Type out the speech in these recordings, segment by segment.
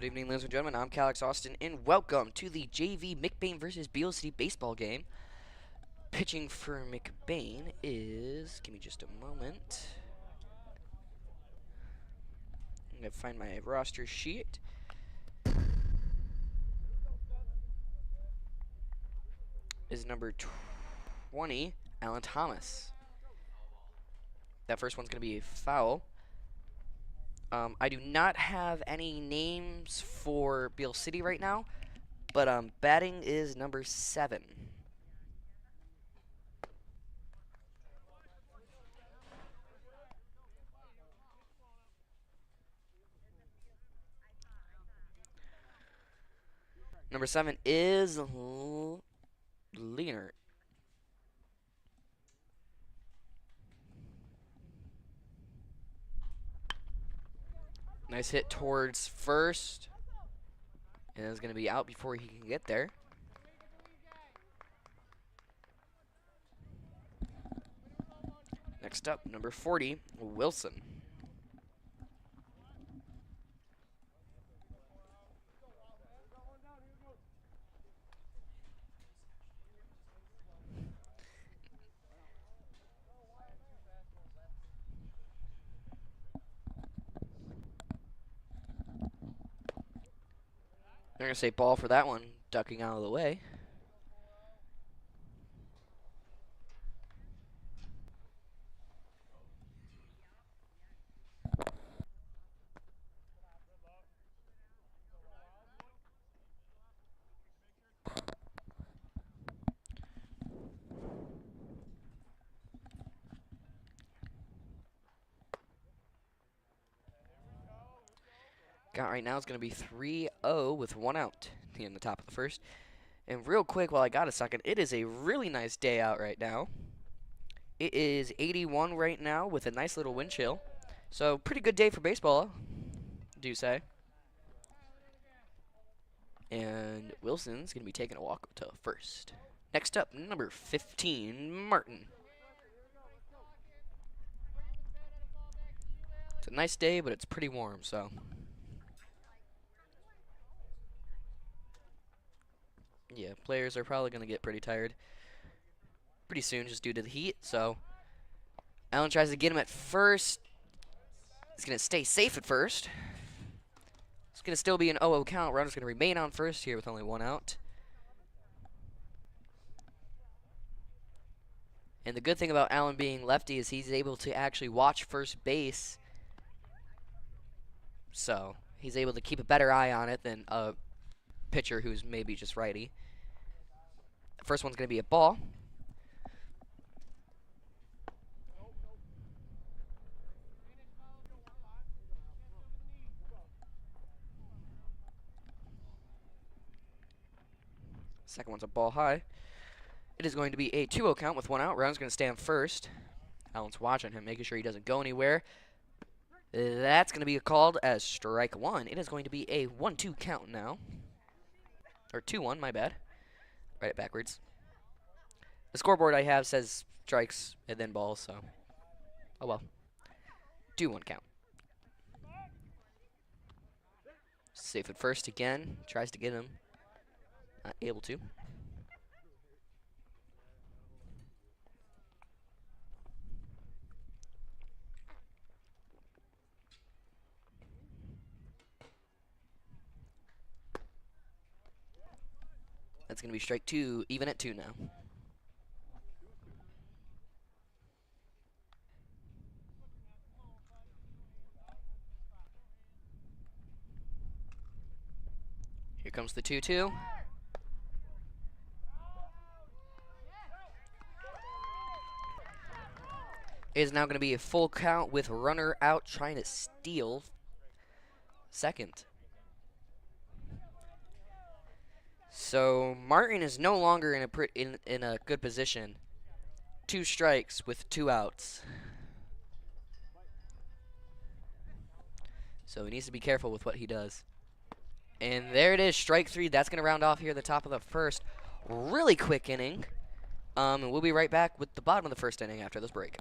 evening, ladies and gentlemen. I'm Calix Austin, and welcome to the JV McBain versus Beal City baseball game. Pitching for McBain is... Give me just a moment. I'm going to find my roster sheet. Is number 20, Alan Thomas. That first one's going to be a foul. I do not have any names for Beal City right now, but batting is number 7. Number 7 is Leonard. Nice hit towards first. And it's going to be out before he can get there. Next up, number 40, Wilson. They're going to say ball for that one, ducking out of the way. Got right now is going to be 3-0 with 1 out in the top of the first. And real quick, while I got a second, it is a really nice day out right now. It is 81 right now with a nice little wind chill. So pretty good day for baseball, do say. And Wilson's going to be taking a walk to first. Next up, number 15, Martin. It's a nice day, but it's pretty warm, so... Yeah, players are probably going to get pretty tired pretty soon just due to the heat. So, Allen tries to get him at first. He's going to stay safe at first. It's going to still be an 0-0 count. Runner's going to remain on first here with only 1 out. And the good thing about Allen being lefty is he's able to actually watch first base. So, he's able to keep a better eye on it than a pitcher who's maybe just righty. First one's going to be a ball. Second one's a ball high. It is going to be a 2-0 count with 1 out. Brown's going to stay on first. Allen's watching him, making sure he doesn't go anywhere. That's going to be called as strike 1. It is going to be a 1-2 count now. Or 2-1, my bad. Write it backwards. The scoreboard I have says strikes and then balls, so. Oh well. 2-1 count. Safe at first again. Tries to get him. Not able to. That's going to be strike 2, even at 2 now. Here comes the 2-2. It is now going to be a full count with runner out trying to steal second. So Martin is no longer in a good position. 2 strikes with 2 outs. So he needs to be careful with what he does. And there it is, strike 3. That's going to round off here at the top of the first. Really quick inning. And we'll be right back with the bottom of the first inning after this break.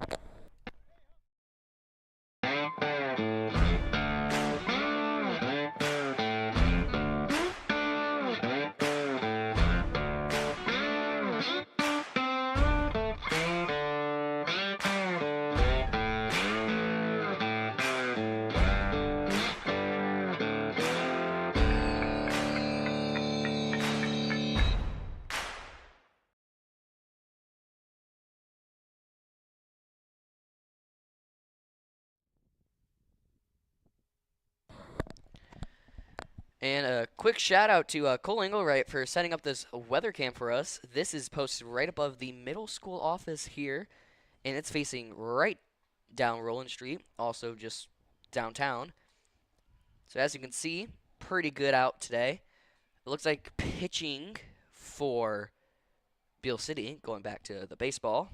And a quick shout out to Cole Engelwright for setting up this weather cam for us. This is posted right above the middle school office here, and it's facing right down Roland Street, also just downtown. So as you can see, pretty good out today. It looks like pitching for Beal City, going back to the baseball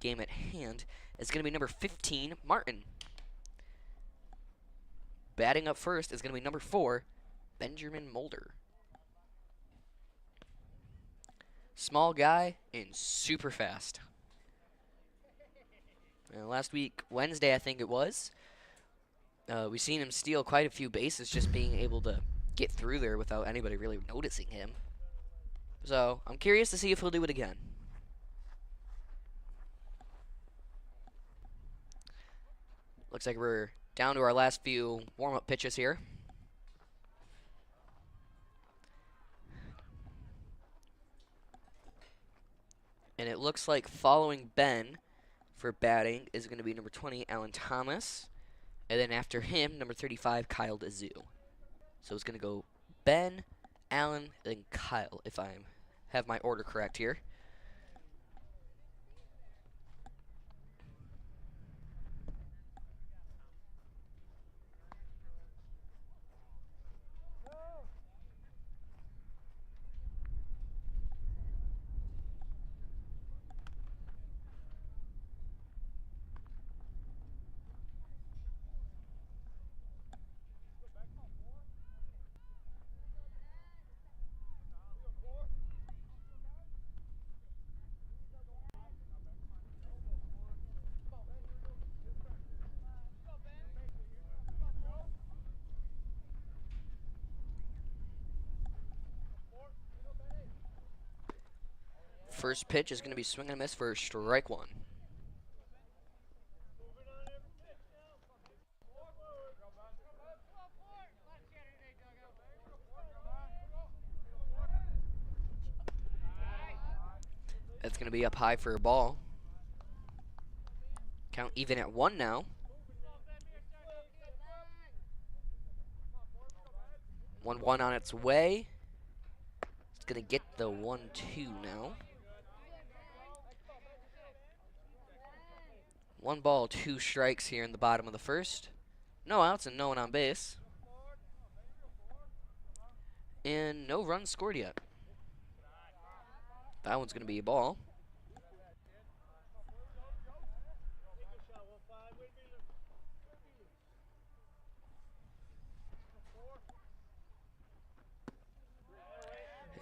game at hand, is going to be number 15, Martin. Batting up first is going to be number 4, Benjamin Mulder. Small guy and super fast. Last week, Wednesday, I think it was, we seen him steal quite a few bases just being able to get through there without anybody really noticing him. So, I'm curious to see if he'll do it again. Looks like we're down to our last few warm-up pitches here. And it looks like following Ben for batting is going to be number 20, Alan Thomas. And then after him, number 35, Kyle DeZoo. So it's going to go Ben, Alan, then Kyle, if I have my order correct here. First pitch is going to be swing and a miss for strike 1. That's going to be up high for a ball. Count even at 1 now. 1-1 on its way. It's going to get the 1-2 now. 1 ball, 2 strikes here in the bottom of the first. No outs and no one on base. And no runs scored yet. That one's going to be a ball.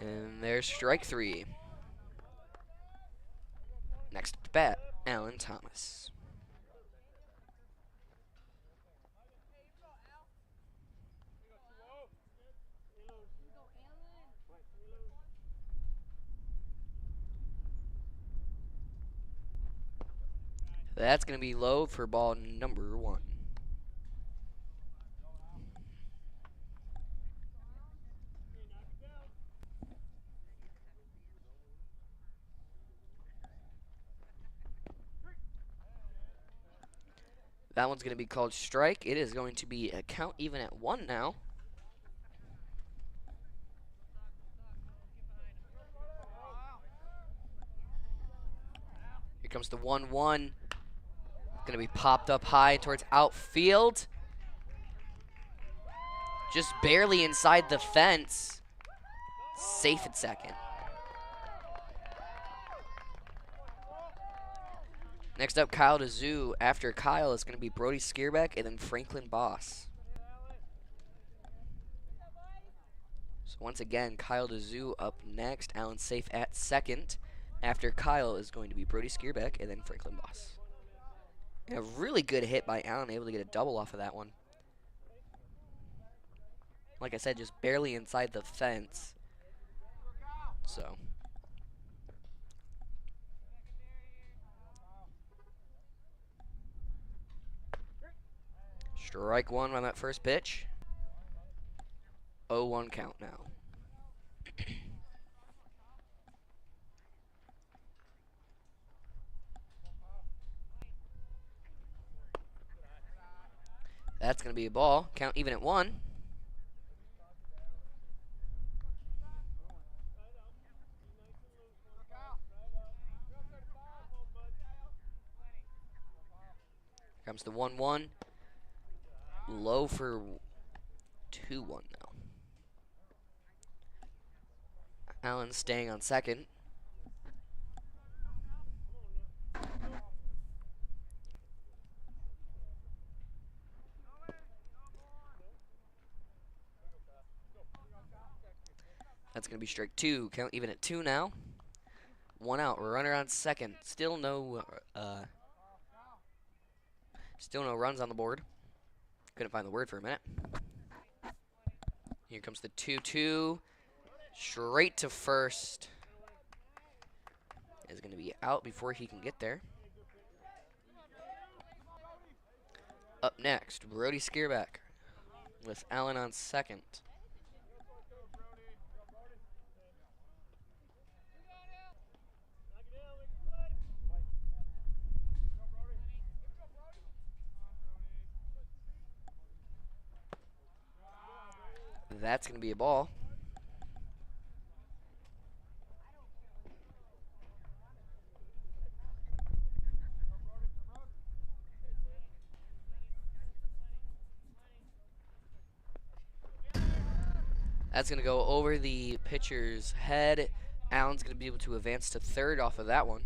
And there's strike 3. Next at bat, Alan Thomas. That's going to be low for ball number 1. That one's going to be called strike. It is going to be a count even at 1 now. Here comes the 1-1. Going to be popped up high towards outfield. Just barely inside the fence. Safe at second. Next up, Kyle DeZoo. After Kyle is going to be Brody Skierbeck and then Franklin Boss. So once again, Kyle DeZoo up next. Alan safe at second. After Kyle is going to be Brody Skierbeck and then Franklin Boss. And a really good hit by Alan, able to get a double off of that one. Like I said, just barely inside the fence. So. Strike 1 on that first pitch. 0-1 count now. That's going to be a ball. Count even at 1. comes the 1-1. Low for 2-1 now. Allen staying on second. That's going to be strike 2. Count even at 2 now. 1 out. Runner on second. Still no runs on the board. Couldn't find the word for a minute. Here comes the 2-2. Straight to first. Is going to be out before he can get there. Up next, Brody Skierback with Allen on second. That's going to be a ball. That's going to go over the pitcher's head. Allen's going to be able to advance to third off of that one.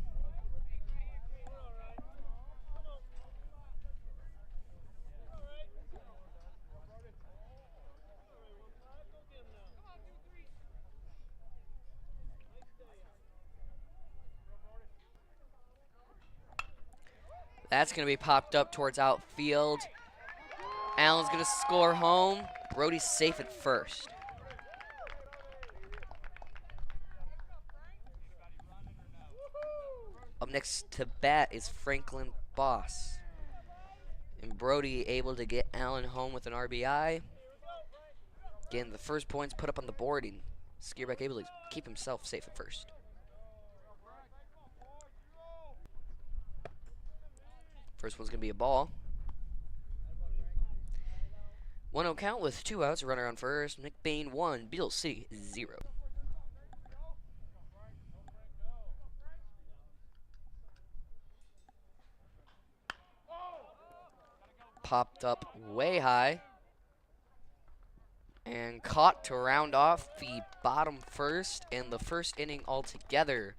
That's going to be popped up towards outfield. Allen's going to score home. Brody's safe at first. Up next to bat is Franklin Boss. And Brody able to get Allen home with an RBI. Again, the first points put up on the board, and Skierback able to keep himself safe at first. First one's going to be a ball. 1-0 count with 2 outs. Runner on first. McBain 1. Beal City 0. Popped up way high. And caught to round off the bottom first and the first inning altogether.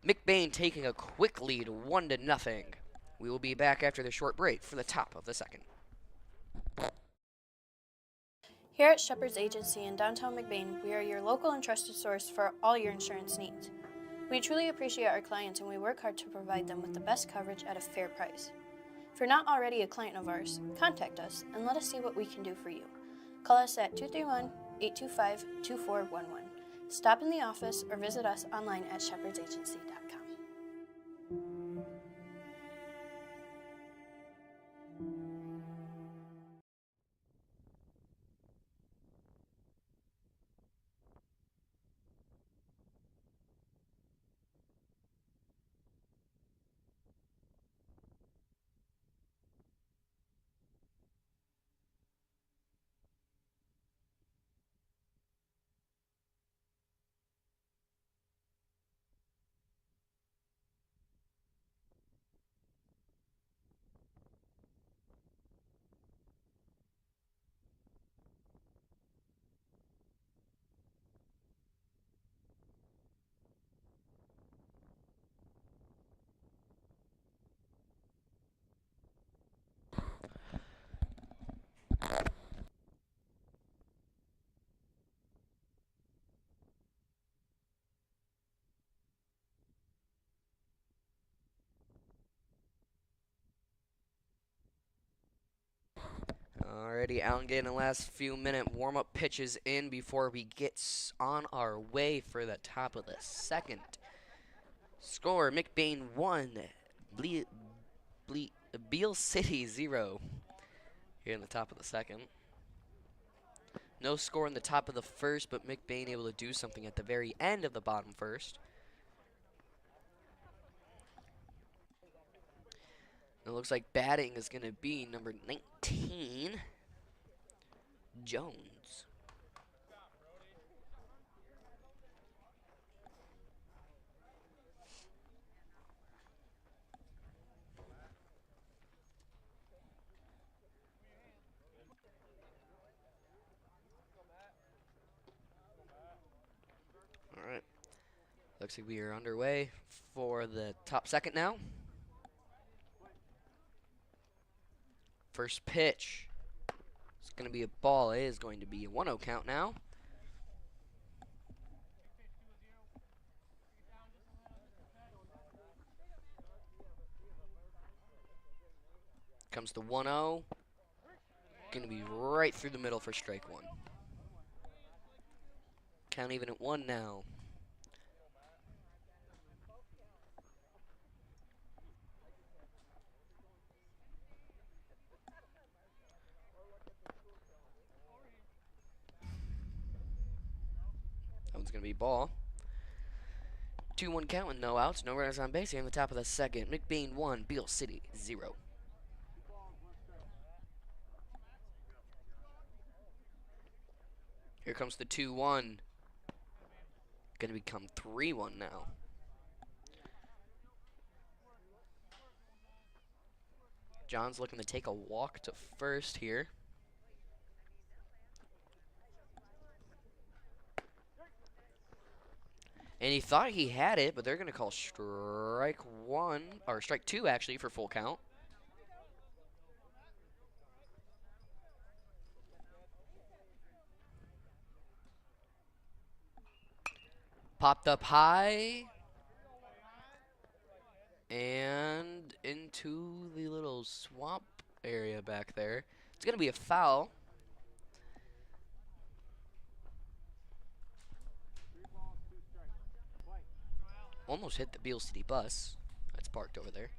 McBain taking a quick lead 1-0. We will be back after the short break for the top of the second. Here at Shepherd's Agency in downtown McBain, we are your local and trusted source for all your insurance needs. We truly appreciate our clients and we work hard to provide them with the best coverage at a fair price. If you're not already a client of ours, contact us and let us see what we can do for you. Call us at 231-825-2411. Stop in the office or visit us online at shepherdsagency.com. Alrighty, Allen getting the last few minute warm-up pitches in before we get on our way for the top of the second. Score, McBain 1, Beal City 0 here in the top of the second. No score in the top of the first, but McBain able to do something at the very end of the bottom first. It looks like batting is going to be number 19, Jones. looks like we are underway for the top second now. First pitch. It's going to be a ball. It is going to be a 1-0 count now. Comes the 1-0. Going to be right through the middle for strike one. Count even at 1 now. That one's going to be ball. 2-1 count with no outs, no runners on base here in the top of the second. McBain 1, Beal City 0. Here comes the 2-1. Going to become 3-1 now. John's looking to take a walk to first here. And he thought he had it, but they're going to call strike one, or strike two actually, for full count. Popped up high. And into the little swamp area back there. It's going to be a foul. Almost hit the Beal City bus that's parked over there.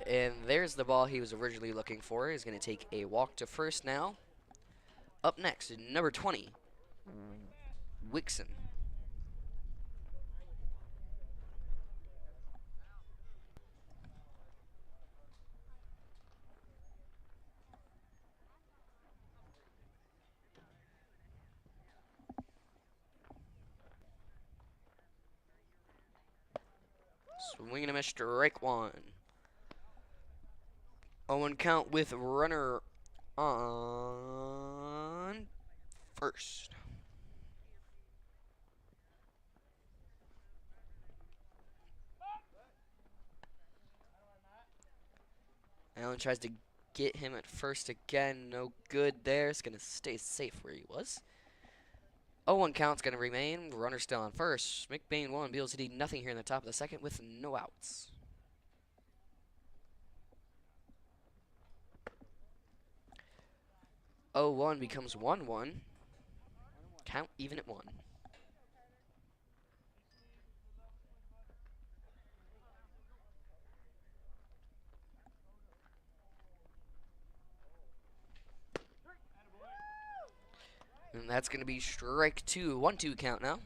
And there's the ball he was originally looking for. He's going to take a walk to first now. Up next, number 20, Weeknd. Swing and a miss, strike one. 0-1 count with runner on first. Allen tries to get him at first again. No good there. It's going to stay safe where he was. 0-1 count's going to remain. Runner still on first. McBain 1, Beal City nothing here in the top of the second with no outs. 0-1 becomes 1-1. Count even at 1. And that's going to be strike two. 1-2 count now.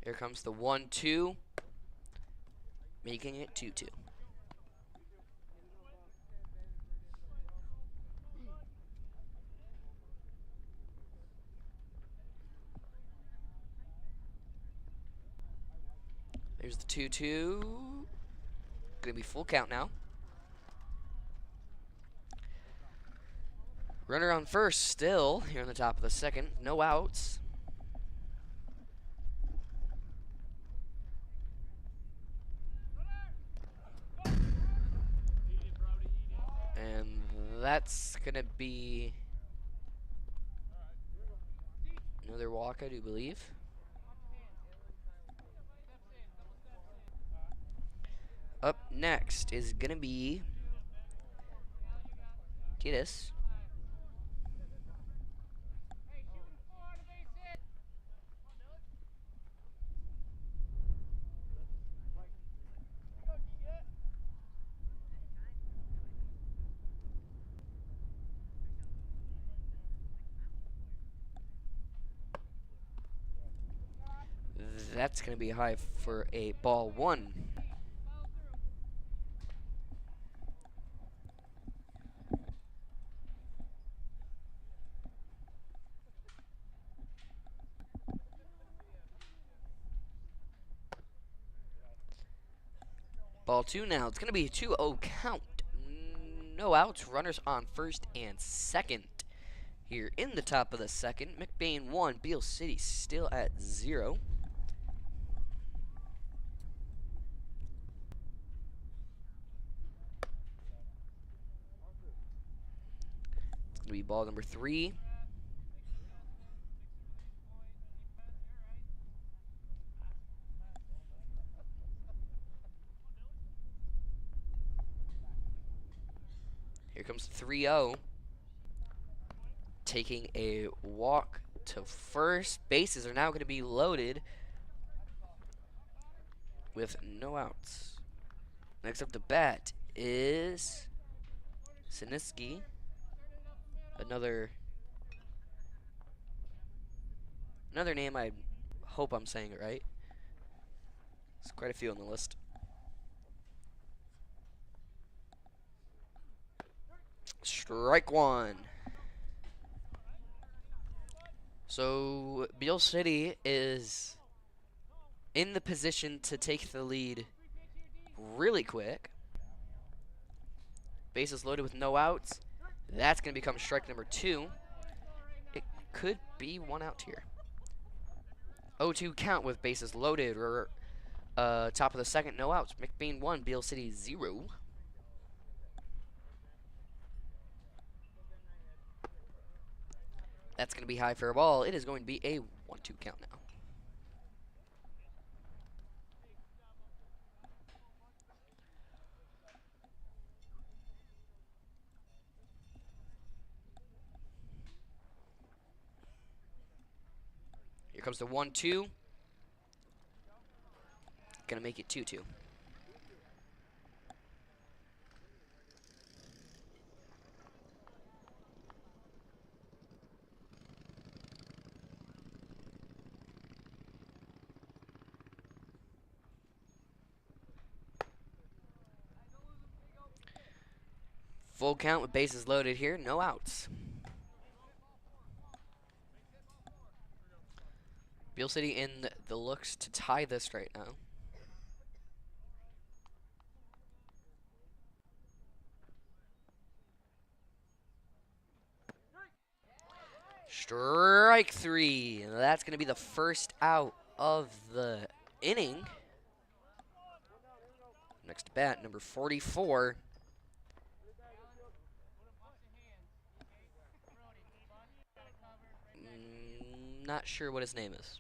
Here comes the 1-2, making it 2-2. There's the 2-2. Gonna be full count now. Runner on first still here on the top of the second. No outs. And that's gonna be another walk, I do believe. Up next is gonna be Titus. That's gonna be high for a ball one. Ball 2 now. It's going to be a 2-0 count. No outs. Runners on first and second. Here in the top of the second. McBain 1. Beal City still at 0. It's going to be ball number 3. Here comes 3-0. Taking a walk to first. Bases are now going to be loaded with no outs. Next up to bat is Siniski. Another name, I hope I'm saying it right. There's quite a few on the list. Strike 1. So Beal City is in the position to take the lead really quick. Bases loaded with no outs. That's going to become strike number 2. It could be 1 out here. 0-2 count with bases loaded. Or top of the second, no outs. McBain 1, Beal City 0. That's going to be high for a ball. It is going to be a 1-2 count now. Here comes the 1-2. Gonna make it 2-2. Full count with bases loaded here, no outs. Beal City in the looks to tie this right now. Strike 3. That's going to be the first out of the inning. Next to bat, number 44. Not sure what his name is.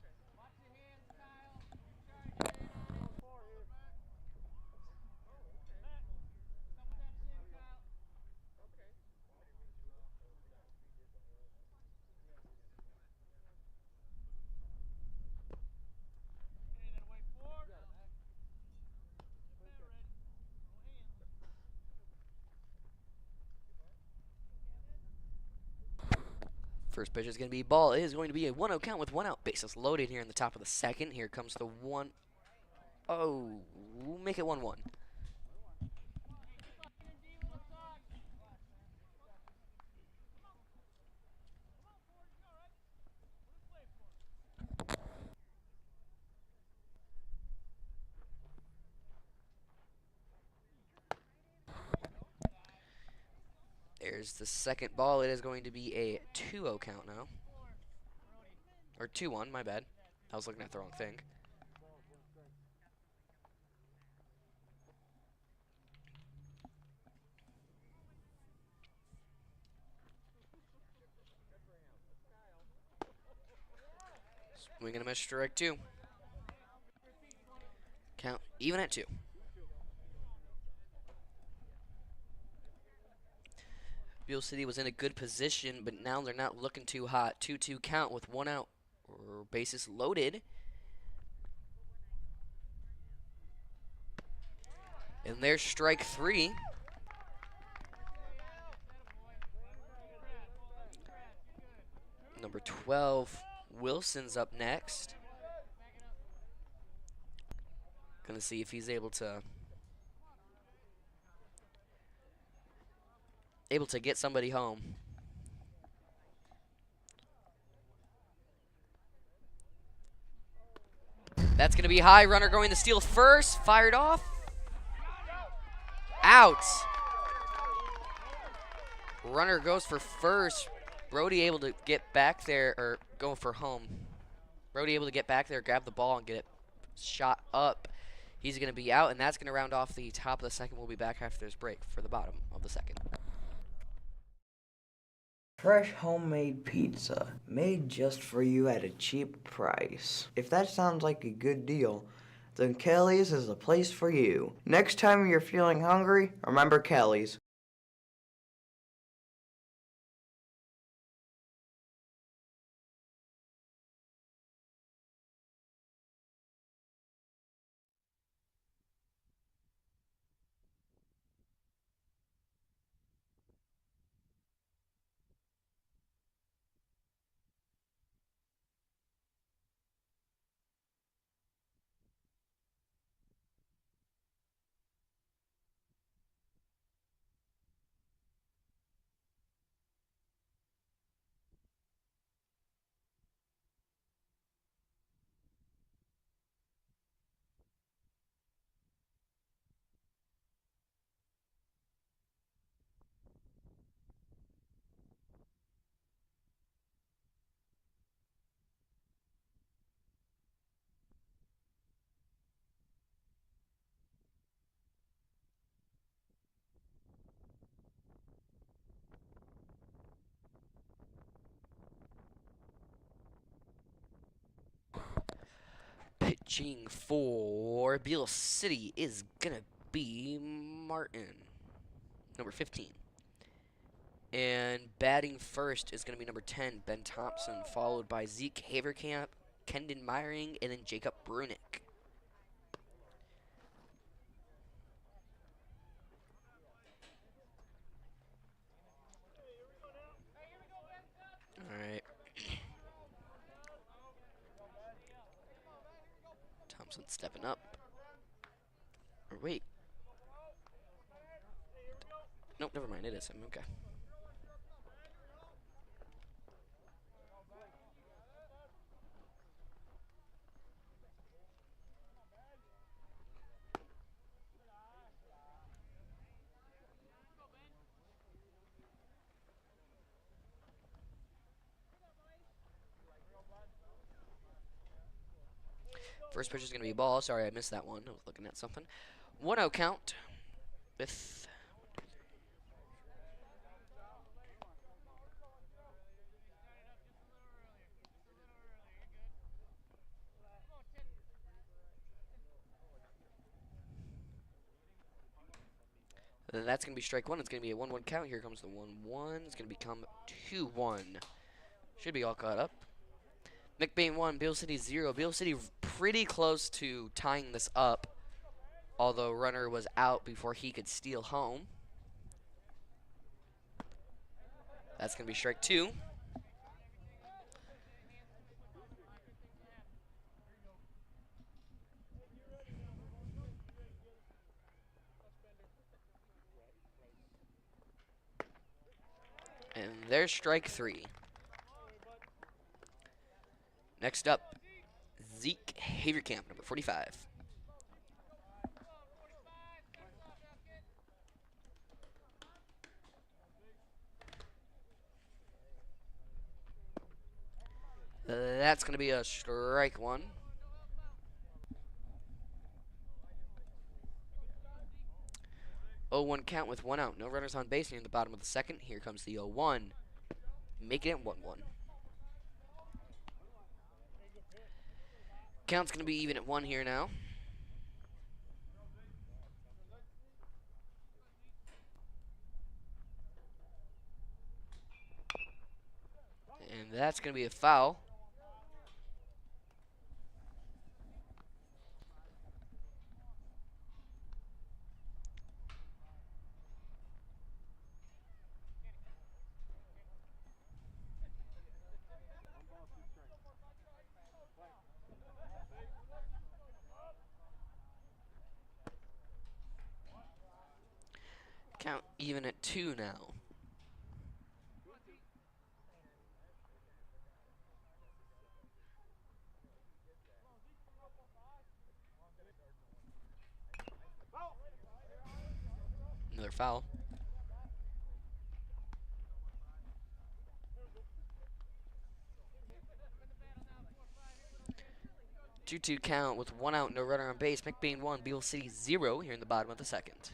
First pitch is going to be ball. It is going to be a 1-0 count with 1 out. Bases loaded here in the top of the second. Here comes the 1. Oh, make it 1-1. There's the second ball. It is going to be a 2-0 count now. Or 2-1, my bad. I was looking at the wrong thing. Swing and a miss, strike 2. Count even at 2. Beal City was in a good position, but now they're not looking too hot. 2-2 count with 1 out. Or bases loaded. And there's strike 3. Number 12, Wilson's up next. Gonna see if he's able to get somebody home. That's going to be high. Runner going to steal first. Fired off. out. Runner goes for first. Brody able to get back there, or go for home. Brody able to get back there, grab the ball, and get it shot up. He's going to be out, and that's going to round off the top of the second. We'll be back after this break for the bottom of the second. Fresh homemade pizza, made just for you at a cheap price. If that sounds like a good deal, then Kelly's is the place for you. Next time you're feeling hungry, remember Kelly's. Pitching for Beal City is going to be Martin, number 15. And batting first is going to be number 10, Ben Thompson, followed by Zeke Haverkamp, Kendon Meyering, and then Jacob Brunick. All right. Thompson stepping up. Or wait. Nope, never mind. It is him. Okay. First pitch is going to be a ball. Sorry, I missed that one. I was looking at something. 1-0 count with... Then that's going to be strike one. It's going to be a 1-1 count. Here comes the 1-1. It's going to become 2-1. Should be all caught up. McBain 1, Beal City 0. Beal City pretty close to tying this up, although runner was out before he could steal home. That's going to be strike 2. And there's strike 3. Next up, Zeke Haverkamp, number 45. That's going to be a strike 1. Oh, 1 count with 1 out. No runners on base near the bottom of the second. Here comes the 0-1. Making it 1-1. Count's going to be even at 1 here now. And that's going to be a foul. Count even at 2 now. Another foul. 2-2 count with 1 out, no runner on base. McBain 1, Beal City 0 here in the bottom of the second.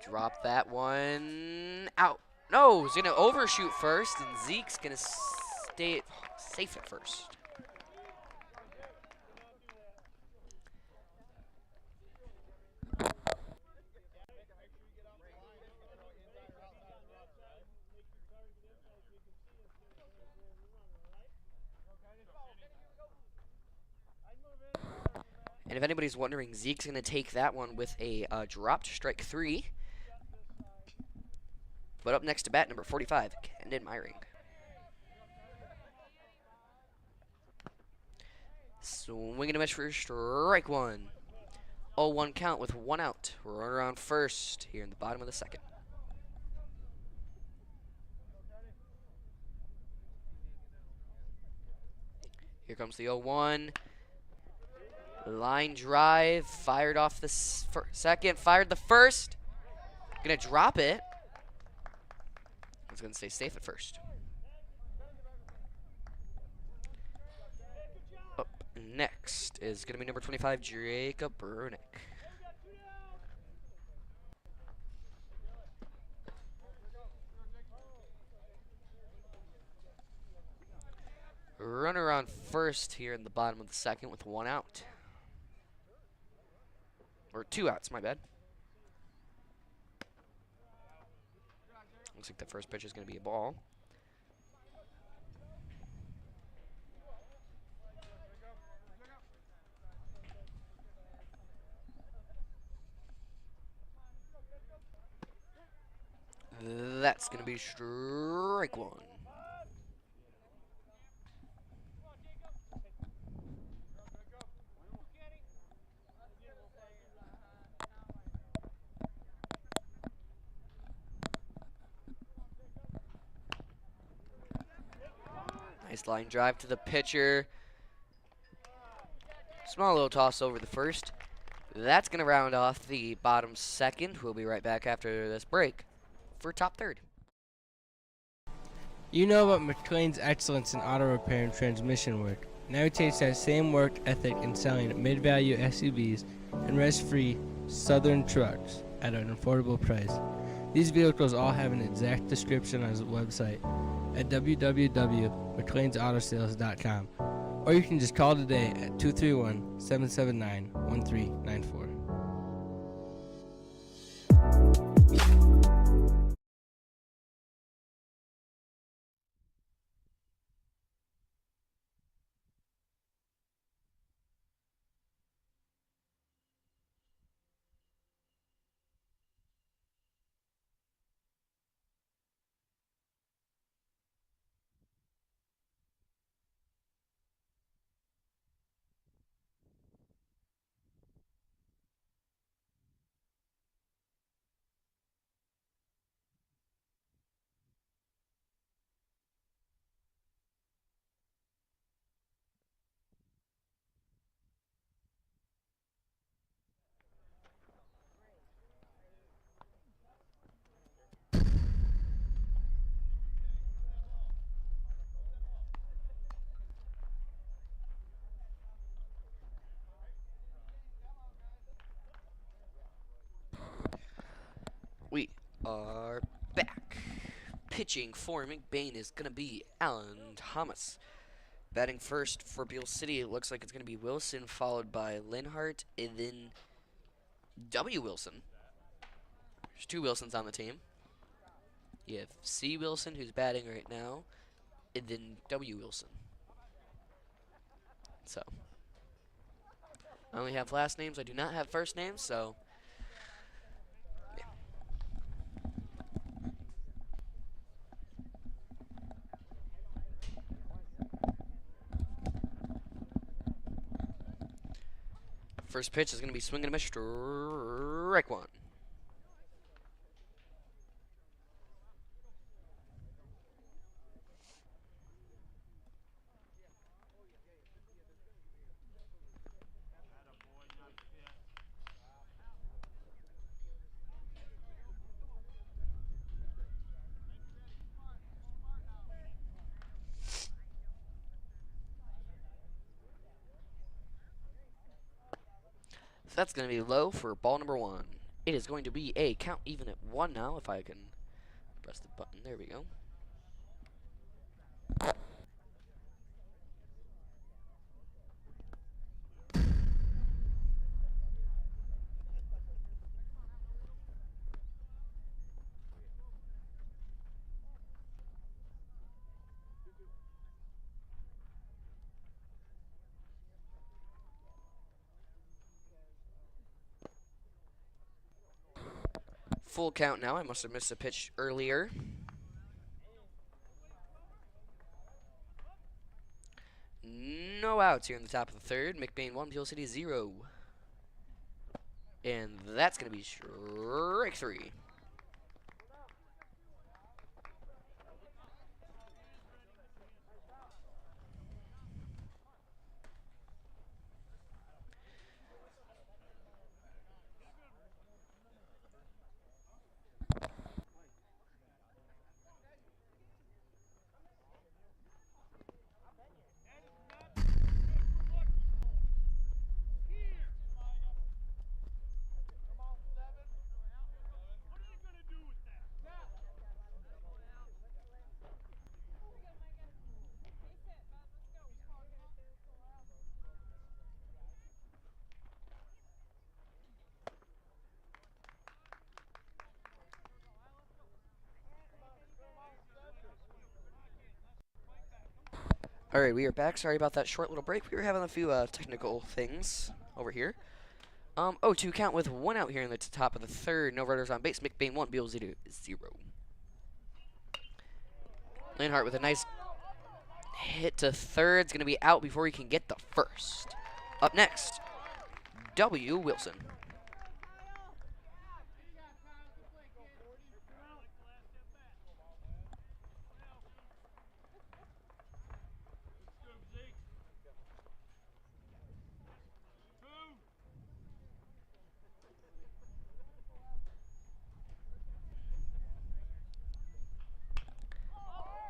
Drop that one out. No, he's gonna overshoot first, and Zeke's gonna stay safe at first. And if anybody's wondering, Zeke's gonna take that one with a dropped strike 3. But up next to bat, number 45, Kendon Myring. Swing and a miss for strike 1. 0-1 count with 1 out. Runner on first here in the bottom of the second. Here comes the 0-1. Line drive, fired off the second, fired the first. Gonna drop it. It's gonna stay safe at first. Up next is gonna be number 25, Jacob Brunick. Runner on first here in the bottom of the second with 1 out. Or 2 outs, my bad. Looks like the first pitch is going to be a ball. That's going to be strike 1. Nice line drive to the pitcher. Small little toss over the first. That's going to round off the bottom second. We'll be right back after this break for top third. You know about McLain's excellence in auto repair and transmission work. Now he takes that same work ethic in selling mid-value SUVs and rest-free Southern trucks at an affordable price. These vehicles all have an exact description on his website at www.mclainsautosales.com, or you can just call today at 231-779-1394. We are back. Pitching for McBain is going to be Alan Thomas. Batting first for Beal City, it looks like it's going to be Wilson, followed by Linhart, and then W. Wilson. There's 2 Wilsons on the team. You have C. Wilson, who's batting right now, and then W. Wilson. So, I only have last names. I do not have first names, so... First pitch is going to be swinging a miss, strike 1. That's going to be low for ball number 1. It is going to be a count even at 1 now, if I can press the button. There we go. Full count now. I must have missed a pitch earlier. No outs here in the top of the third. McBain 1, Beal City 0. And that's going to be strike 3. Alright, we are back. Sorry about that short little break. We were having a few technical things over here. 0-2 count with 1 out here in the top of the third. No runners on base. McBain 1, Beal 0. Lanhart with a nice hit to third. It's going to be out before he can get the first. Up next, W. Wilson.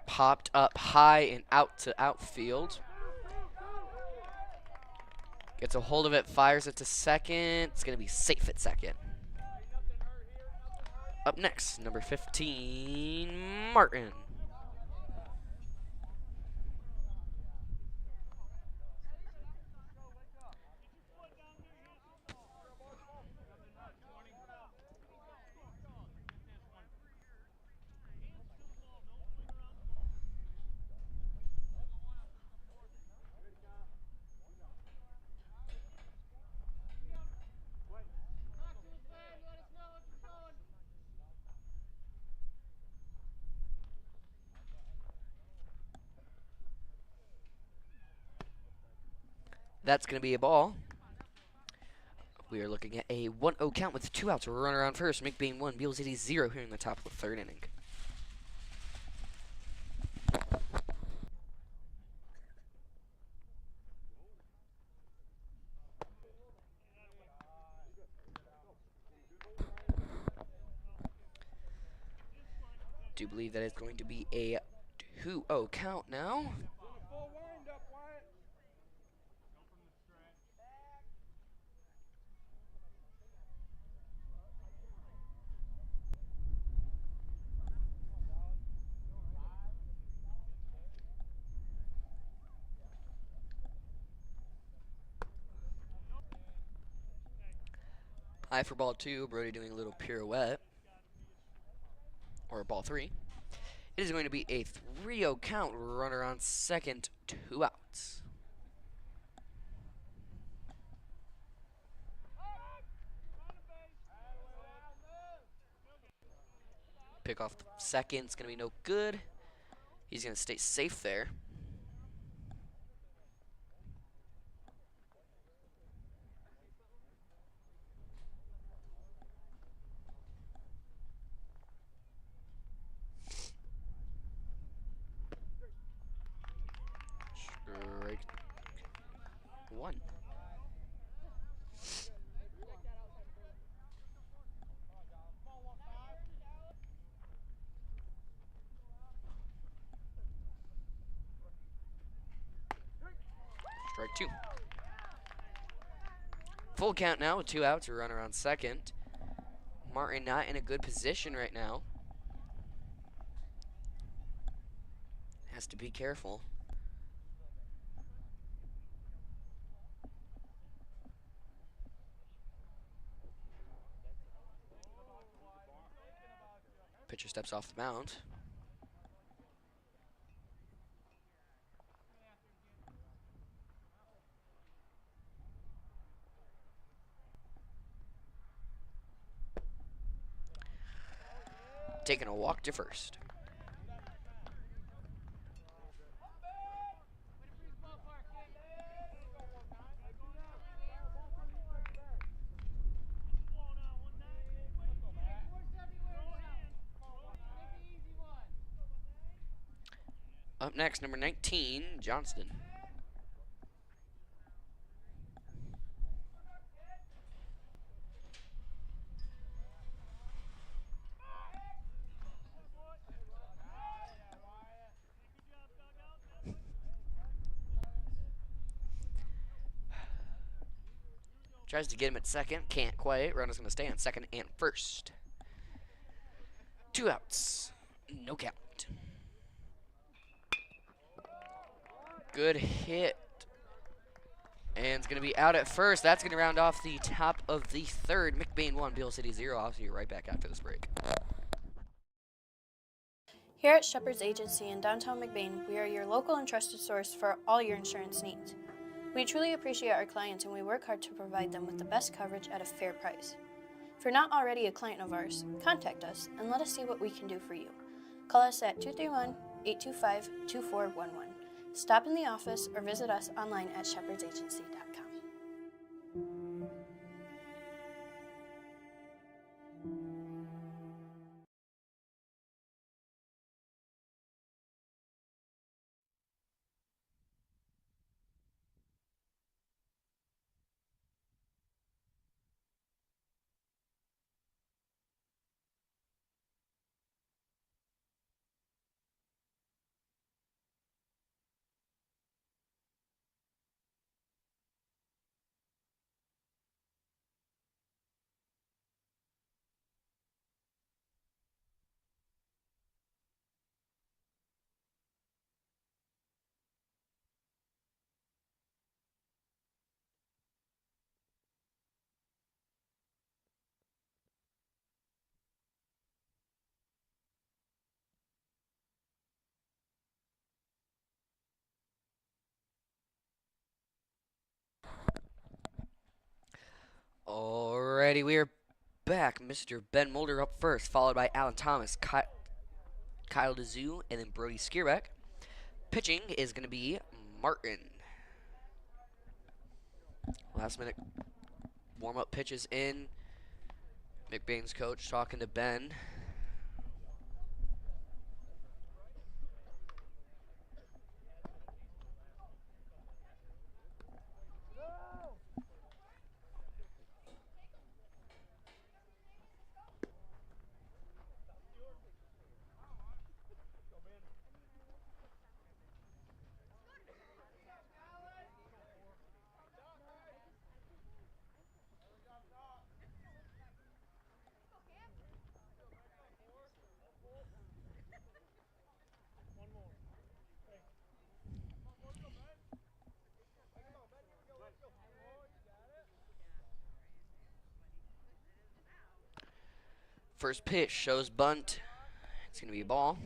Popped up high and out to outfield. Gets a hold of it, fires it to second. It's going to be safe at second. Up next, number 15, Martin. That's going to be a ball. We are looking at a 1-0 count with 2 outs. Runner on first. McBain 1, Beal City 0 here in the top of the third inning. Do believe that it's going to be a 2-0 count now. High for ball 2. Brody doing a little pirouette. Or ball 3. It is going to be a 3-0 count. Runner on second. 2 outs. Pick off the second. It's going to be no good. He's going to stay safe there. Strike 1. Strike 2. Full count now with 2 outs. A runner on second. Martin not in a good position right now. Has to be careful. Pitcher steps off the mound. Taking a walk to first. Up next, number 19, Johnston. Tries to get him at second, can't quite. Runner's going to stay on second and first. 2 outs, no count. Good hit. And it's going to be out at first. That's going to round off the top of the third. McBain 1, Beal City 0. I'll see you right back after this break. Here at Shepherd's Agency in downtown McBain, we are your local and trusted source for all your insurance needs. We truly appreciate our clients and we work hard to provide them with the best coverage at a fair price. If you're not already a client of ours, contact us and let us see what we can do for you. Call us at 231-825-2411. Stop in the office or visit us online at shepherdsagency.com. Alrighty, we are back. Mr. Ben Mulder up first, followed by Alan Thomas, Kyle DeZoo, and then Brody Skierbeck. Pitching is going to be Martin. Last minute warm-up pitches in. McBain's coach talking to Ben. First pitch shows bunt. It's going to be a ball.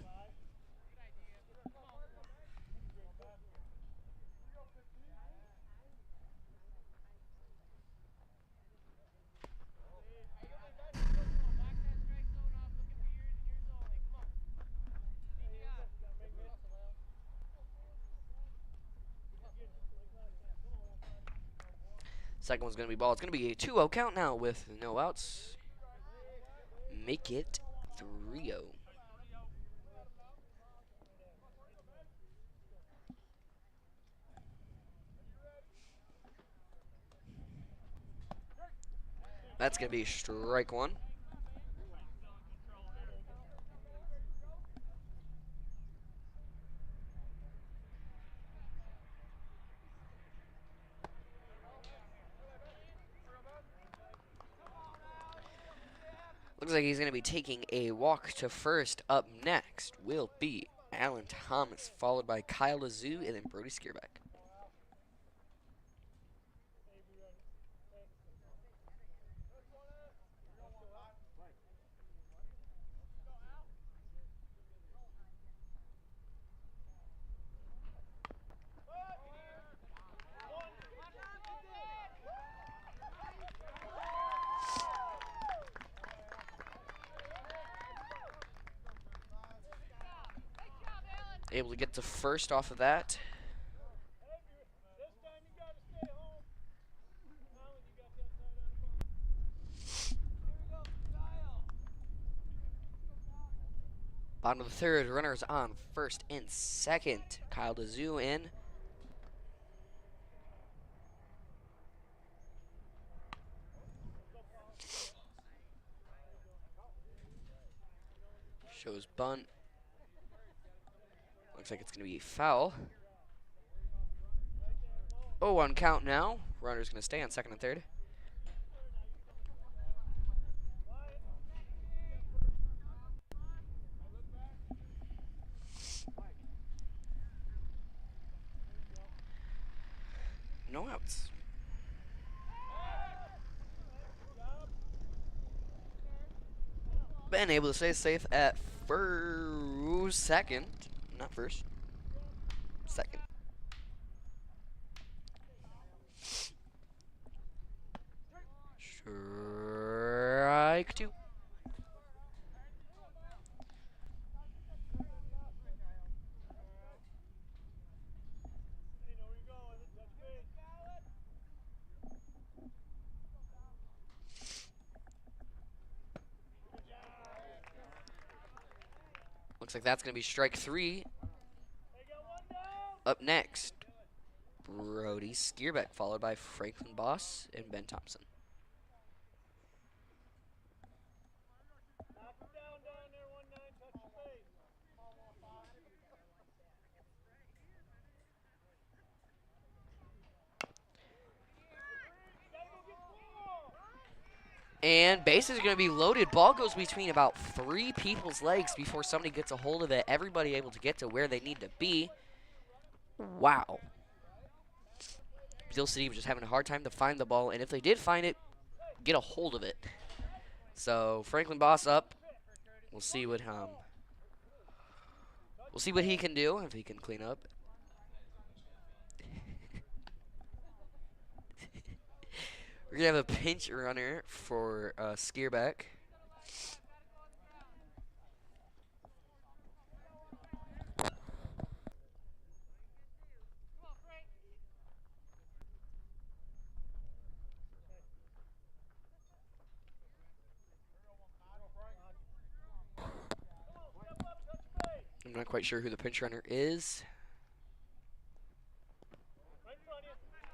Second one's going to be ball. It's going to be a 2-0 count now with no outs. Make it 3-0. That's going to be strike one. Looks like he's going to be taking a walk to first. Up next will be Alan Thomas, followed by Kyle Lazoo, and then Brody Skierbeck. Able to get to first off of that. Bottom of the third, runners on first and second. Kyle Lazoo in. Shows bunt. Looks like it's going to be a foul. 0-1 count now. Runner's going to stay on second and third. No outs. Ben able to stay safe at second. Not first. Second. Strike two. Looks like that's going to be strike three. Up next, Brody Skierbeck, followed by Franklin Boss and Ben Thompson. And bases are going to be loaded. Ball goes between about 3 people's legs before somebody gets a hold of it. Everybody able to get to where they need to be. Wow. Beal City was just having a hard time to find the ball, and if they did find it, get a hold of it. So Franklin Boss up. We'll see what he can do, if he can clean up. We're gonna have a pinch runner for Skierbeck. I'm not quite sure who the pinch runner is.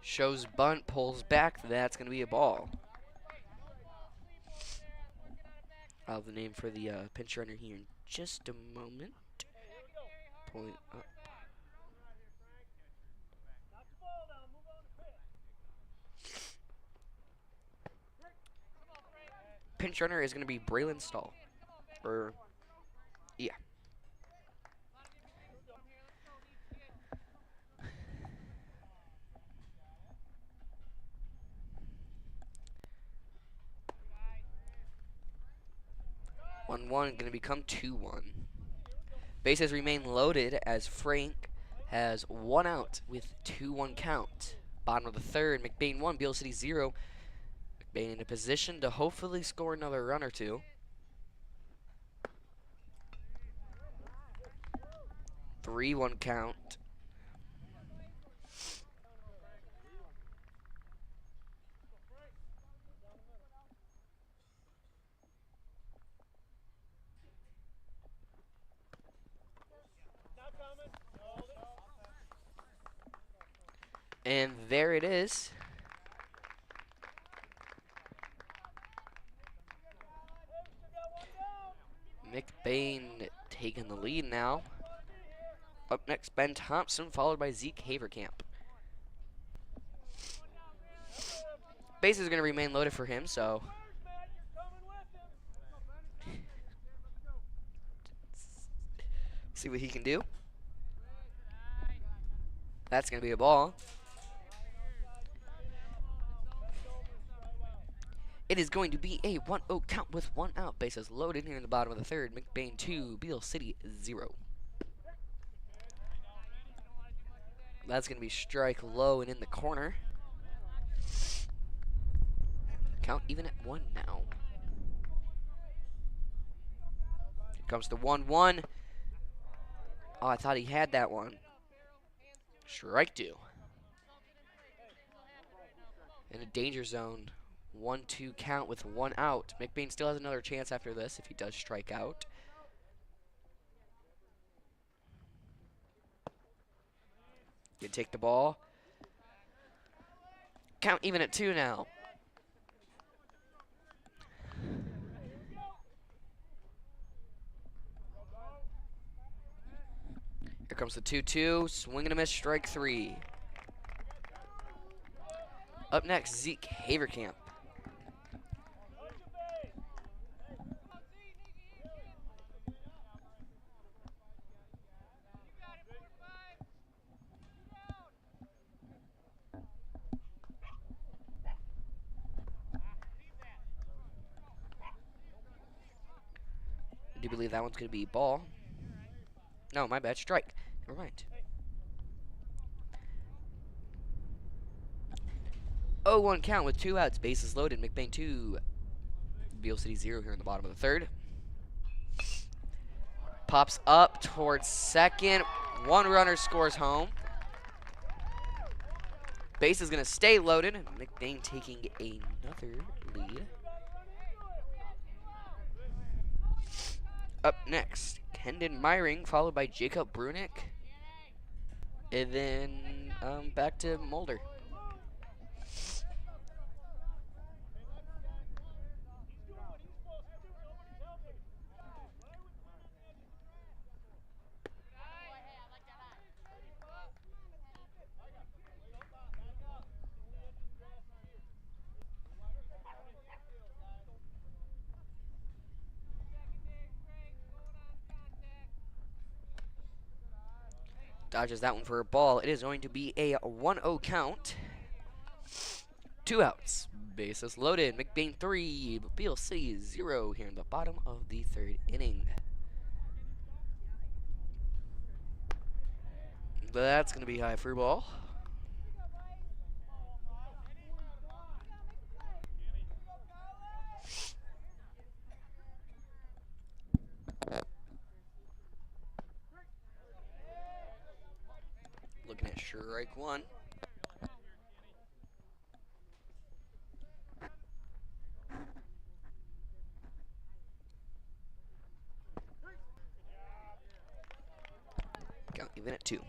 Shows bunt, pulls back. That's going to be a ball. I'll have the name for the pinch runner here in just a moment. Pulling up. Pinch runner is going to be Braylon Stahl. Yeah. One going to become 2-1. Bases remain loaded as Frank has 1 out with 2-1 count. Bottom of the third, McBain 1, Beal City 0. McBain in a position to hopefully score another run or two. 3-1 count. And there it is. McBain taking the lead now. Up next, Ben Thompson, followed by Zeke Haverkamp. Bases are going to remain loaded for him, so See what he can do. That's going to be a ball. It is going to be a 1-0 count with 1 out. Bases loaded here in the bottom of the third. McBain 2, Beal City 0. That's going to be strike low and in the corner. Count even at 1 now. Here comes the 1-1. Oh, I thought he had that one. Strike 2. In a danger zone. 1-2 count with 1 out. McBain still has another chance after this if he does strike out. You take the ball. Count even at 2 now. Here comes the 2-2. Swing and a miss, strike 3. Up next, Zeke Haverkamp. I do believe that one's going to be ball. No, my bad. Strike. Never mind. 0-1 count with 2 outs. Bases loaded. McBain 2. Beal City 0 here in the bottom of the third. Pops up towards second. 1 runner scores home. Base is going to stay loaded. McBain taking another lead. Up next, Kendon Myring, followed by Jacob Brunick. And then back to Mulder. Dodges that one for a ball. It is going to be a 1-0 count. 2 outs. Bases loaded. McBain 3. Beal City 0 here in the bottom of the third inning. That's going to be high for a ball. Looking at strike 1. Count even at 2.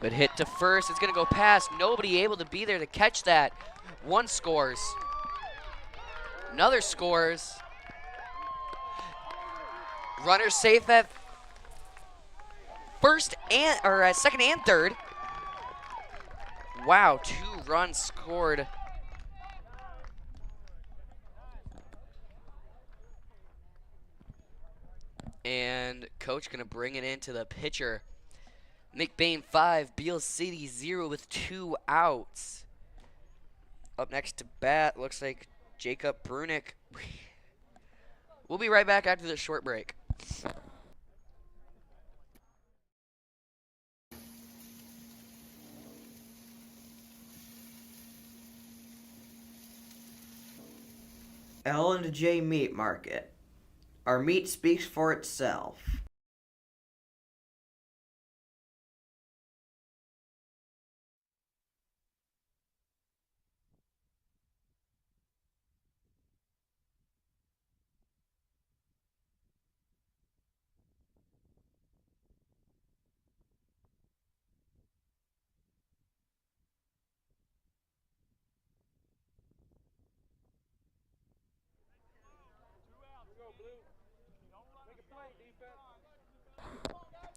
Good hit to first. It's going to go past. Nobody able to be there to catch that. 1 scores. Another scores. Runner safe at second and third. Wow, 2 runs scored. And coach gonna bring it into the pitcher. McBain 5, Beal City 0 with 2 outs. Up next to bat, looks like Jacob Brunick. We'll be right back after this short break. L&J Meat Market. Our meat speaks for itself.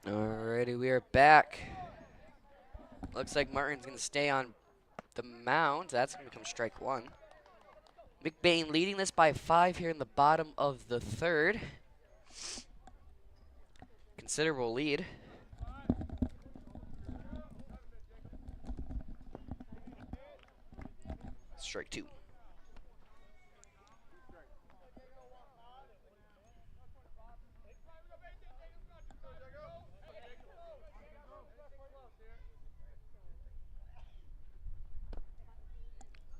Alrighty, we are back. Looks like Martin's going to stay on the mound. That's going to become strike one. McBain leading this by 5 here in the bottom of the third. Considerable lead. Strike two.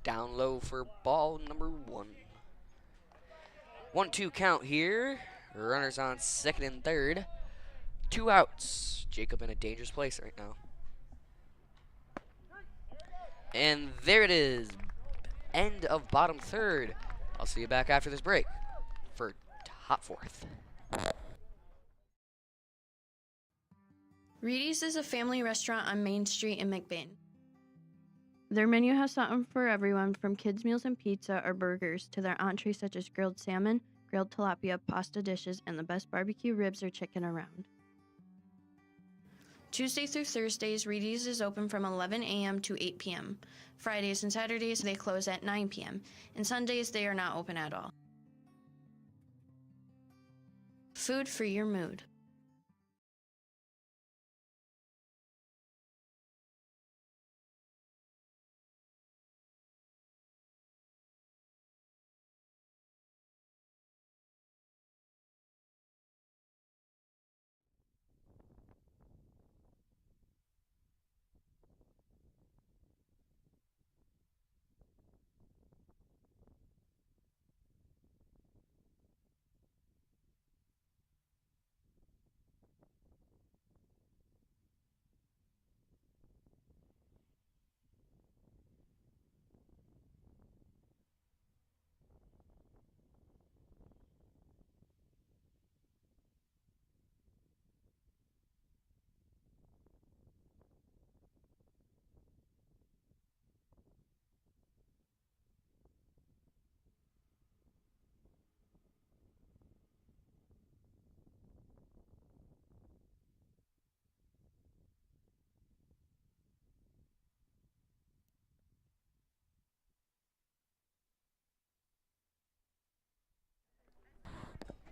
Down low for ball number 1. 1-2 count here. Runners on second and third. 2 outs. Jacob in a dangerous place right now. And there it is. End of bottom third. I'll see you back after this break for top fourth. Reedy's is a family restaurant on Main Street in McBain. Their menu has something for everyone from kids' meals and pizza or burgers to their entrees such as grilled salmon, grilled tilapia, pasta dishes, and the best barbecue ribs or chicken around. Tuesday through Thursdays, Reedy's is open from 11 a.m. to 8 p.m. Fridays and Saturdays, they close at 9 p.m. And Sundays, they are not open at all. Food for your mood.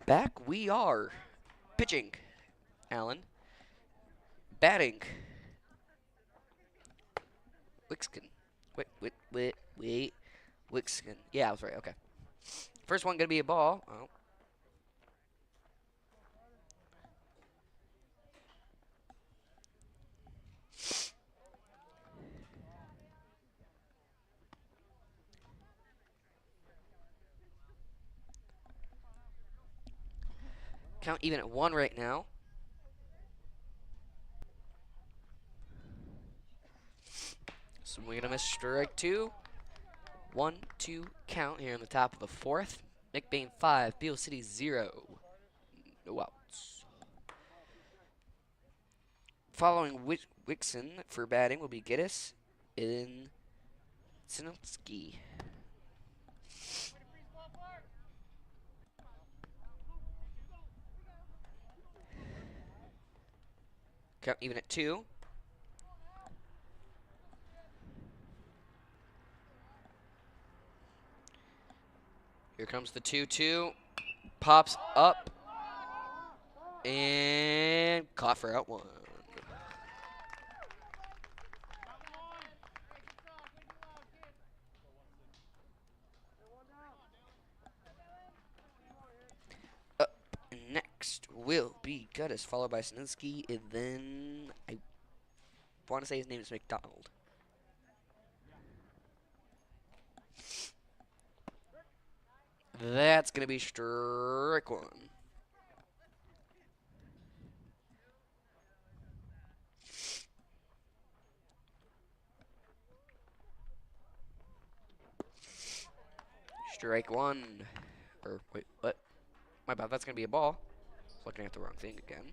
Back we are. Pitching, Allen. Batting, Wixkin. Wait. Wixkin. Yeah, I was right. Okay. First one gonna be a ball. Oh. Count even at 1 right now. Swing and a miss, strike 2. 1-2 count here in the top of the fourth. McBain 5, Beal City 0. No outs. Following Wixon for batting will be Geddes in Sinelski. Count even at 2. Here comes the 2-2. Pops up. And caught for out 1. Up next will be Geddes, followed by Sinelski, and then I want to say his name is McDonald. That's going to be strike 1. Strike 1. Or, wait, what? My bad, that's going to be a ball. Looking at the wrong thing again.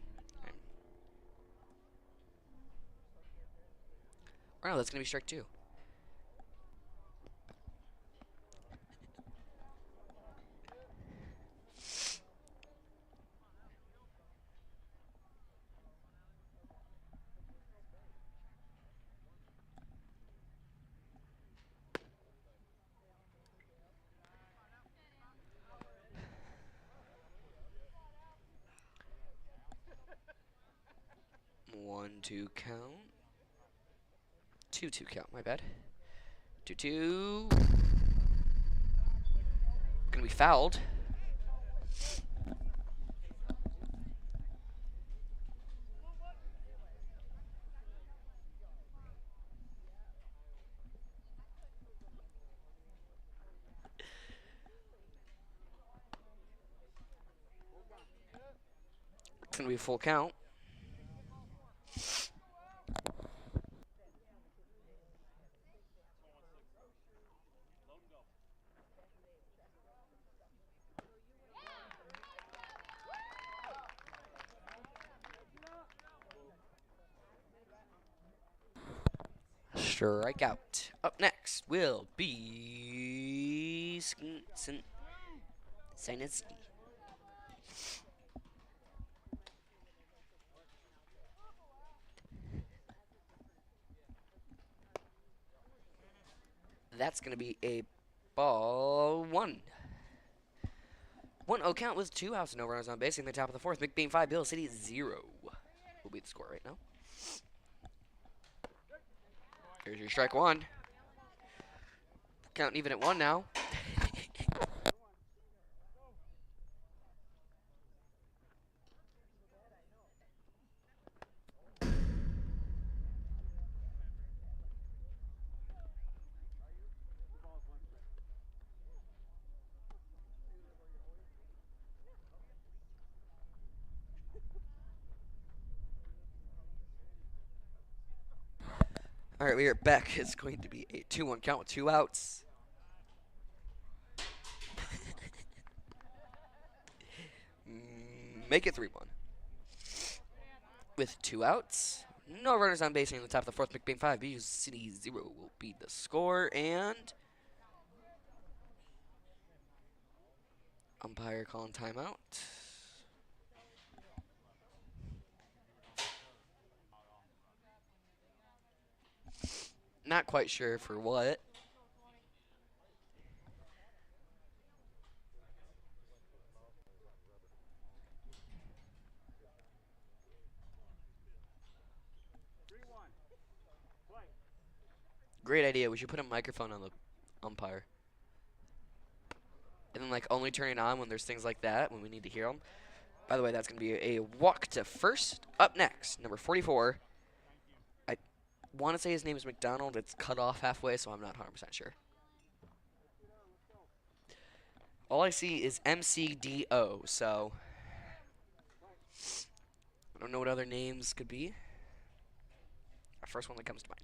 Or no, that's going to be strike 2. 1-2 count. 2-2 count, my bad. 2-2. Gonna be fouled. It's gonna be a full count. Strikeout. Up next will be Sinitsky. That's going to be a ball 1. 1-0 count with 2 outs and no runners on base in the top of the 4th. McBain 5, Beal City 0 will be the score right now. Here's your strike 1. Counting even at 1 now. All right, we are back. It's going to be a 2-1 count with 2 outs. Make it 3-1. With 2 outs, no runners on base in the top of the 4th. McBain 5, Beal City 0 will be the score, and umpire calling timeout. Not quite sure for what. Great idea. We should put a microphone on the umpire. And then, like, only turn it on when there's things like that, when we need to hear them. By the way, that's going to be a walk to first. Up next, number 44. I want to say his name is McDonald. It's cut off halfway, so I'm not 100% sure. All I see is MCDO, so I don't know what other names could be. Our first one that comes to mind.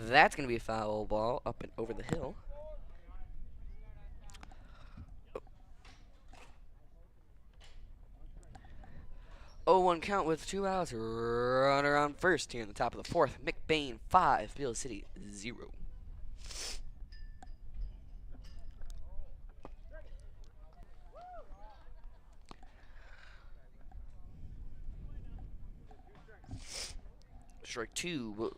That's going to be a foul ball up and over the hill. Oh, 1 count with 2 outs. Runner on first here in the top of the 4th. McBain 5, Beal City 0. Strike 2.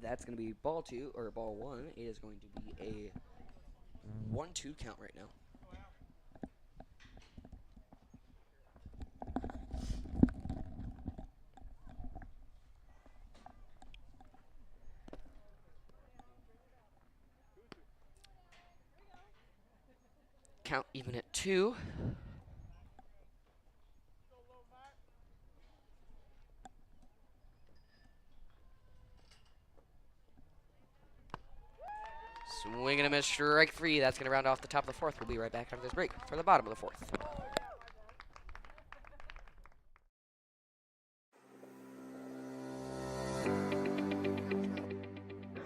That's going to be ball 2, or ball 1. It is going to be a 1-2 count right now. Count even at 2. Swing and a miss, strike 3. That's going to round off the top of the 4th. We'll be right back after this break for the bottom of the 4th.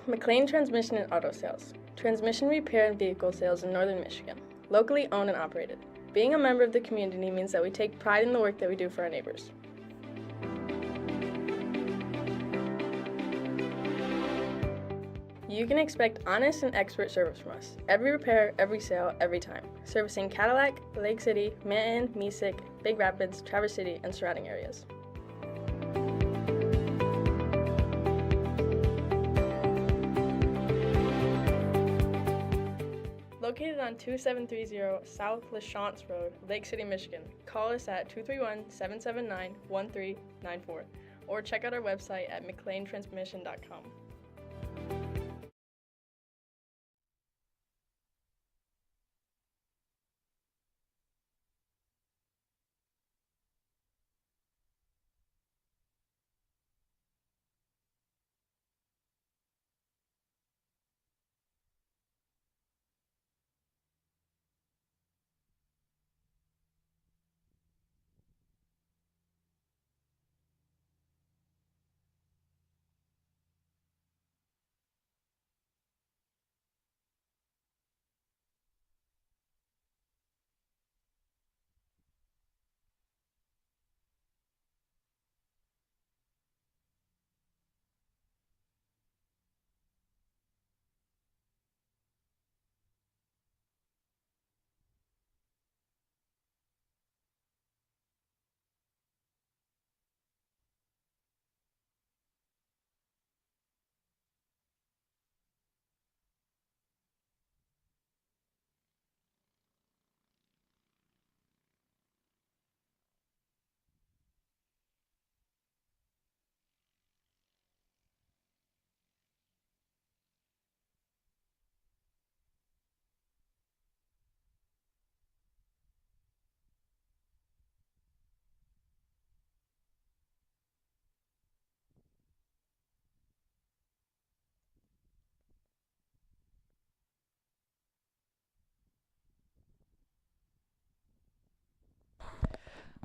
McLain Transmission and Auto Sales. Transmission repair and vehicle sales in Northern Michigan. Locally owned and operated. Being a member of the community means that we take pride in the work that we do for our neighbors. You can expect honest and expert service from us. Every repair, every sale, every time. Servicing Cadillac, Lake City, Manton, Mesick, Big Rapids, Traverse City, and surrounding areas. Located on 2730 South LaChance Road, Lake City, Michigan. Call us at 231-779-1394 or check out our website at McLainTransmission.com.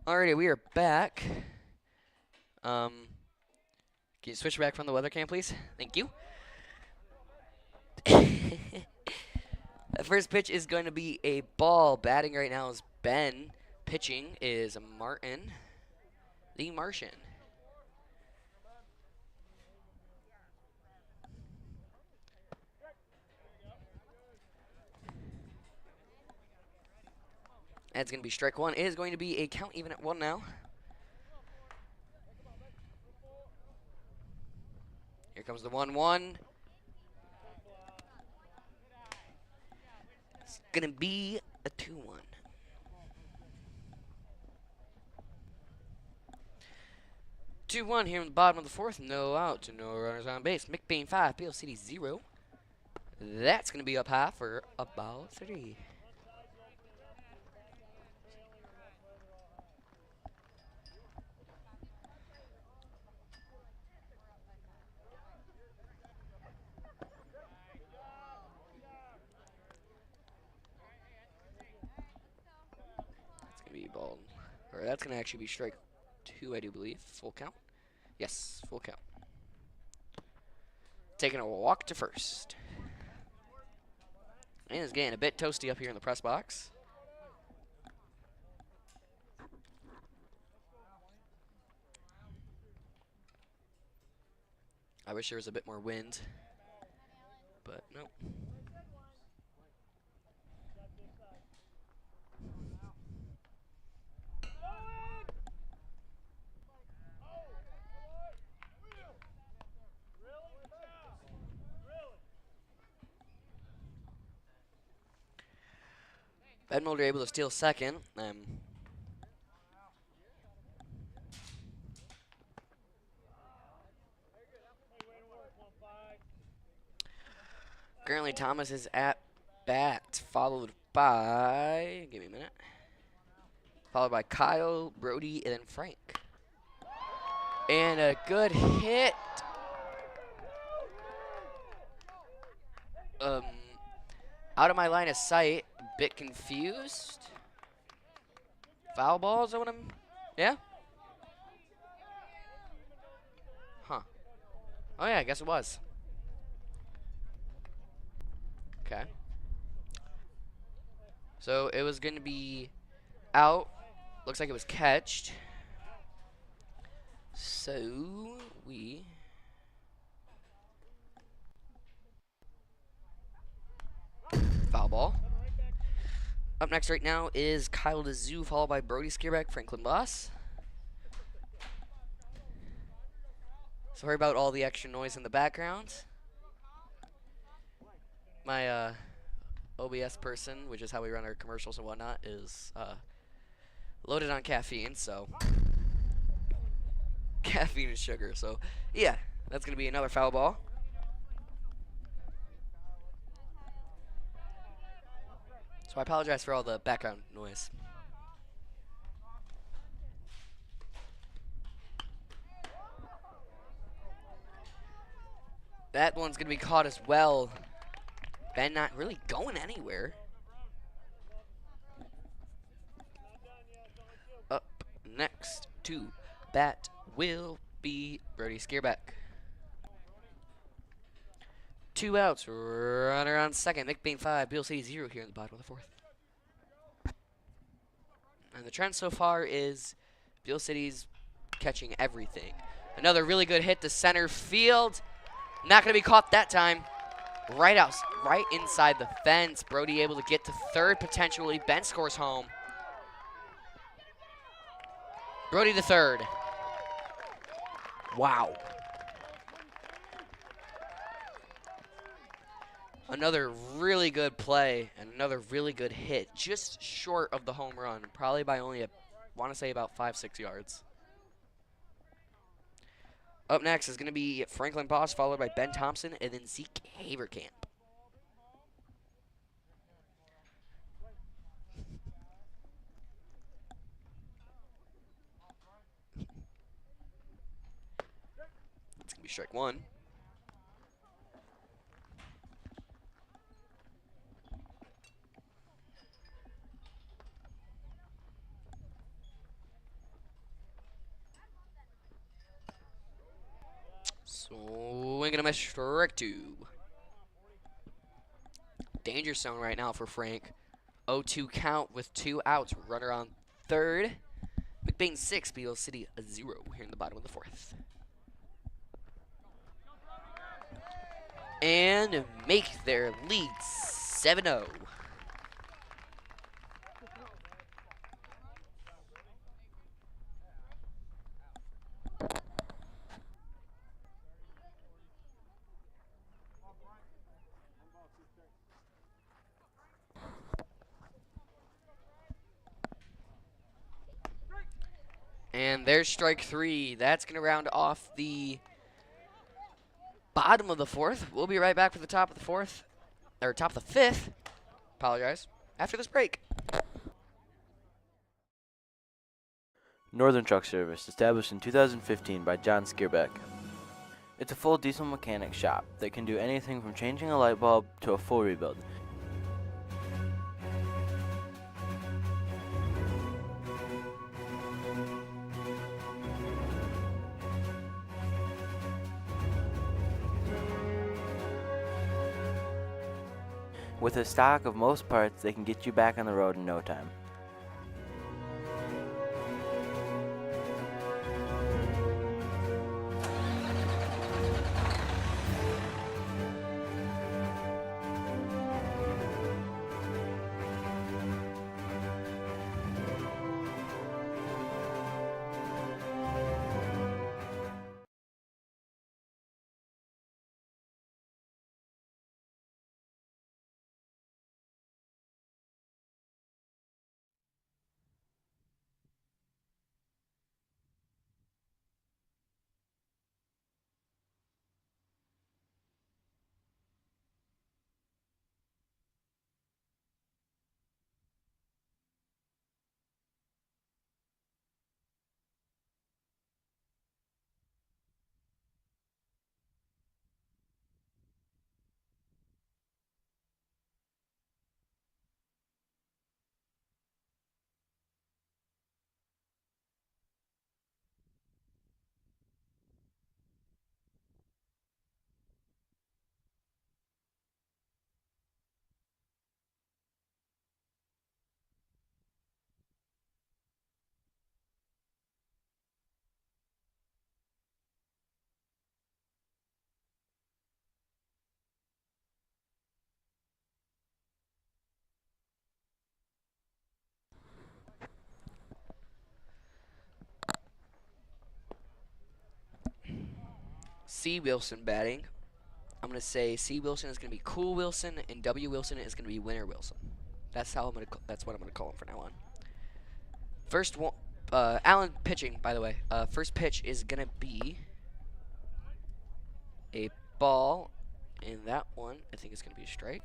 Alrighty, we are back. Can you switch back from the weather cam, please? Thank you. The first pitch is going to be a ball. Batting right now is Ben. Pitching is Martin, the Martian. That's going to be strike one. It is going to be a count even at one now. Here comes the 1-1. It's going to be a 2-1. Two-one here in the bottom of the fourth. No out, no runners on base. McBain 5, Beal City 0. That's going to be up high for about 3. Ball, or that's gonna actually be strike 2, I do believe. Full count. Yes, full count. Taking a walk to first, and it's getting a bit toasty up here in the press box. I wish there was a bit more wind, but nope. Ben Mulder able to steal second. Currently, Thomas is at bat, followed by, give me a minute, followed by Kyle, Brody, and then Frank. And a good hit. Out of my line of sight, bit confused. Foul ball, is that what I'm, yeah? Huh. Oh yeah, I guess it was. Okay. So it was gonna be out. Looks like it was catched. So we Up next right now is Kyle DeZoo, followed by Brody Skierbeck, Franklin Boss. Sorry about all the extra noise in the background. My OBS person, which is how we run our commercials and whatnot, is loaded on caffeine, so caffeine and sugar. So yeah, that's gonna be another foul ball. So I apologize for all the background noise. That one's gonna be caught as well. Ben not really going anywhere. Up next to bat will be Brody Skierbeck. 2 outs, runner on second. McBain 5, Beal City 0 here in the bottom of the 4th. And the trend so far is Beal City's catching everything. Another really good hit to center field. Not going to be caught that time. Right inside the fence. Brody able to get to third potentially. Ben scores home. Brody to third. Wow. Another really good play and another really good hit. Just short of the home run. Probably by only, want to say about 5-6 yards. Up next is going to be Franklin Boss, followed by Ben Thompson, and then Zeke Haverkamp. It's going to be strike one. Swing and a miss, strike two. Danger zone right now for Frank. 0-2 count with 2 outs. Runner on third. McBain 6, Beal City 0 here in the bottom of the 4th. And make their lead 7-0. And there's strike 3. That's going to round off the bottom of the 4th. We'll be right back for the top of the 4th, or top of the 5th. Apologize. After this break. Northern Truck Service, established in 2015 by John Skierbeck. It's a full diesel mechanic shop that can do anything from changing a light bulb to a full rebuild. With a stock of most parts, they can get you back on the road in no time. C. Wilson batting. I'm going to say C. Wilson is going to be Cool Wilson, and W. Wilson is going to be Winner Wilson. That's what I'm going to call him from now on. First one, Allen pitching, by the way. First pitch is going to be a ball, and that one I think is going to be a strike.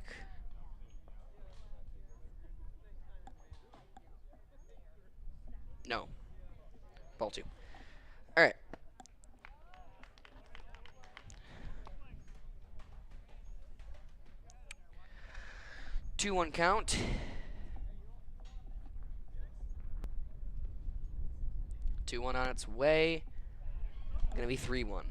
No. Ball 2. All right. 2-1 count. 2-1 on its way. Gonna be 3-1.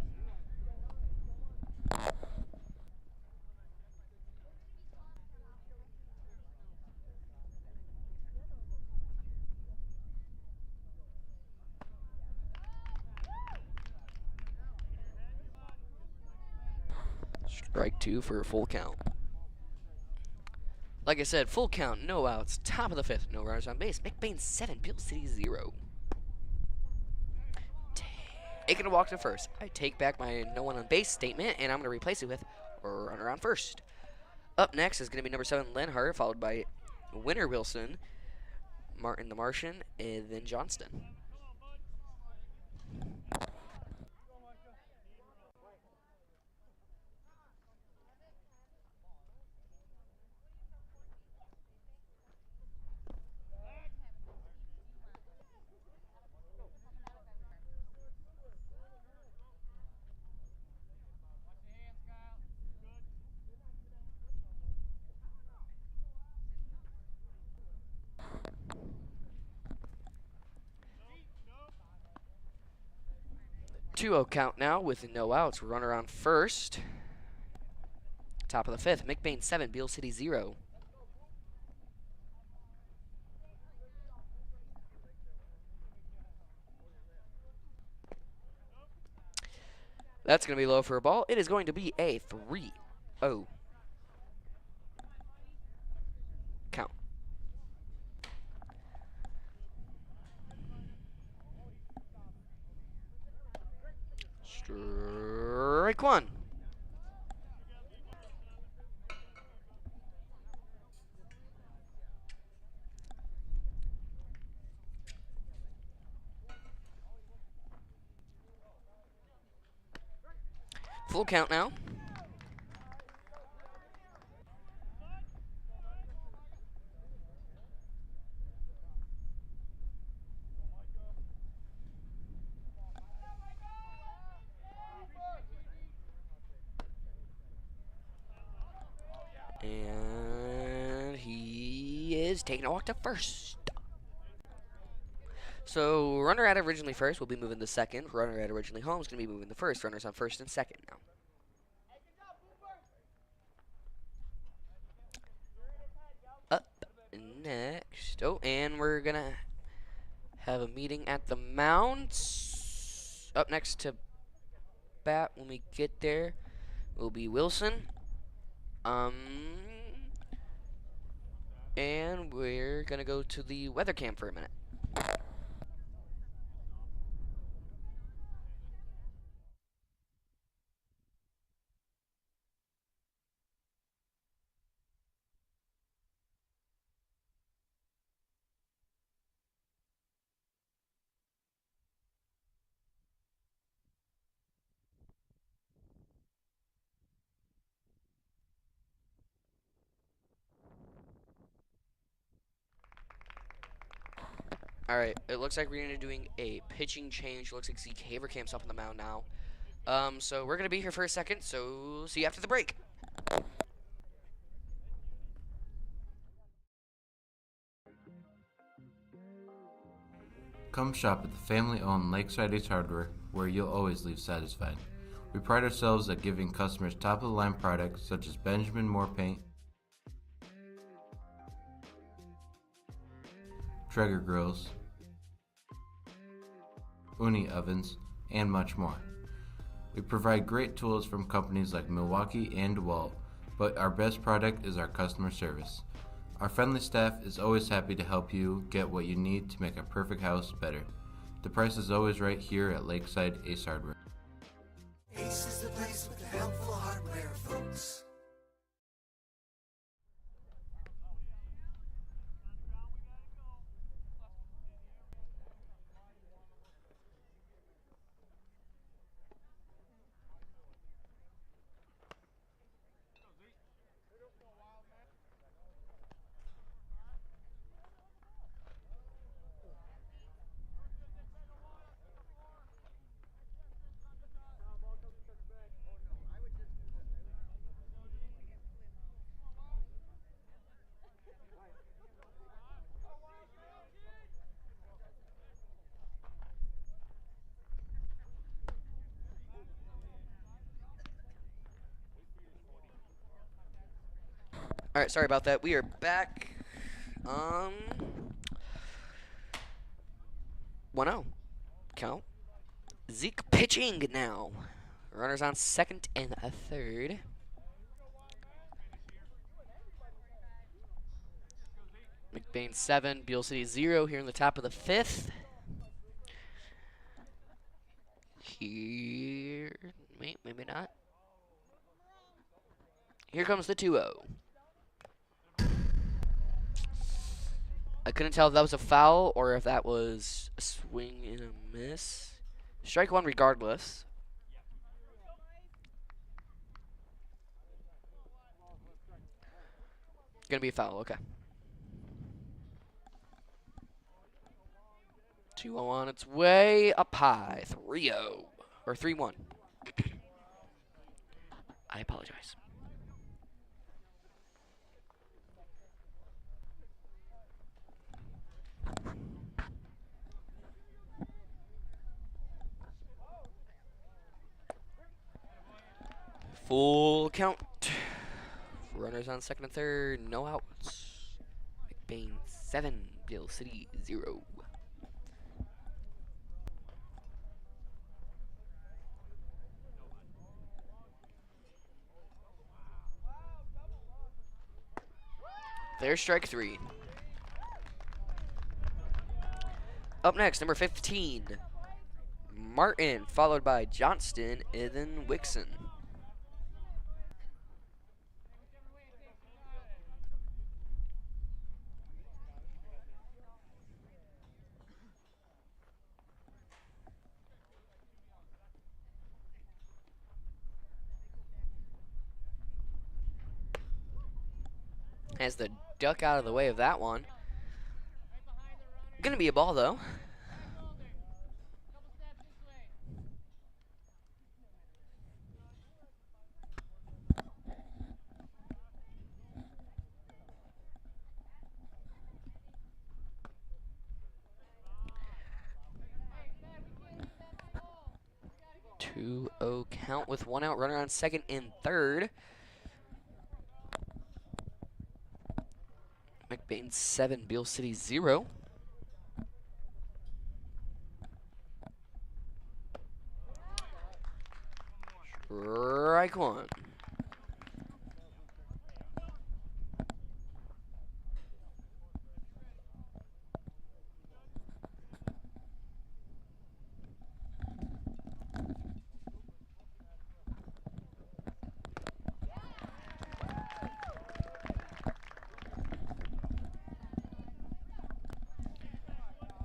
Strike 2 for a full count. Like I said, full count, no outs, top of the 5th, no runners on base. McBain 7, Beal City 0. Taking a walk to first. I take back my no one on base statement, and I'm going to replace it with a runner on first. Up next is going to be number 7, Lenhart, followed by Winner Wilson, Martin the Martian, and then Johnston. Two-0 count now with no outs. Runner on first. Top of the 5th. McBain 7, Beal City 0. That's going to be low for a ball. It is going to be a 3-0 count. Strike 1. Full count now. And he is taking a walk to first. So runner at originally first will be moving to second. Runner at originally home is going to be moving to first. Runners on first and second now. Up next. Oh, and we're going to have a meeting at the mound. Up next to bat when we get there will be Wilson. And we're gonna go to the weather cam for a minute. Alright, it looks like we're gonna be doing a pitching change. Looks like Zeke Havercamp's up on the mound now. So we're gonna be here for a second, so see you after the break. Come shop at the family-owned Lakeside Ace Hardware, where you'll always leave satisfied. We pride ourselves at giving customers top-of-the-line products such as Benjamin Moore paint, Traeger grills, Uni ovens, and much more. We provide great tools from companies like Milwaukee and DeWalt, but our best product is our customer service. Our friendly staff is always happy to help you get what you need to make a perfect house better. The price is always right here at Lakeside Ace Hardware. Ace is the place with the helpful hardware, folks. All right, sorry about that. We are back. 1-0 count. Zeke pitching now. Runners on second and a third. McBain 7, Beal City 0 here in the top of the fifth. Here, maybe not. Here comes the 2-0. I couldn't tell if that was a foul or if that was a swing and a miss. Strike one regardless. Gonna be a foul, okay. 2-0 on its way up high. 3-0 or 3-1. I apologize. Full count. Runners on second and third, no outs. McBain 7, Beal City 0. There's strike 3. Up next, number 15, Martin, followed by Johnston, and then Wixon. Has the duck out of the way of that one. Gonna be a ball though. Two 2-0 count with one out, runner on second and third. McBain 7, Beal City 0. Strike one.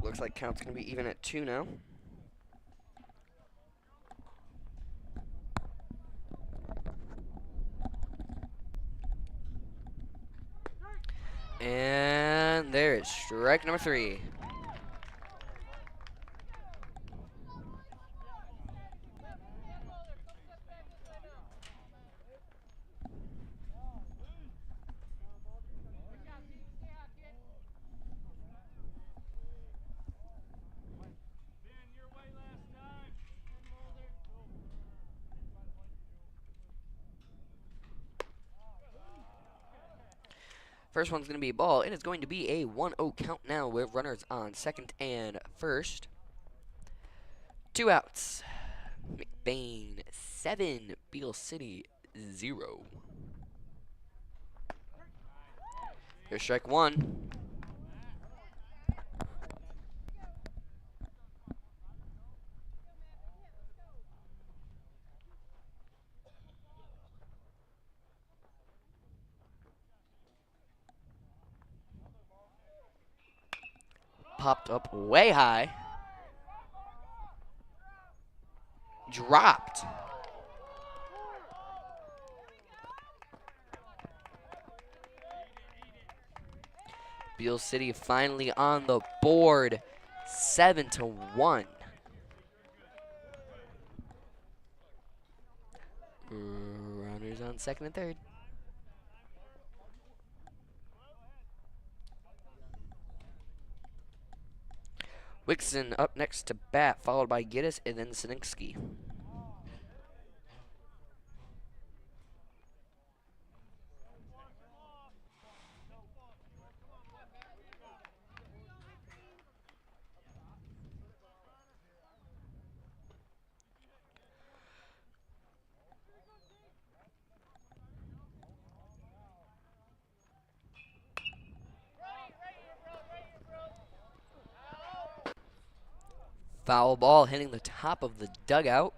Looks like count's going to be even at 2 now. And there is strike number 3. First one's going to be a ball. It is going to be a 1-0 count now with runners on second and first. 2 outs. McBain 7, Beal City 0. Here's strike 1. popped up way high. Dropped. Beal City finally on the board, 7-1. Runners on second and third. Wixon up next to bat, followed by Giddis and then Sininsky. Foul ball hitting the top of the dugout.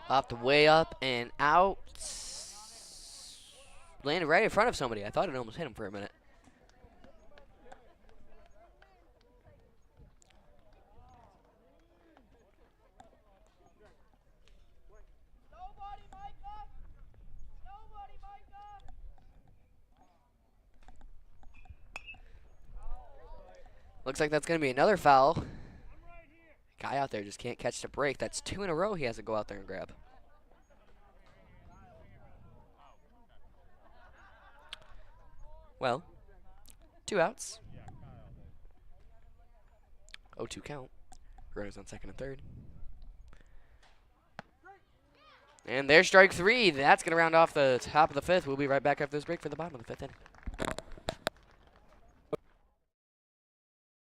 Popped way up and out. Landed right in front of somebody. I thought it almost hit him for a minute. Looks like that's going to be another foul. Guy out there just can't catch the break. That's 2 in a row he has to go out there and grab. Well, 2 outs. 0-2 count. Runners on second and third. And there's strike 3. That's going to round off the top of the 5th. We'll be right back after this break for the bottom of the 5th inning.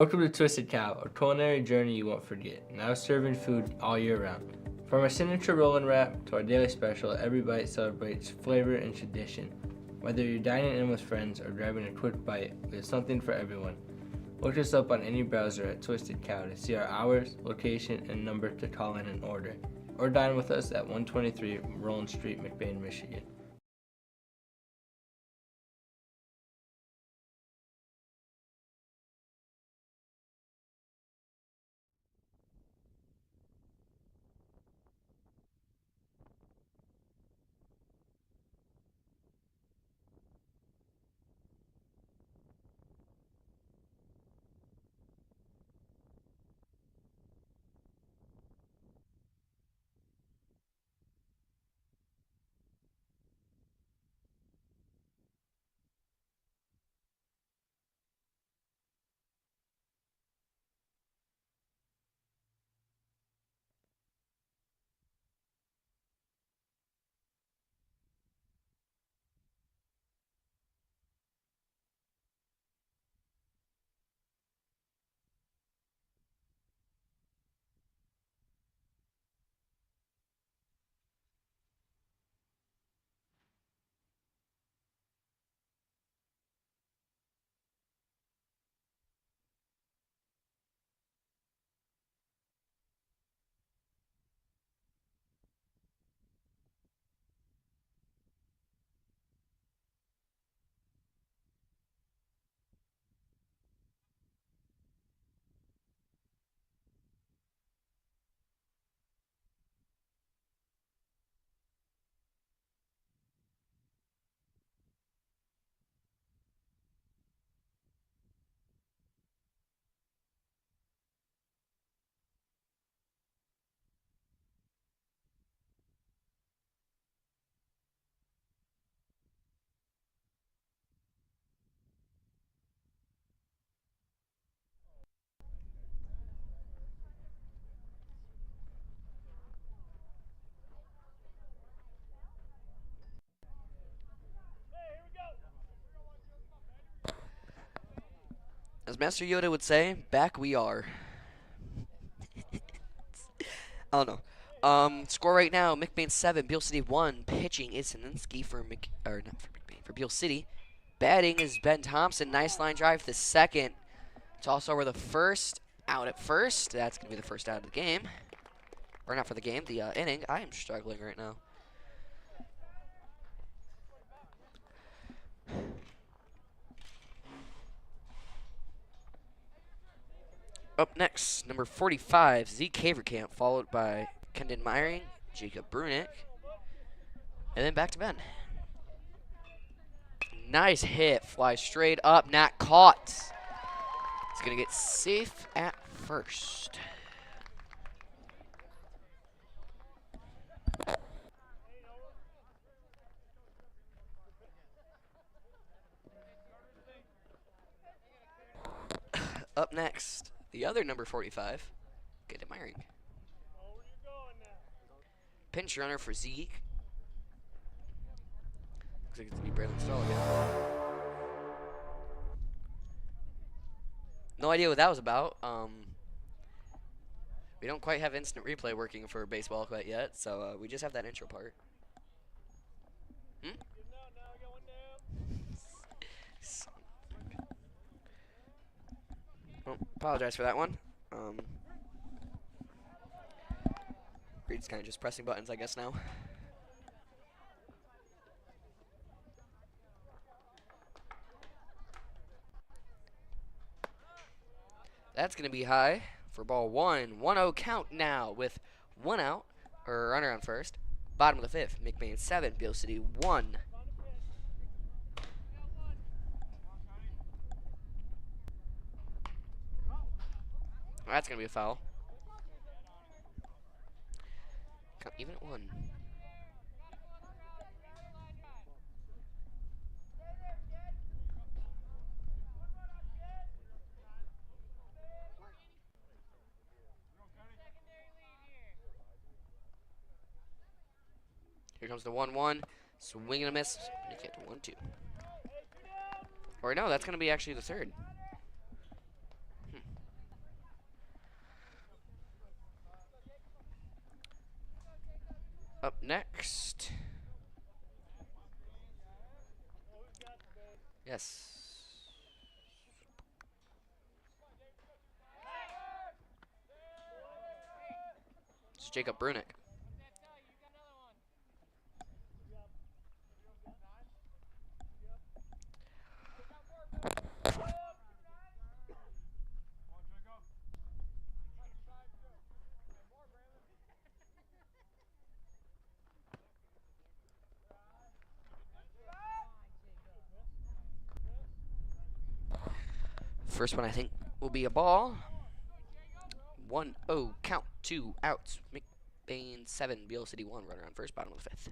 Welcome to Twisted Cow, a culinary journey you won't forget. Now serving food all year round. From our signature roll-and wrap to our daily special, every bite celebrates flavor and tradition. Whether you're dining in with friends or grabbing a quick bite, we have something for everyone. Look us up on any browser at Twisted Cow to see our hours, location, and number to call in and order. Or dine with us at 123 Roland Street, McBain, Michigan. As Master Yoda would say, back we are. I don't know. Score right now: McBain 7, Beal City 1. Pitching is Sininsky for for Beal City. Batting is Ben Thompson. Nice line drive for the second. It's also over the first. Out at first. That's gonna be the first out of the game, or not for the game, the inning. I am struggling right now. Up next, number 45, Zeke Haverkamp, followed by Kendon Meyering, Jacob Brunick, and then back to Ben. Nice hit, fly straight up, not caught. It's gonna get safe at first. Up next, the other number 45, Kendon Meyering. Pinch runner for Zeke. Looks like it's gonna be Braylon Stahl again. No idea what that was about. We don't quite have instant replay working for baseball quite yet, so we just have that intro part. Oh, apologize for that one. Reed's kind of just pressing buttons, I guess, now. That's going to be high for ball one. 1-0 count now with one out, or runner on first. Bottom of the fifth, McBain 7, Beal City 1. That's going to be a foul. Count even at 1. Here comes the 1-1. Swing and a miss. You get to 1-2. Or no, that's going to be actually the third. Up next. Yes. It's Jacob Brunick. First one, I think, will be a ball. 1-0 count, 2 outs. McBain 7, Beal City 1. Runner on first, bottom of the fifth.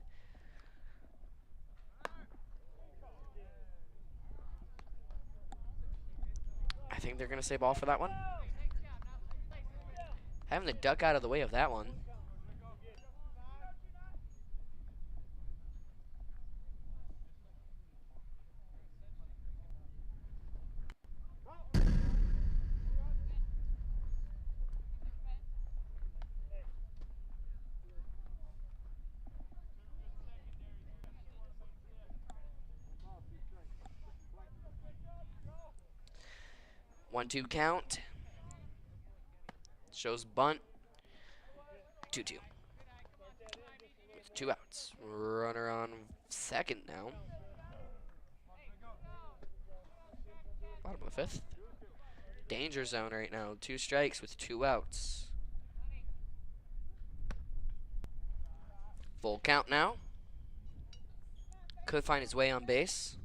I think they're going to say ball for that one. Having the duck out of the way of that one. One-two count. Shows bunt. 2-2. With 2 outs. Runner on second now. Bottom of the fifth. Danger zone right now. 2 strikes with 2 outs. Full count now. Could find his way on base.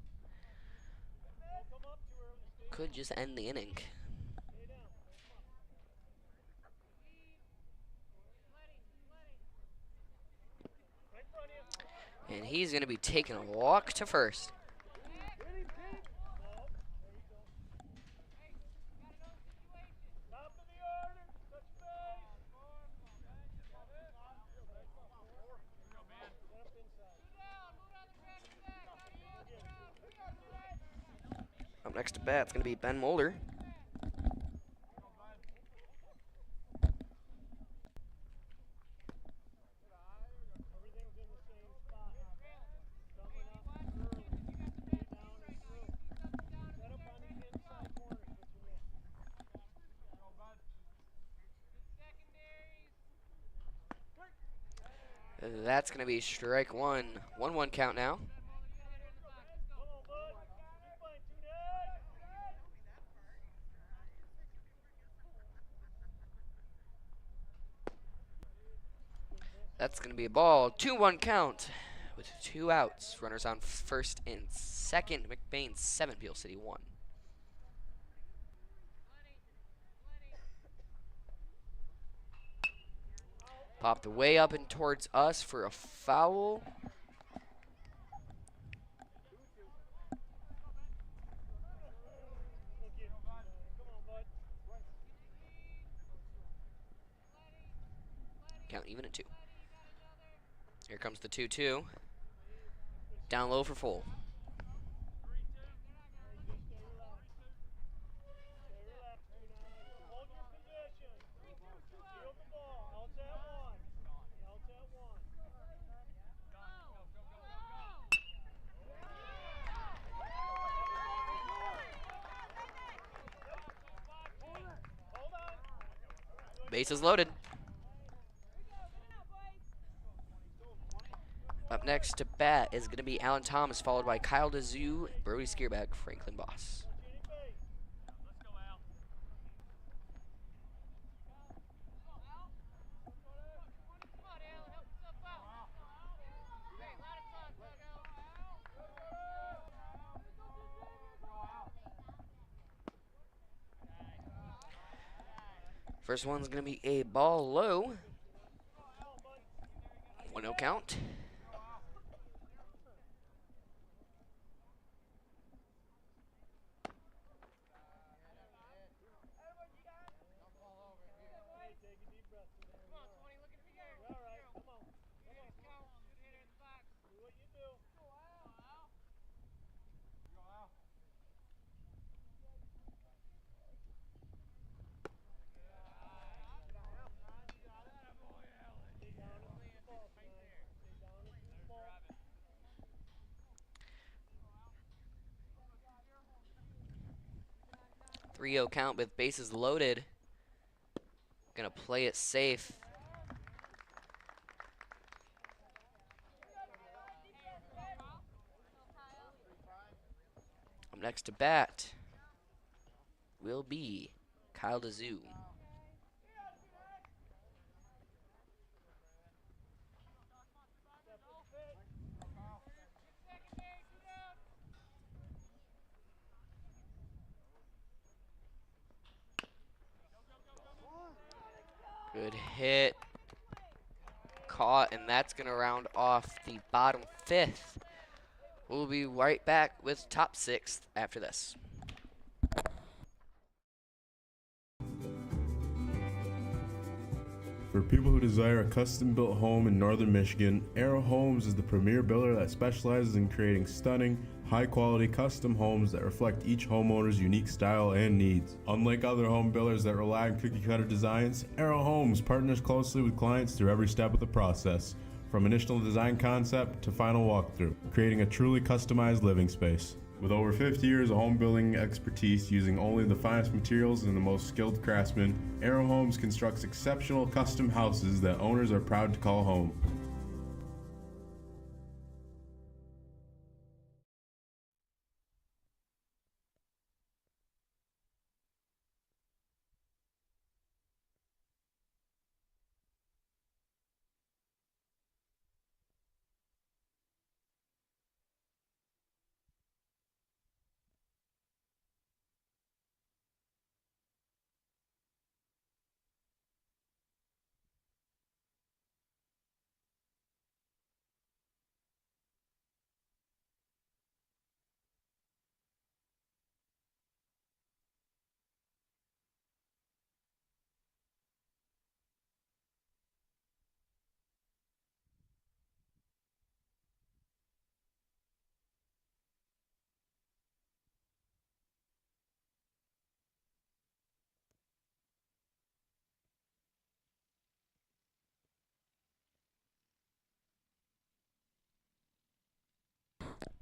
Could just end the inning. And he's going to be taking a walk to first. Up next to bat, it's going to be Ben Mulder. That's going to be strike one. 1-1 count now. That's going to be a ball. 2-1 count with 2 outs. Runners on first and second. McBain 7, Beal City 1. Popped way up and towards us for a foul. Count even at 2. Here comes the 2-2. Down low for full. Bases loaded. Up next to bat is going to be Alan Thomas, followed by Kyle DeZoo, Brody Skierback, Franklin Boss. First one's going to be a ball low. 1-0 count. Three-0 count with bases loaded. Gonna play it safe. Up next to bat will be Kyle DeZoo. Good hit. Caught, and that's going to round off the bottom 5th. We'll be right back with top 6th after this. For people who desire a custom-built home in northern Michigan, Arrow Homes is the premier builder that specializes in creating stunning, high-quality custom homes that reflect each homeowner's unique style and needs. Unlike other home builders that rely on cookie-cutter designs, Arrow Homes partners closely with clients through every step of the process, from initial design concept to final walkthrough, creating a truly customized living space. With over 50 years of home building expertise using only the finest materials and the most skilled craftsmen, Arrow Homes constructs exceptional custom houses that owners are proud to call home.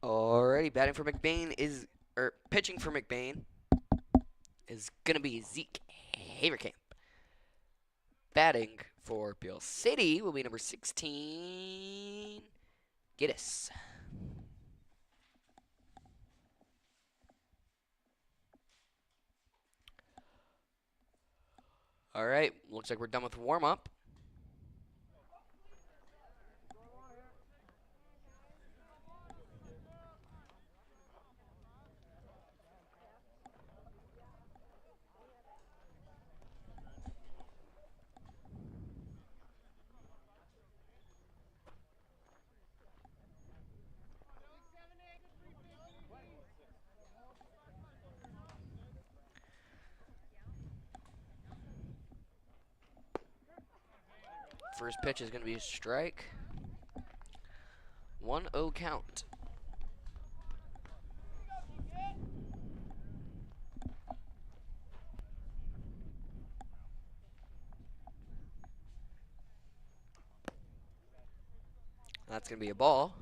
Alrighty, batting for McBain is, pitching for McBain is gonna be Zeke Haverkamp. Batting For Beal City will be number 16, Giddis. All right, looks like we're done with warm-up. First pitch is going to be a strike. 1-0 count. That's going to be a ball.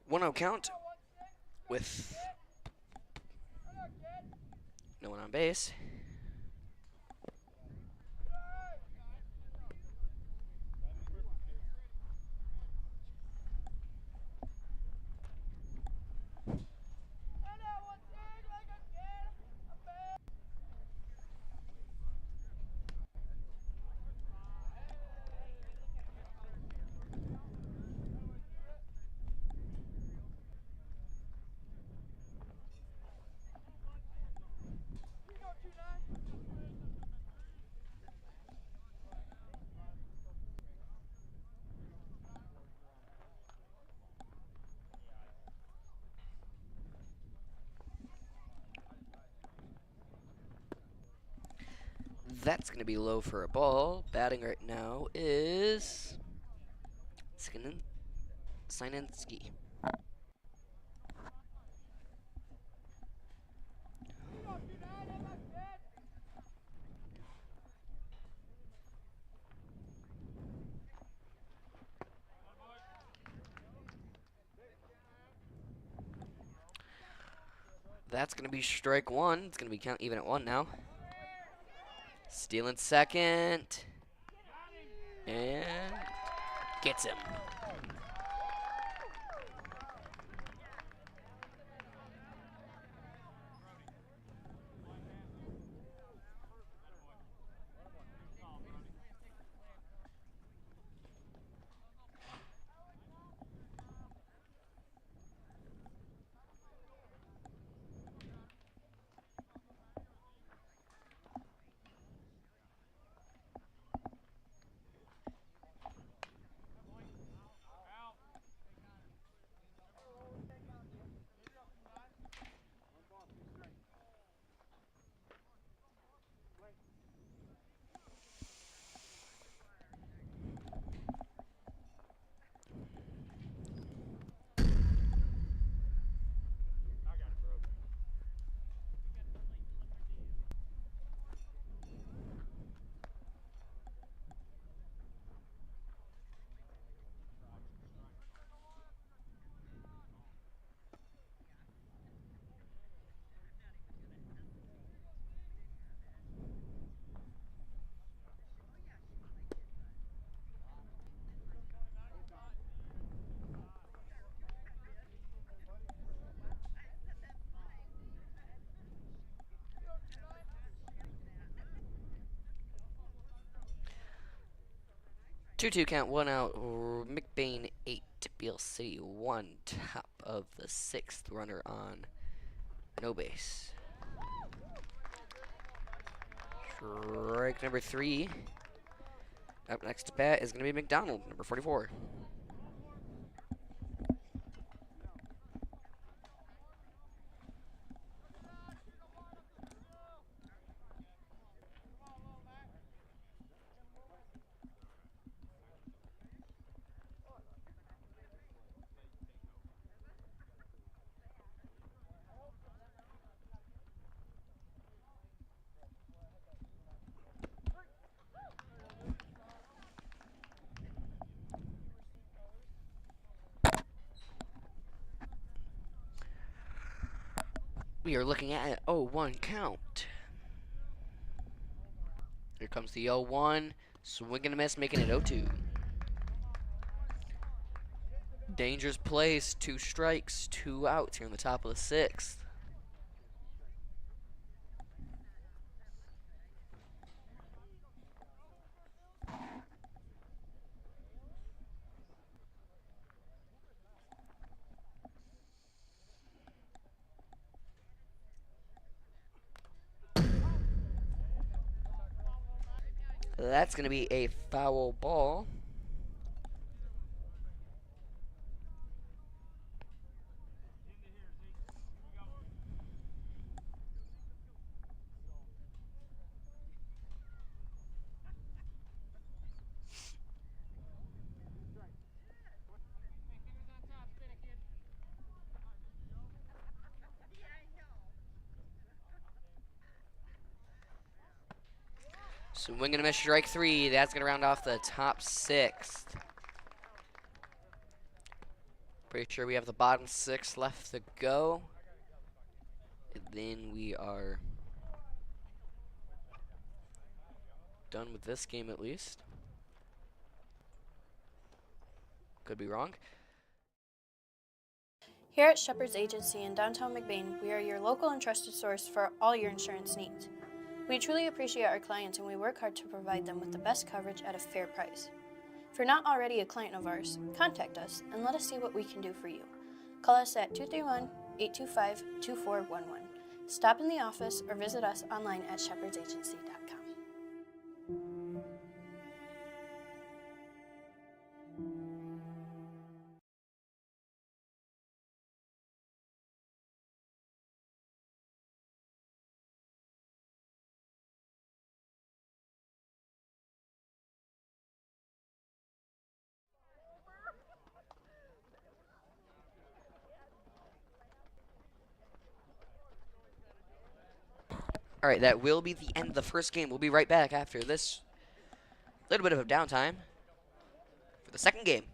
One 0 count with no one on base. That's going to be low for a ball. Batting right now is Sininski. That's going to be strike one. It's going to be count even at one now. Stealing second. And gets him. Two count, one out. McBain 8, Beal City 1, top of the 6th, runner on no base. Strike number 3. Up next to bat is going to be McDonald, number 44. We are looking at an 0-1 count. Here comes the 0-1. Swing and a miss, making it 0-2. Dangerous place. 2 strikes, 2 outs here on the top of the 6th. That's going to be a foul ball. Swing and a miss, strike 3. That's going to round off the top 6th. Pretty sure we have the bottom 6 left to go. And then we are done with this game at least. Could be wrong. Here at Shepherd's Agency in downtown McBain, we are your local and trusted source for all your insurance needs. We truly appreciate our clients and we work hard to provide them with the best coverage at a fair price. If you're not already a client of ours, contact us and let us see what we can do for you. Call us at 231-825-2411. Stop in the office or visit us online at shepherdsagency.com. All right, that will be the end of the first game. We'll be right back after this little bit of a downtime for the second game.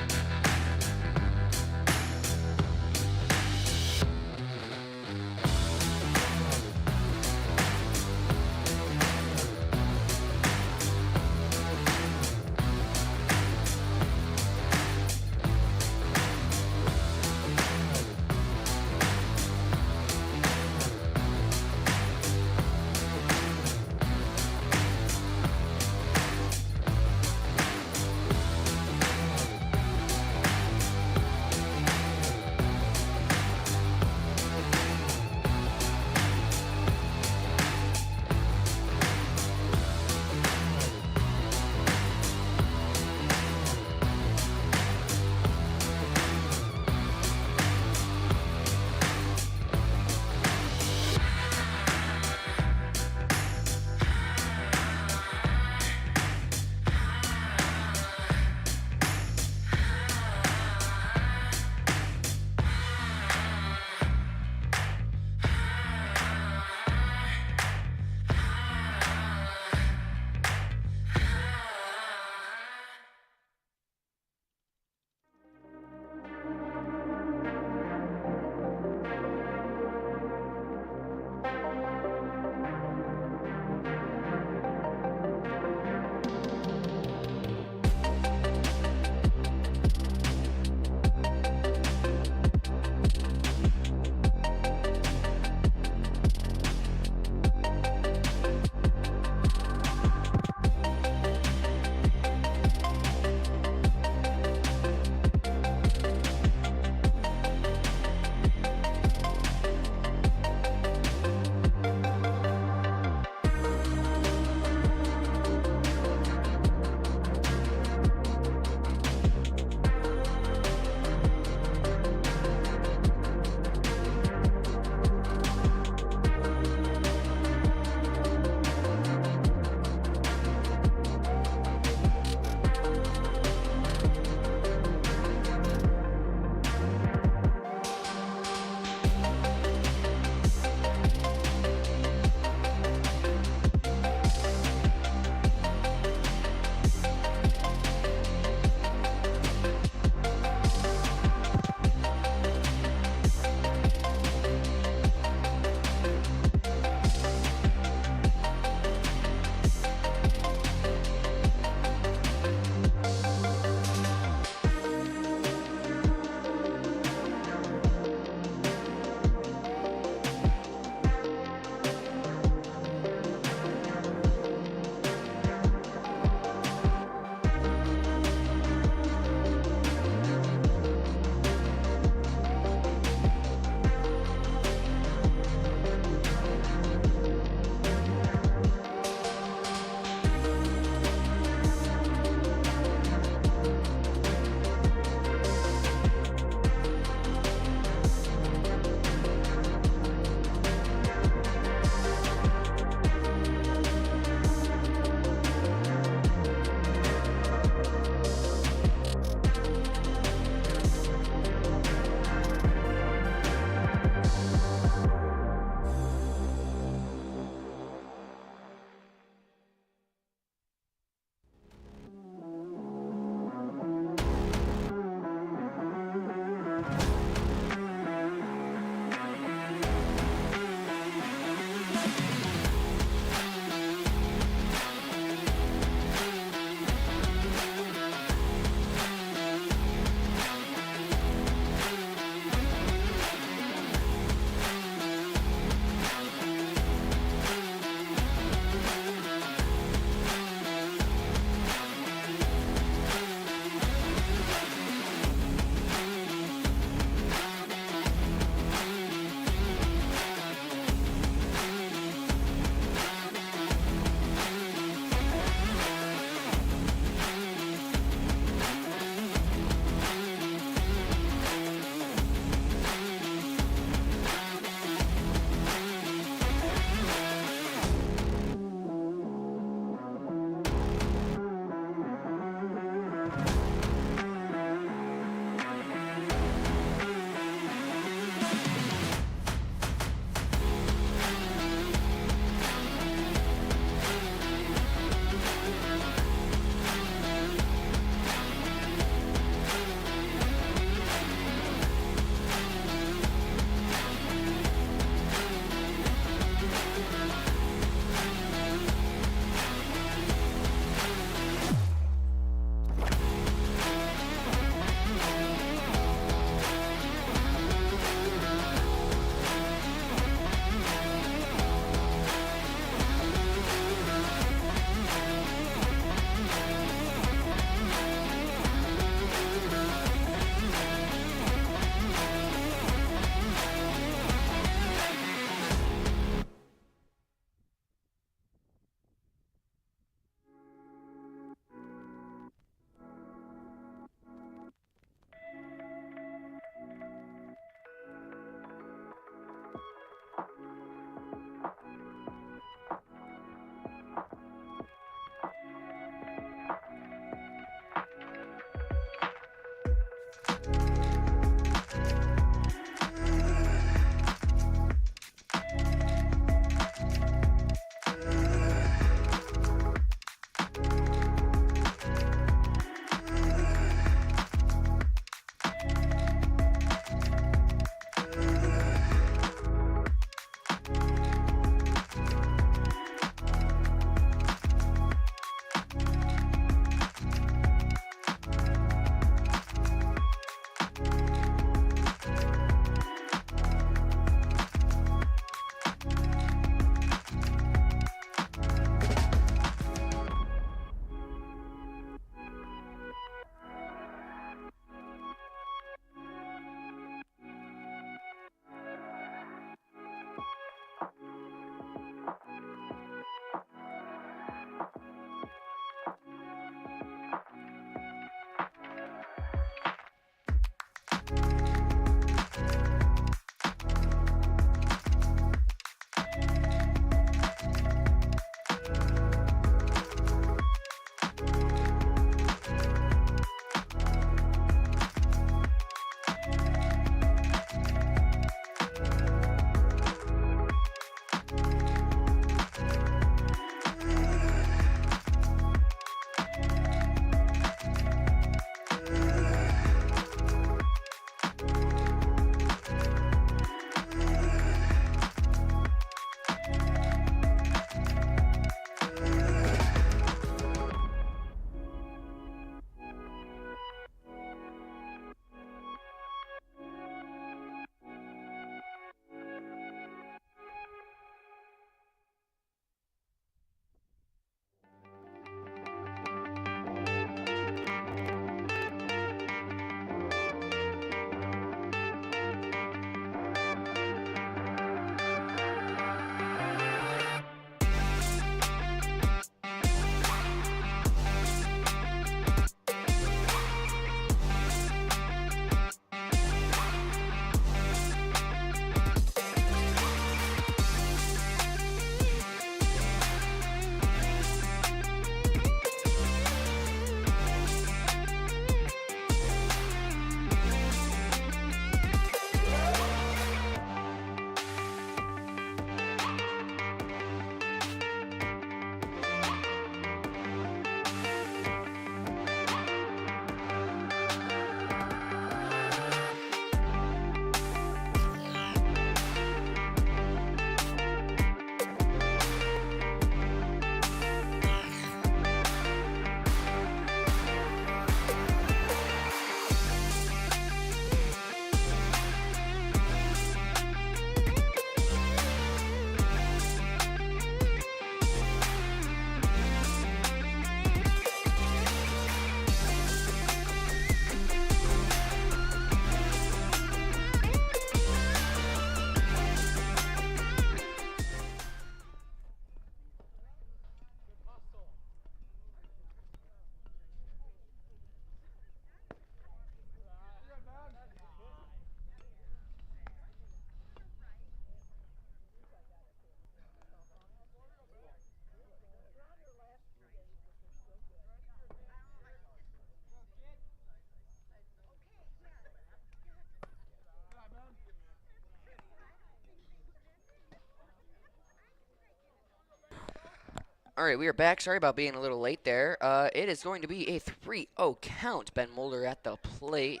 All right, we are back. Sorry about being a little late there. It is going to be a 3-0 count. Ben Mulder at the plate.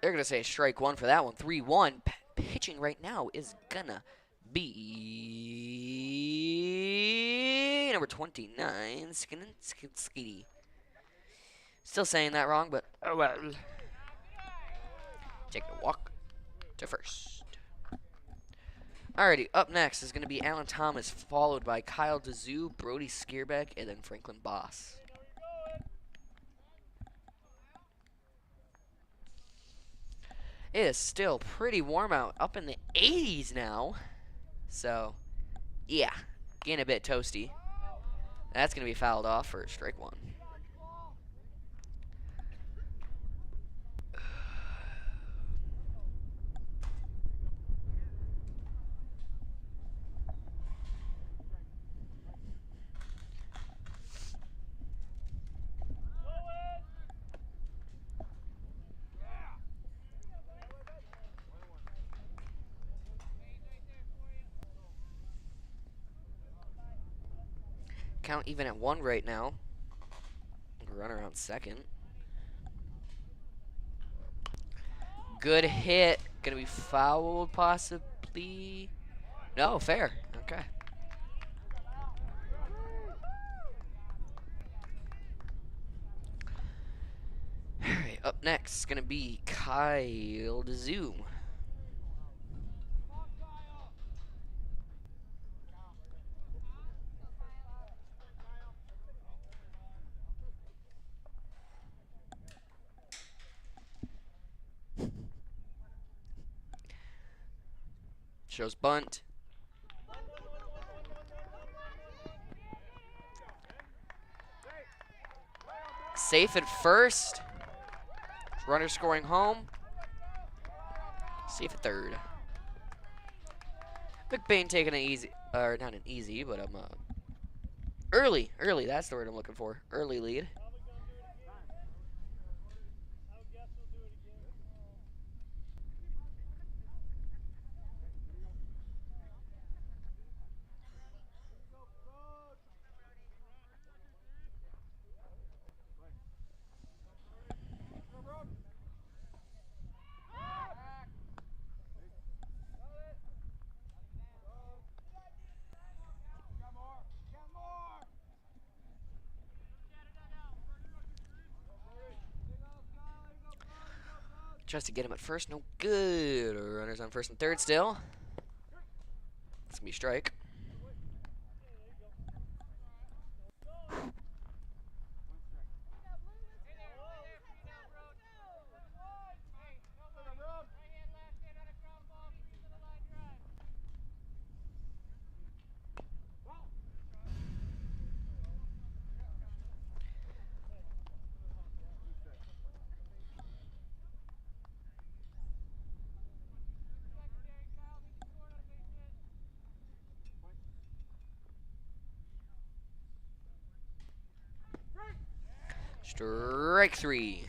They're going to say strike one for that one. 3-1. Pitching right now is going to be number 29, Skitty. Still saying that wrong, but oh well. Taking a walk to first. Alrighty, up next is going to be Alan Thomas, followed by Kyle DeZoo, Brody Skierbeck, and then Franklin Boss. It is still pretty warm out, up in the 80s now. So, yeah, getting a bit toasty. That's going to be fouled off for strike one. Count even at 1 right now. Runner on second. Good hit. Gonna be fouled possibly. No, fair. Okay. Alright, up next is gonna be Kyle DeZoo. Shows bunt. Safe at first. Runner scoring home. Safe at third. McBain taking an easy, or not an easy, but early. That's the word I'm looking for. Early lead. Tries to get him at first, no good. Runners on first and third still. It's gonna be strike. Strike three.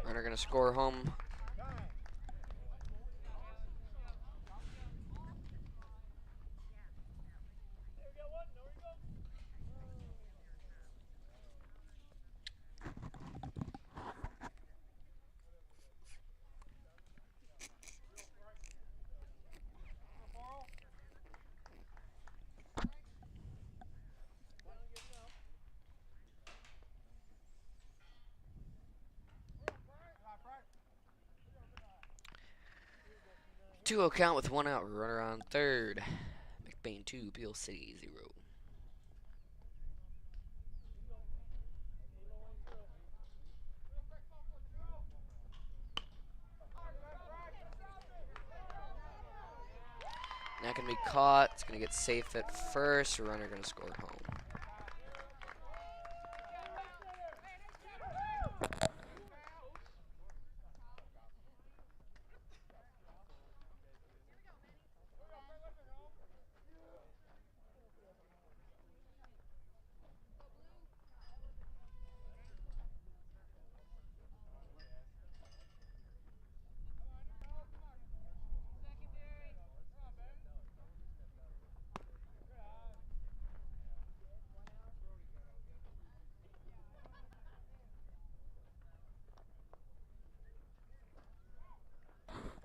Runner gonna score home. Two-0 count with one out. Runner on third. McBain 2, Beal City 0. Not gonna be caught. It's going to get safe at first. Runner going to score home.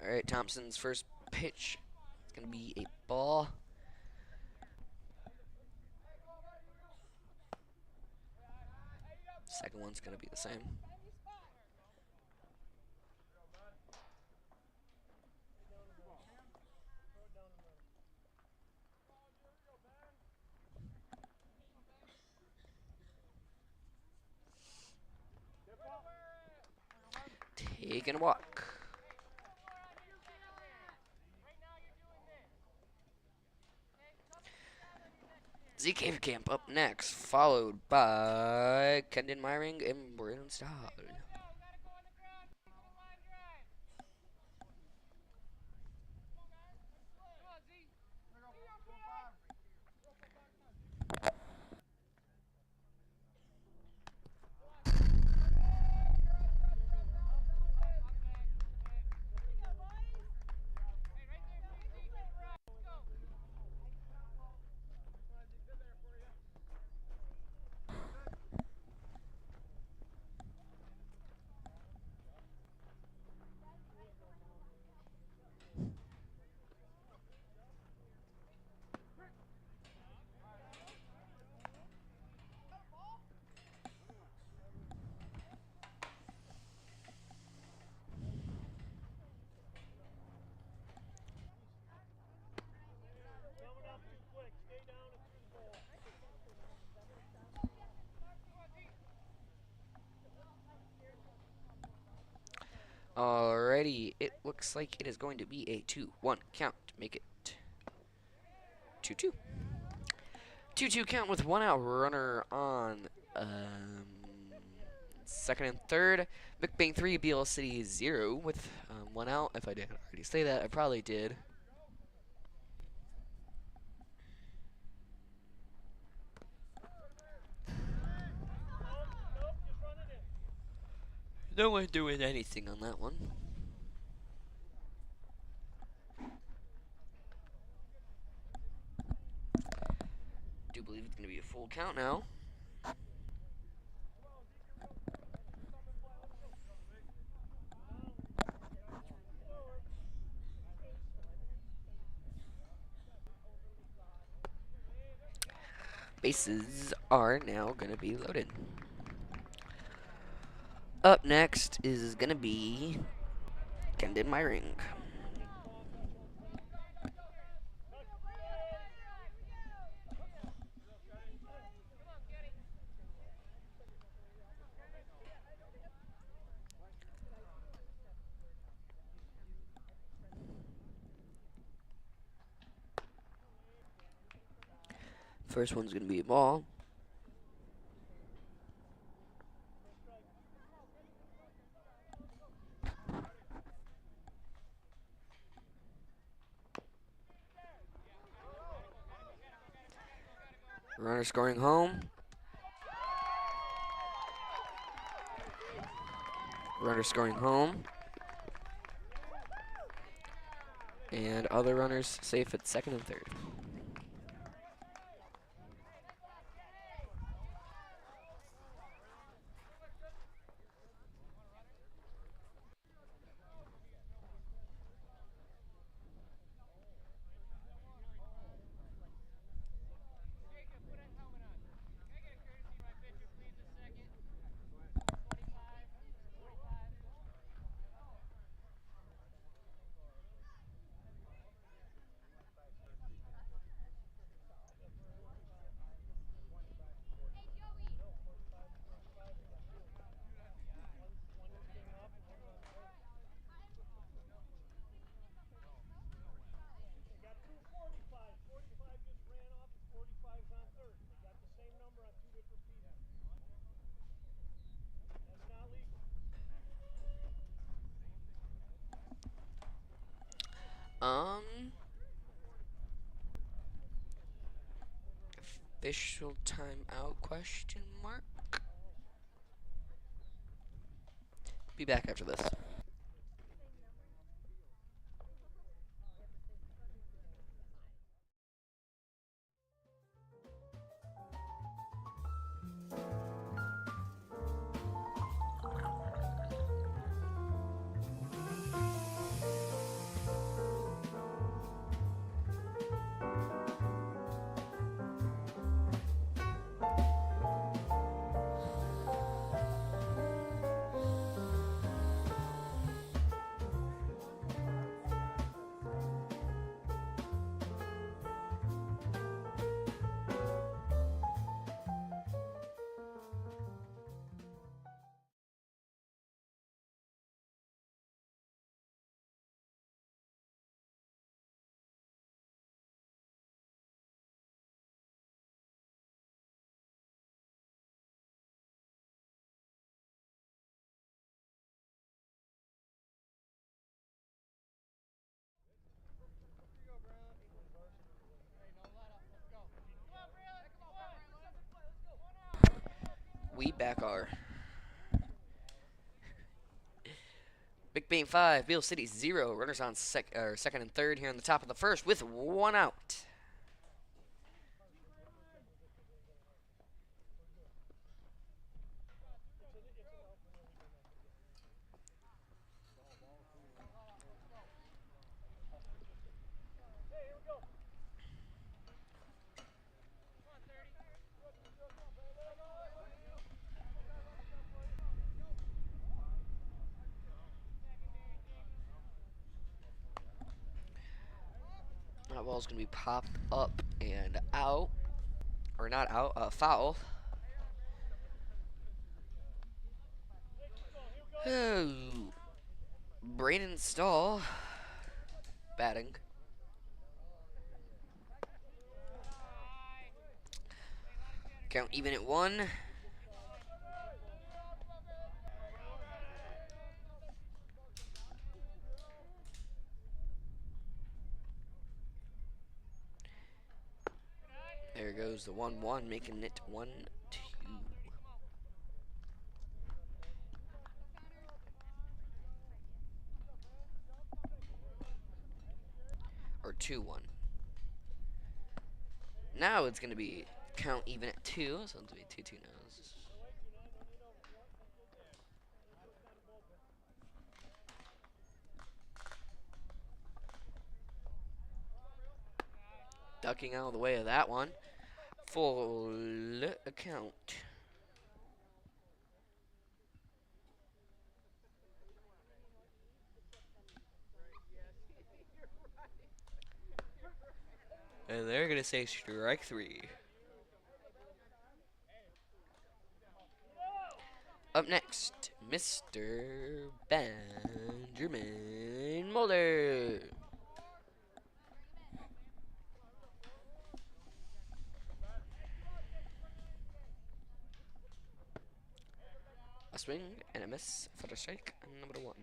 All right, Thompson's first pitch. It's going to be a ball. Second one's going to be the same. Taking a walk. ZK Camp up next, followed by Kendon Myring and Brandon Stahl. Alrighty, it looks like it is going to be a 2-1 count. Make it 2-2. 2-2 count with one out. Runner on second and third. McBain 3, Beal City 0 with one out. If I didn't already say that, I probably did. No one doing anything on that one. Do believe it's going to be a full count now. Bases are now going to be loaded. Up next is going to be Kendon Myring. First one's going to be a ball. Runner scoring home. Runner scoring home. And other runners safe at second and third. Official timeout question mark. Be back after this. We back are. McBain 5, Beal City 0. Runners on second and third here in the top of the first with 1 out. That ball's going to be popped up and out. Or not out, foul. Oh. Braden Stahl batting. Count even at 1. There goes the 1-1, making it 1-2. Or 2-1. Now it's going to be count even at 2, so it's going to be 2-2 now. Ducking out of the way of that one. Full account. And they're going to say strike 3. Up next, Mr. Benjamin Mulder. A swing and a miss for the strike number 1.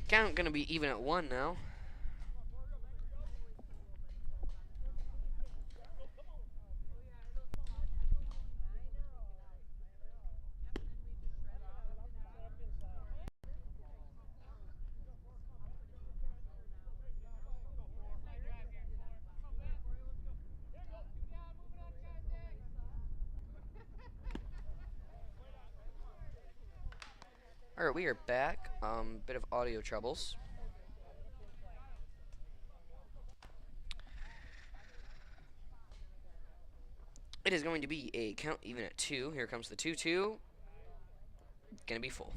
Count gonna be even at 1 now. Alright, we are back. Bit of audio troubles. It is going to be a count even at 2. Here comes the 2-2. Gonna be full.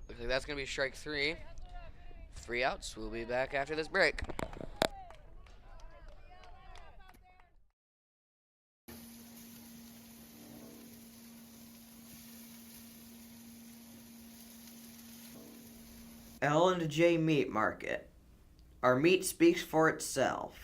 Looks like that's going to be strike 3. 3 outs. We'll be back after this break. L&J Meat Market. Our meat speaks for itself.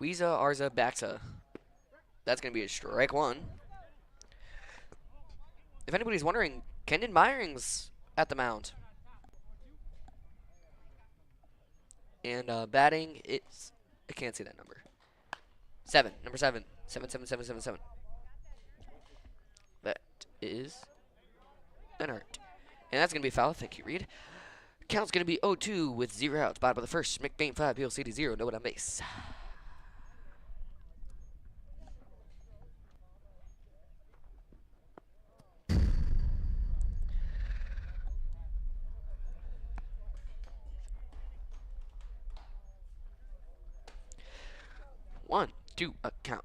Weeza, Arza, Baxa. That's going to be a strike 1. If anybody's wondering, Kendon Meyring's at the mound. And batting, I can't see that number. 7, number 7. 7. That is an art. And that's going to be foul. Thank you, Reed. Count's going to be 0-2 with 0 outs. Bottom of the first. McBain 5, Beal City 0. No one on base. One, two, a count.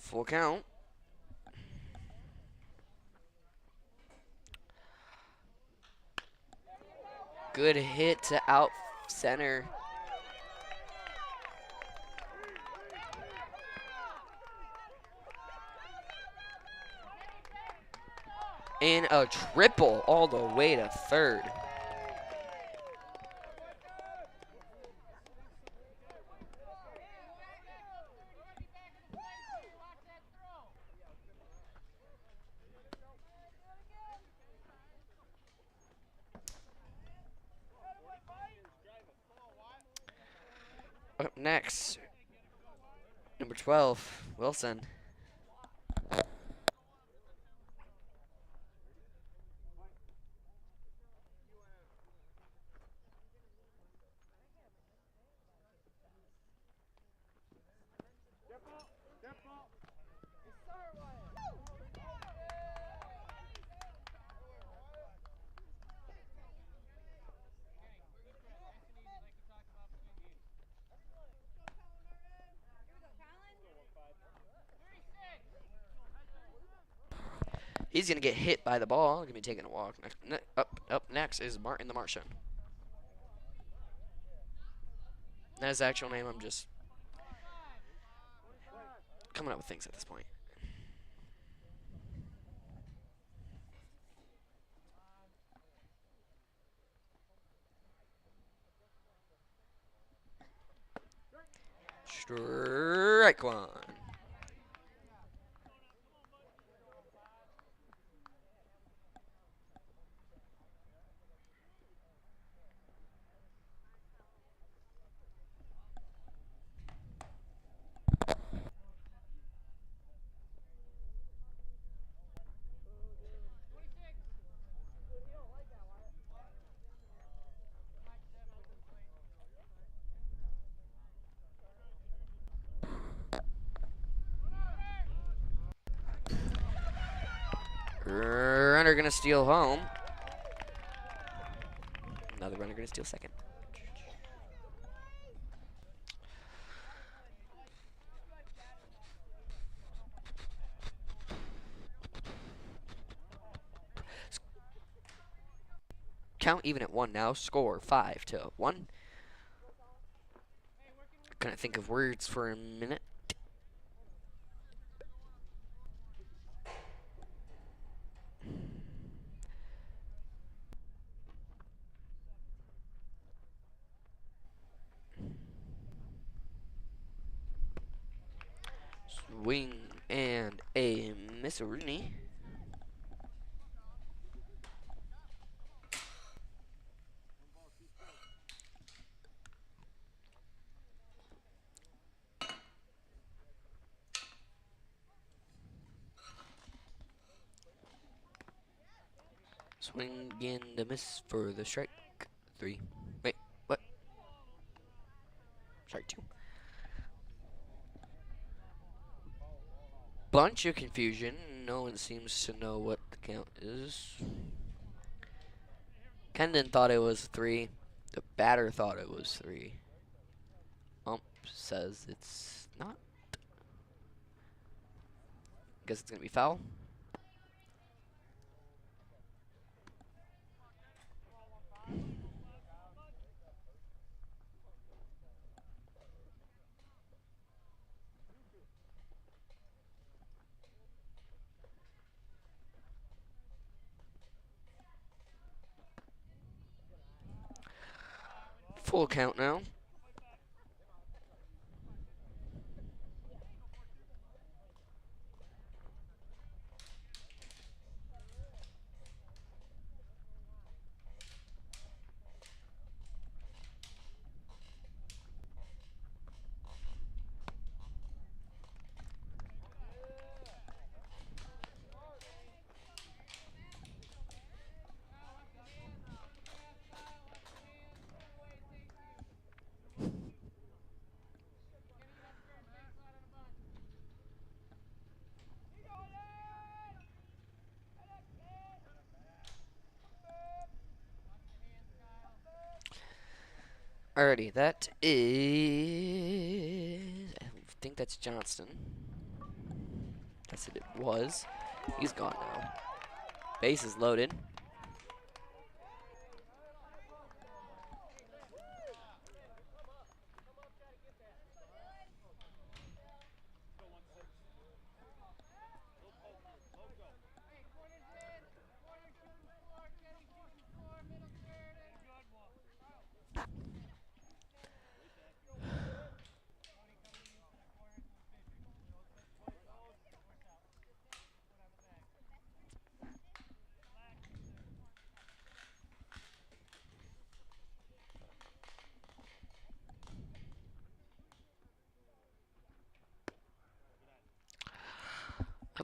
Full count. good hit to out center. And a triple all the way to third. Up next, number 12, Wilson. He's going to get hit by the ball. Going to be taking a walk. Up next is Martin the Martian. That's his actual name. I'm just coming up with things at this point. Strike one. Runner gonna steal home. Another runner gonna steal second. Count even at 1 now. Score 5-1. Couldn't think of words for a minute. Swing and a miss, Rooney. Swing and a miss for the strike. 3. Wait, what? Strike 2. Bunch of confusion. No one seems to know what the count is. Kendon thought it was 3. The batter thought it was 3. Ump says it's not. Guess it's gonna be foul. Full count now. Alrighty, that is... I think that's Johnston. That's what it was. He's gone now. Base is loaded.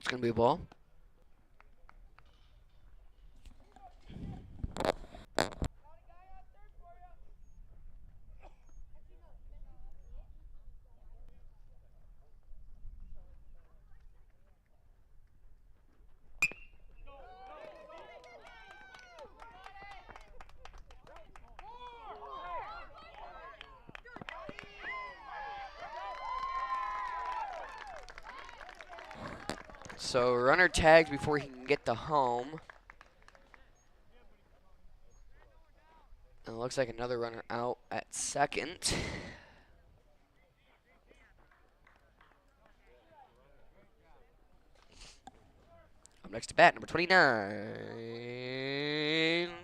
It's going to be a ball. So runner tags before he can get to home. And it looks like another runner out at second. Up next to bat, number 29,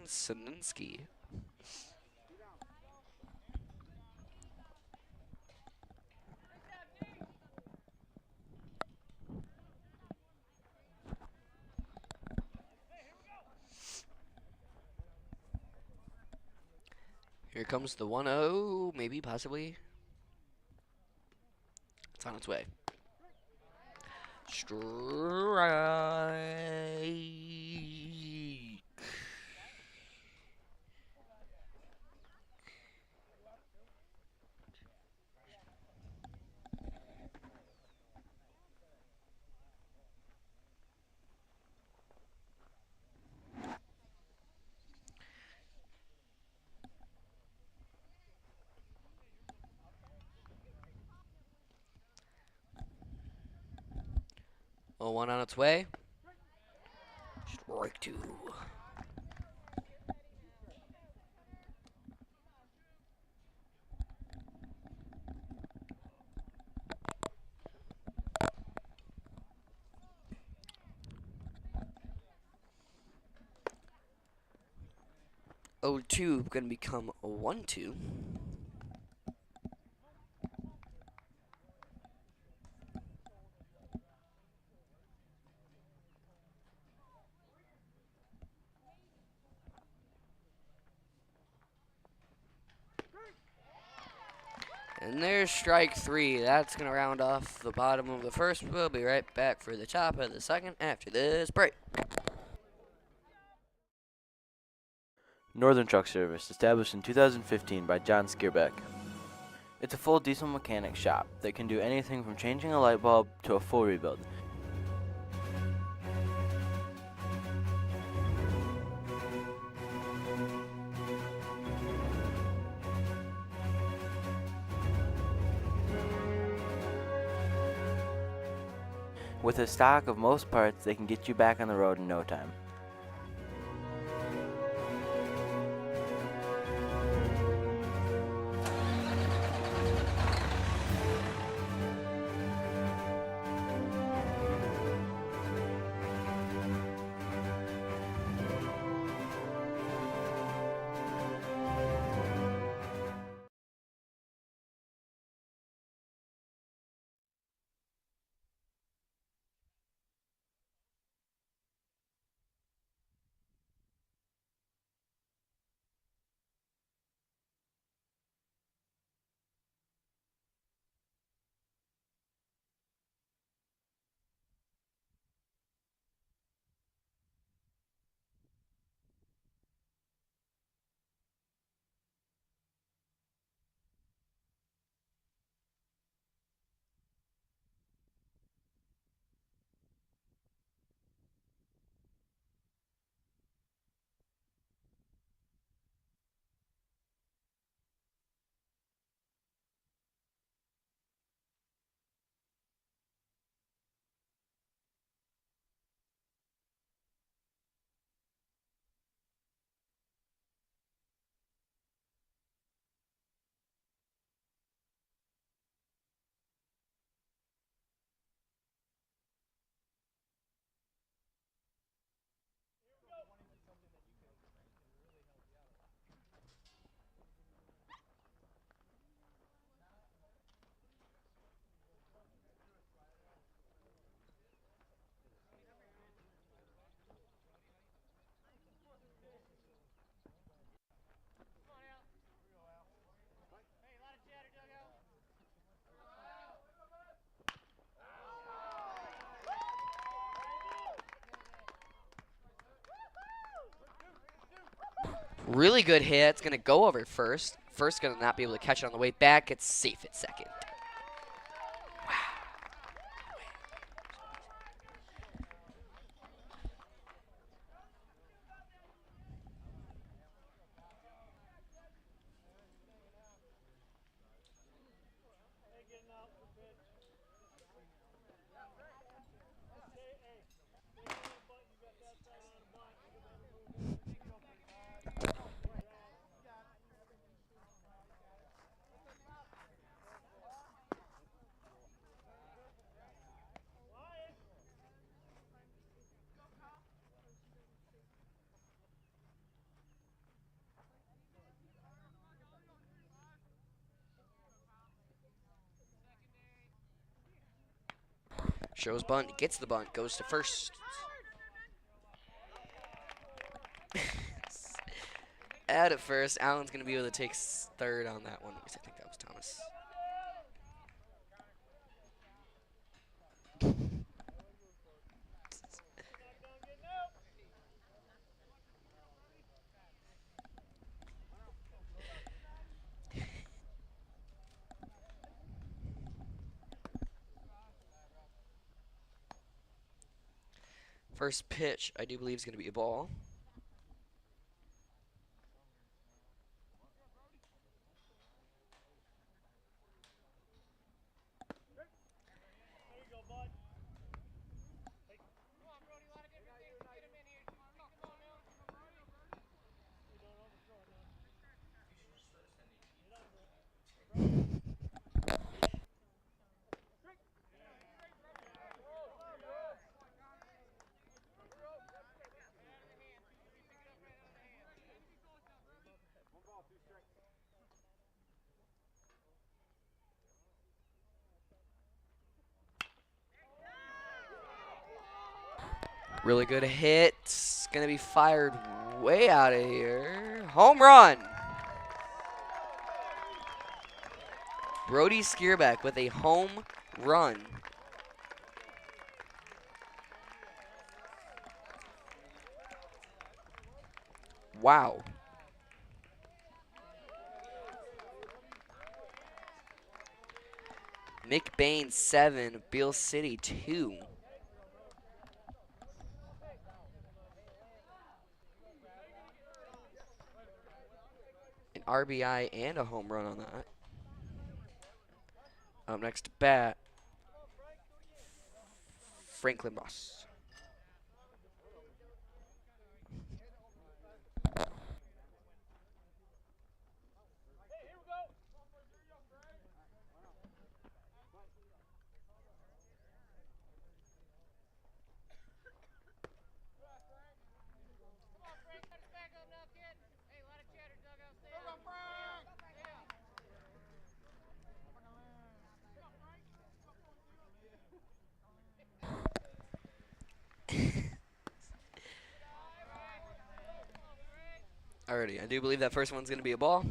Sininsky. Here comes the 1-0, maybe, possibly. It's on its way. Strike. Well, one on its way. Strike two. Oh, 2 going to become a 1-2. And there's strike 3. That's going to round off the bottom of the first. We'll be right back for the top of the second after this break. Northern Truck Service, established in 2015 by John Skierbeck. It's a full diesel mechanic shop that can do anything from changing a light bulb to a full rebuild. With a stock of most parts, they can get you back on the road in no time. Really good hit. It's going to go over first. First going to not be able to catch it on the way back. It's safe at second. Shows bunt, gets the bunt, goes to first. Out at first, Allen's going to be able to take third on that one. I think that was Thomas. First pitch, I do believe, is going to be a ball. Really good hit. Going to be fired way out of here. Home run. Brody Skierback with a home run. Wow. McBain 7, Beal City 2. An RBI and a home run on that. Up next to bat, Franklin Ross. Alrighty, I do believe that first one's going to be a ball.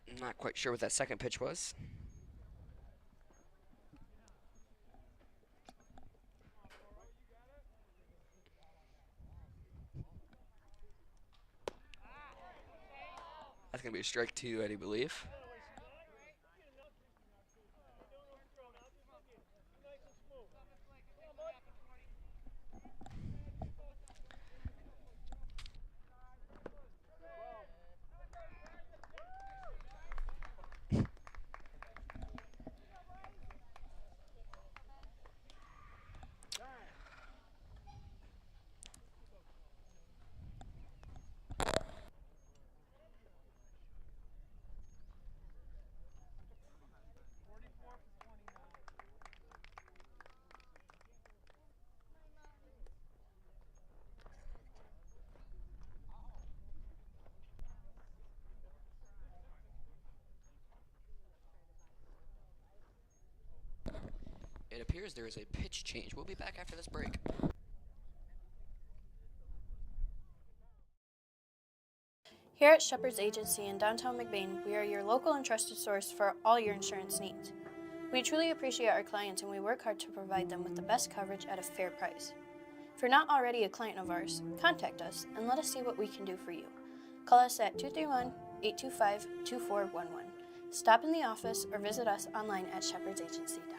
I'm not quite sure what that second pitch was. That's going to be a strike 2, I do believe. It appears there is a pitch change. We'll be back after this break. Here at Shepherd's Agency in downtown McBain, we are your local and trusted source for all your insurance needs. We truly appreciate our clients and we work hard to provide them with the best coverage at a fair price. If you're not already a client of ours, contact us and let us see what we can do for you. Call us at 231-825-2411. Stop in the office or visit us online at shepherdsagency.com.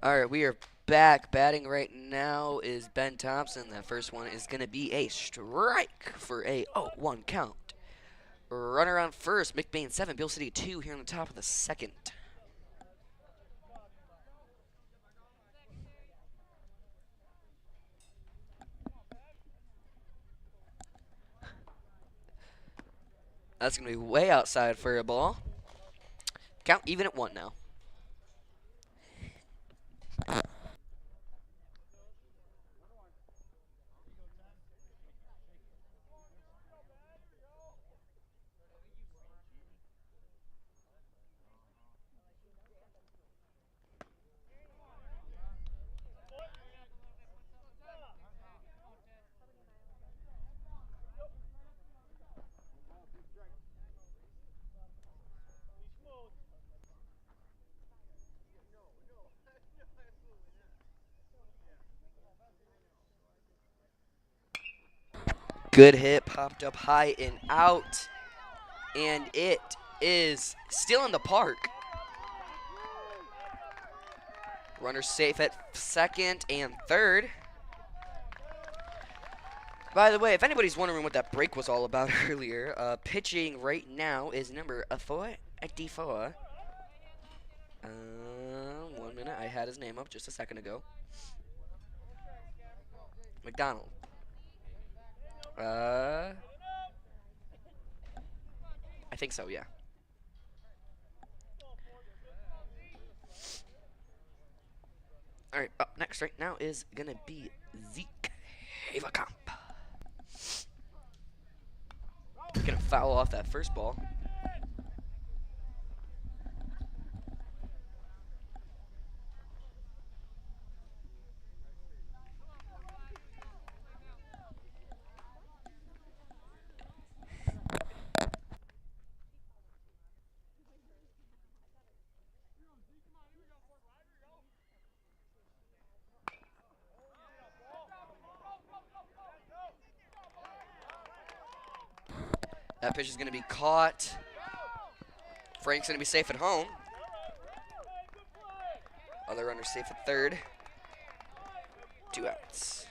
All right, we are back. Batting right now is Ben Thompson. That first one is going to be a strike for a 0-1 count. Runner on first, McBain 7, Beal City 2 here on the top of the second. That's going to be way outside for a ball. Count even at 1 now. Good hit, popped up high and out, and it is still in the park. Runner safe at second and third. By the way, if anybody's wondering what that break was all about earlier, pitching right now is number 4 at D4. 1 minute, I had his name up just a second ago. McDonald. I think so, yeah. All right, up next right now is gonna be Zeke Haverkamp. Gonna foul off that first ball. That pitch is going to be caught. Frank's going to be safe at home. Other runner safe at third. 2 outs.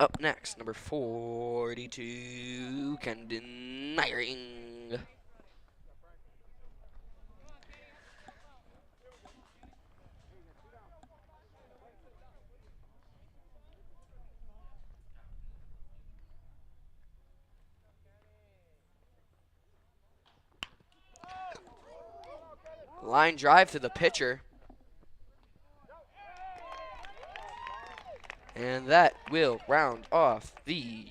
Up next, number 42, Camden Nyring. Line drive to the pitcher. And that will round off the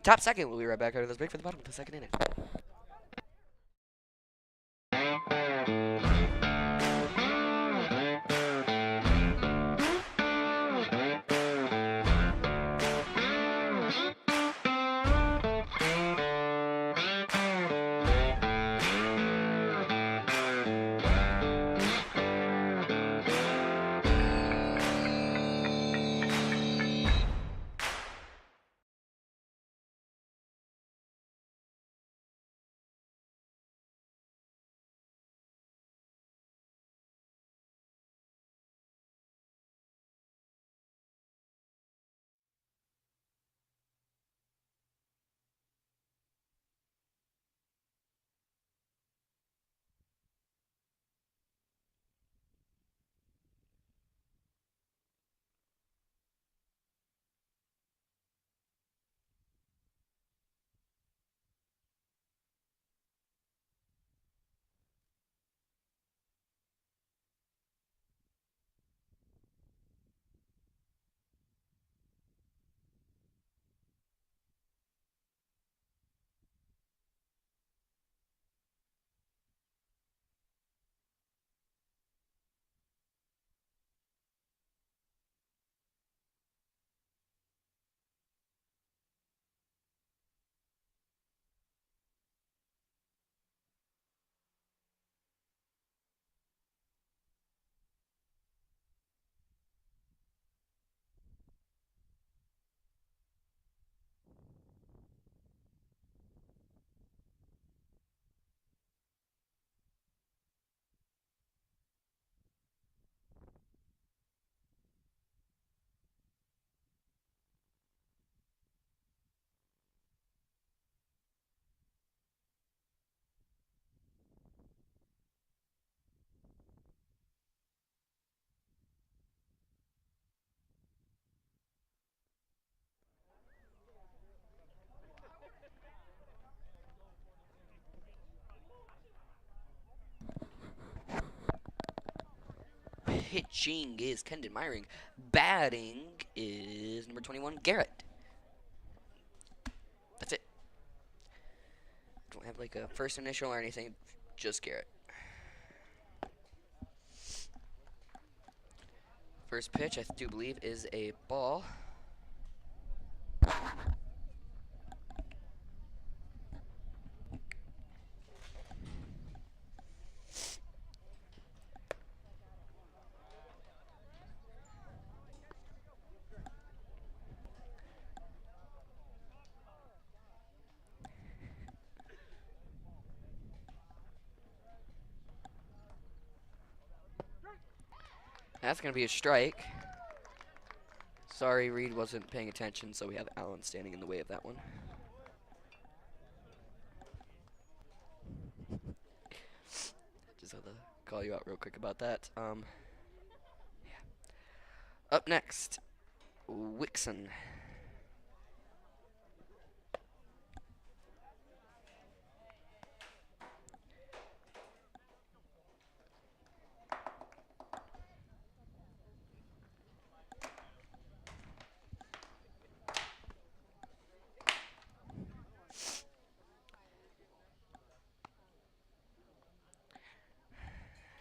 top second. We'll be right back after this break for the bottom of the second inning. Pitching is Kendon Myring. Batting is number 21, Garrett. That's it. Don't have like a first initial or anything, just Garrett. First pitch, I do believe, is a ball. That's going to be a strike. Sorry, Reed wasn't paying attention, so we have Allen standing in the way of that one. Just had to call you out real quick about that. Yeah. Up next, Wixon.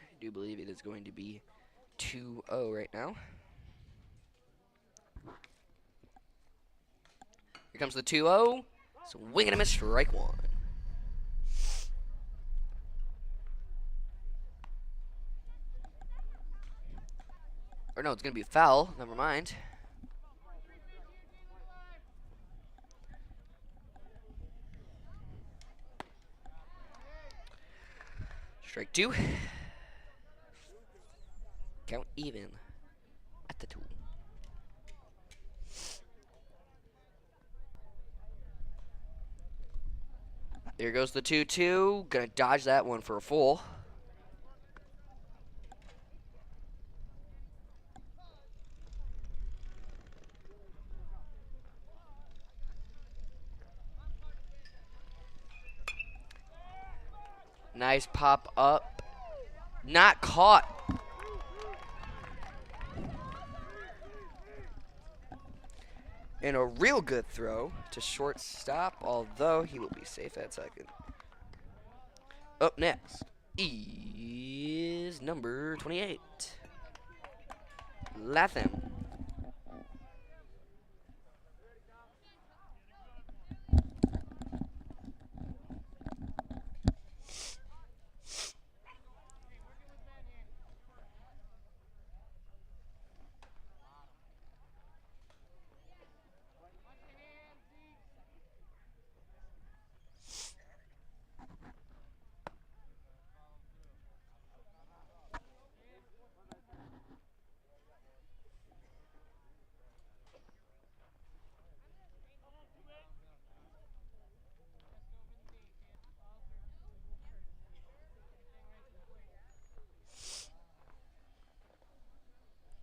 I do believe it is going to be 2-0 right now. Here comes the 2-0. Swing and a miss, strike one. Or no, it's going to be a foul. Never mind. Strike two. Count even at the 2. There goes the 2-2. Gonna dodge that one for a full. Nice pop up. Not caught. And a real good throw to shortstop, although he will be safe at second. Up next is number 28, Latham.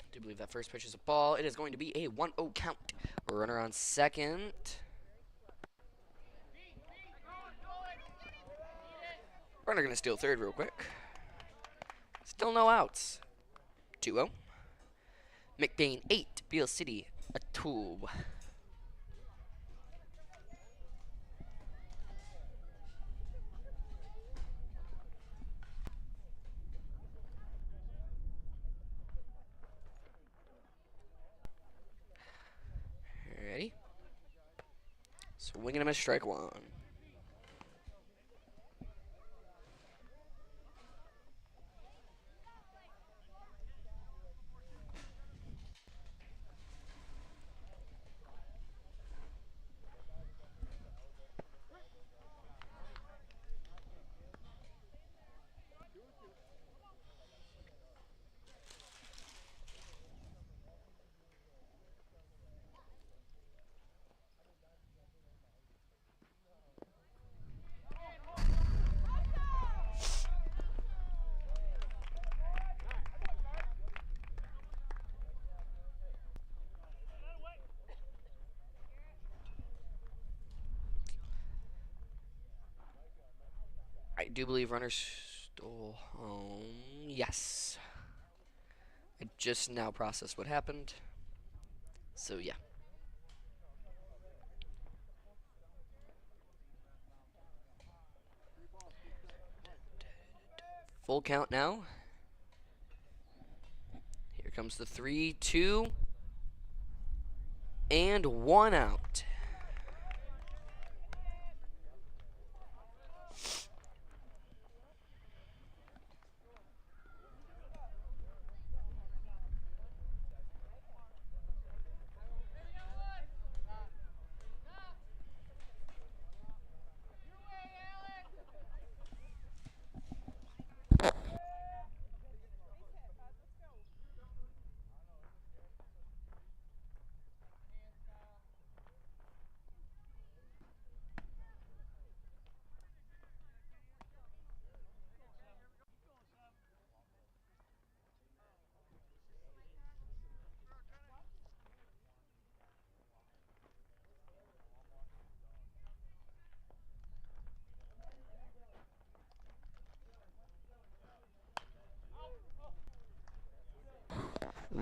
I do believe that first pitch is a ball. It is going to be a 1-0 count. Runner on second. Runner going to steal third real quick. Still no outs. 2-0. McBain 8, Beal City a 2. Ready? Swinging him a strike one. I do believe runner stole home. Yes. I just now processed what happened. So, yeah. Full count now. Here comes the 3-2. And 1 out.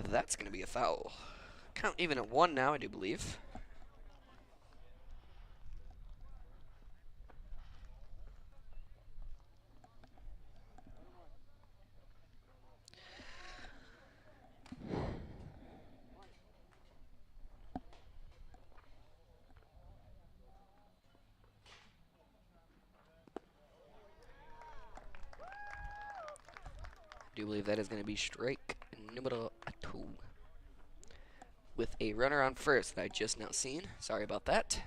That's going to be a foul. Count even at 1 now, I do believe. I do believe that is going to be strike numero 2. With a runner on first that I just now seen. Sorry about that.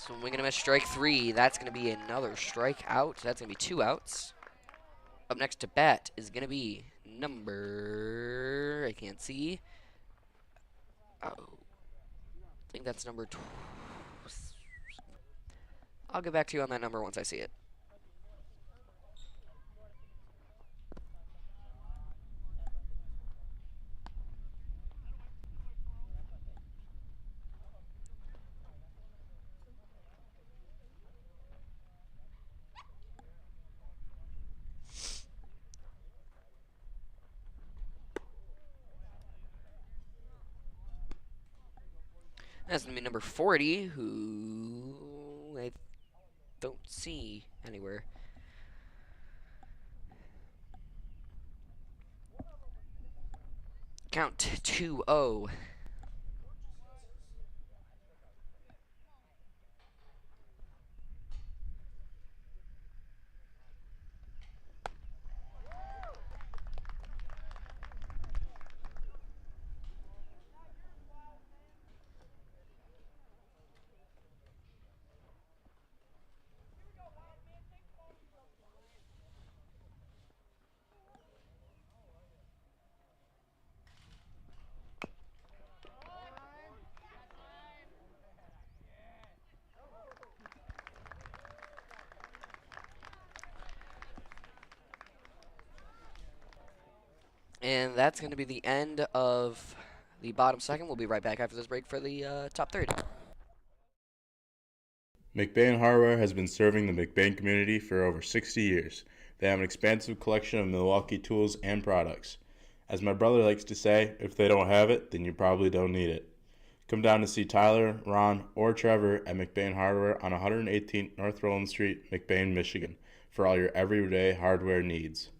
Swing and a miss, strike 3. That's going to be another strikeout. That's going to be 2 outs. Up next to bat is going to be number... I can't see. Oh. I think that's number... I'll get back to you on that number once I see it. That's going to be number 40, who I don't see anywhere. Count 2-0. And that's going to be the end of the bottom second. We'll be right back after this break for the top third. McBain Hardware has been serving the McBain community for over 60 years. They have an expansive collection of Milwaukee tools and products. As my brother likes to say, if they don't have it, then you probably don't need it. Come down to see Tyler, Ron, or Trevor at McBain Hardware on 118th North Roland Street, McBain, Michigan, for all your everyday hardware needs.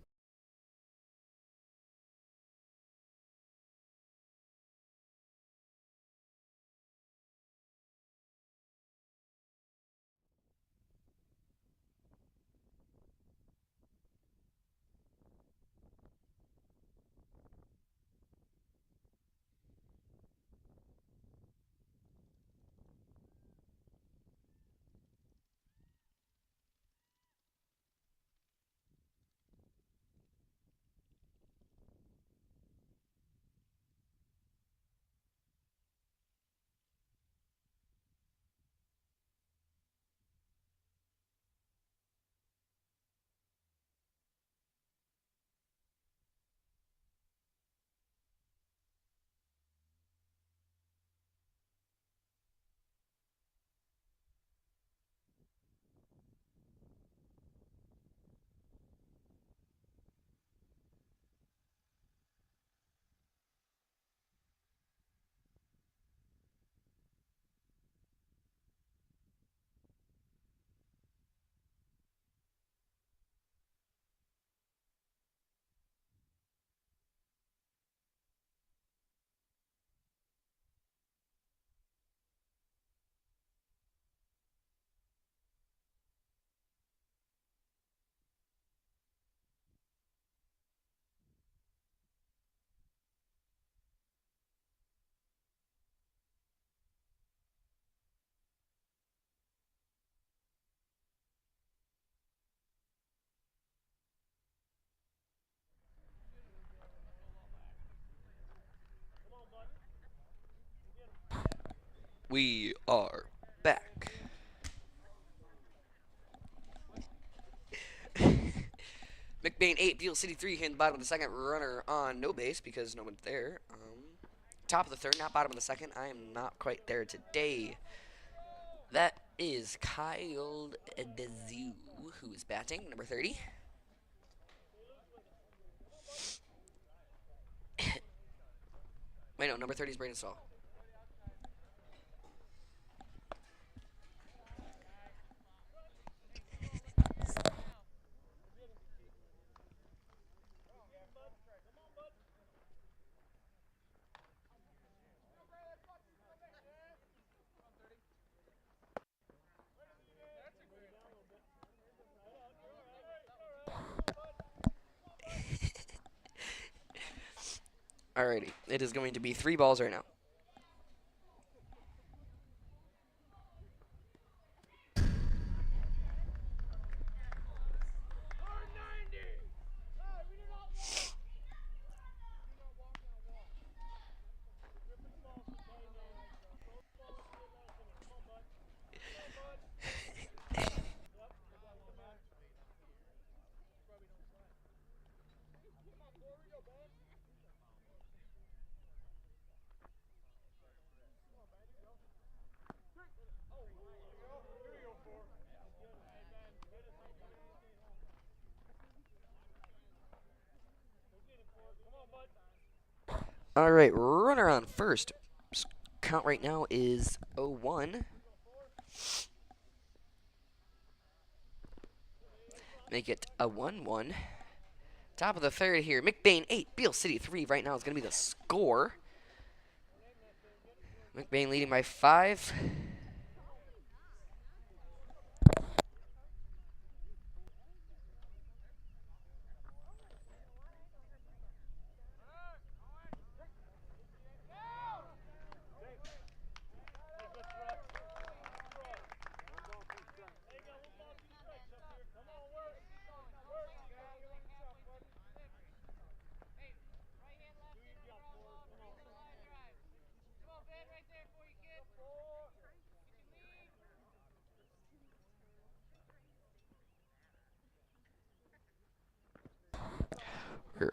We are back. McBain 8, Beal City 3, hitting bottom of the second. Runner on no base because no one's there. Top of the third, not bottom of the second. I am not quite there today. That is Kyle Dezu, who is batting, number 30. Wait, no, number 30 is Braden Saul. Alrighty, it is going to be 3 balls right now. All right, runner on first. Count right now is 0-1. Make it a 1-1. Top of the third here. McBain 8, Beal City 3 right now is going to be the score. McBain leading by 5.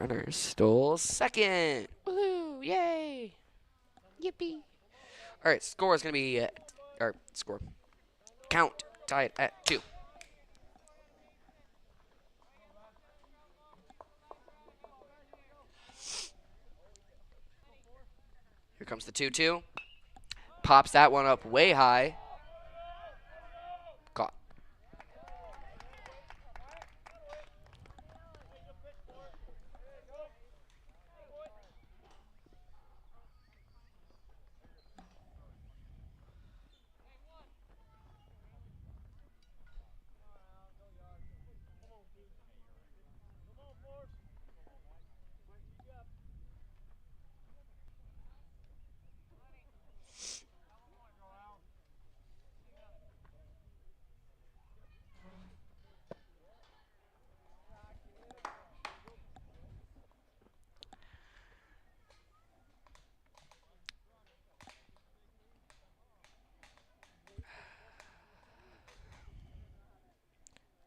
Runner stole second. Woohoo! Yay! Yippee! All right, score is going to be, count tied at 2. Here comes the 2-2. Pops that one up way high. Caught.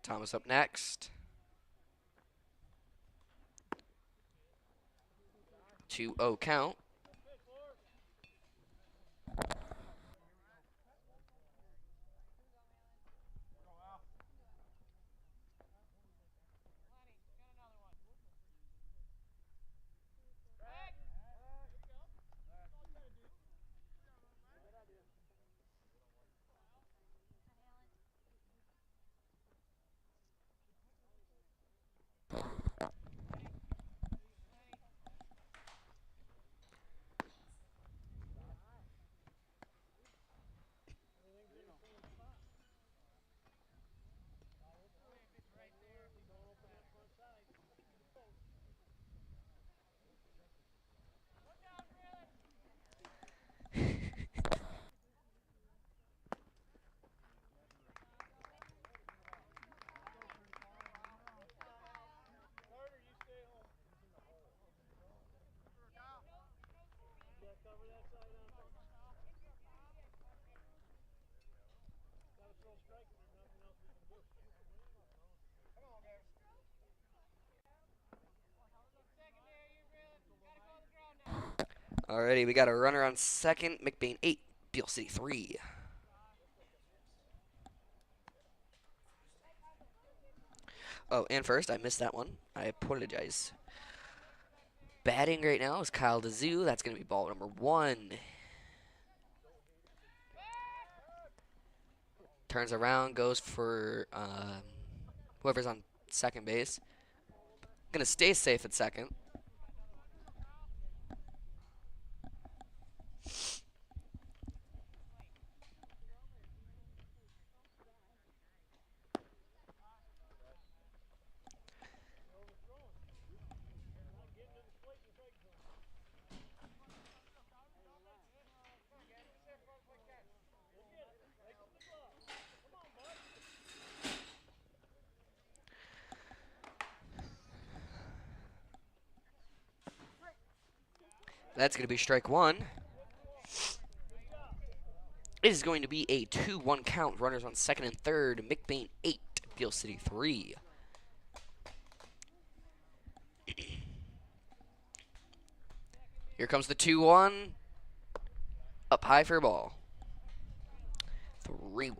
Thomas up next. 2-0 count. Alrighty, we got a runner on second. McBain 8, Beal City 3. Oh, and first, I missed that one. I apologize. Batting right now is Kyle DeZoo. That's going to be ball number 1. Turns around, goes for whoever's on second base. Going to stay safe at second. That's going to be strike 1. It is going to be a 2-1 count. Runners on second and third. McBain 8, Beal City 3. Here comes the 2-1. Up high for a ball. 3-1.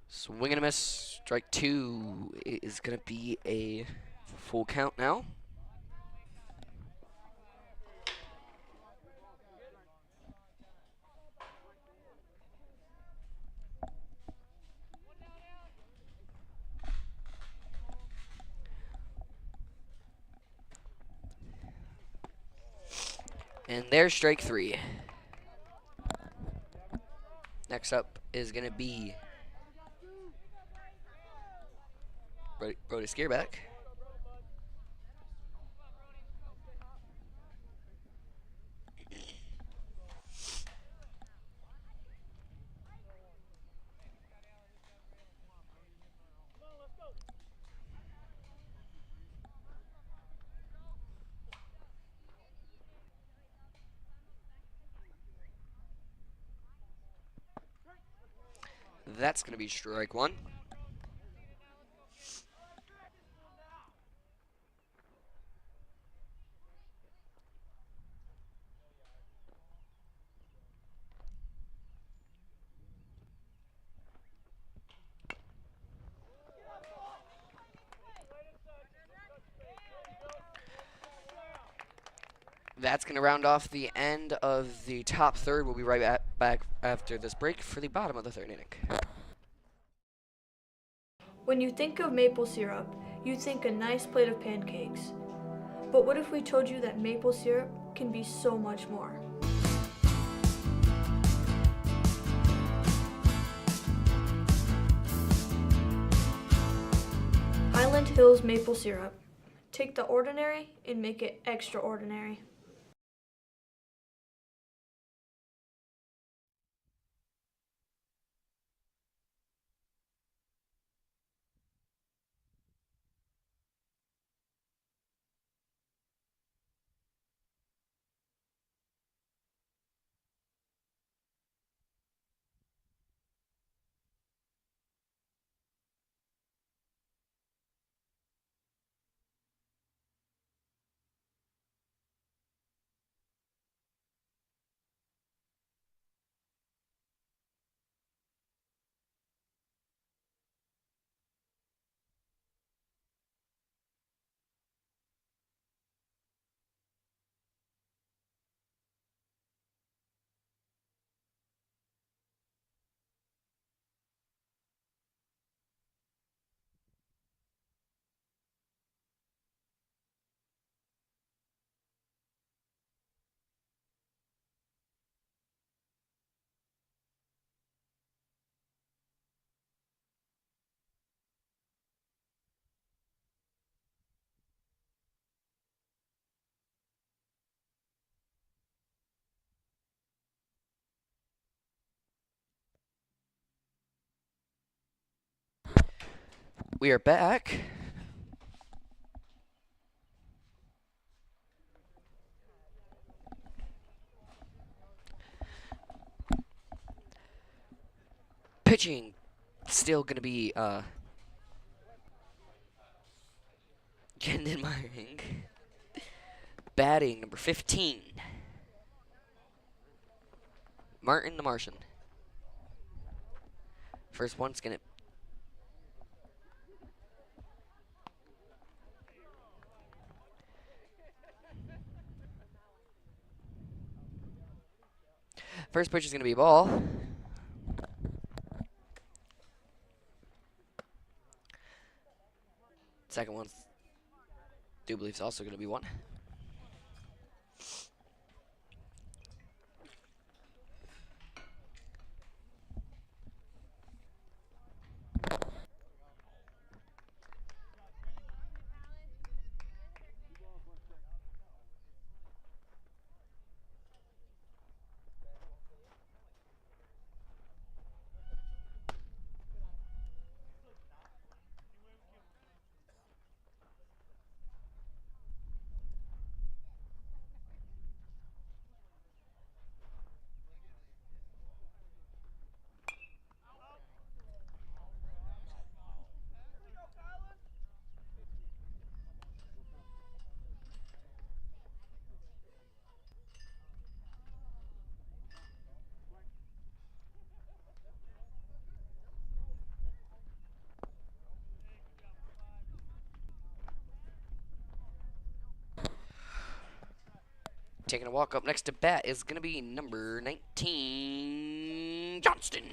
Swing and a miss. Strike two is going to be a full count now. And there's strike three. Next up is going to be Brody Skierback. That's going to be strike one. That's going to round off the end of the top third. We'll be right back after this break for the bottom of the third inning. When you think of maple syrup, you think a nice plate of pancakes. But what if we told you that maple syrup can be so much more? Highland Hills maple syrup. Take the ordinary and make it extraordinary. We are back. Pitching still going to be Gendon Myring. Batting number 15. Martin the Martian. First one's going to First pitch is going to be a ball. Second one, do believe is also going to be one. Taking a walk up next to bat is going to be number 19, Johnston.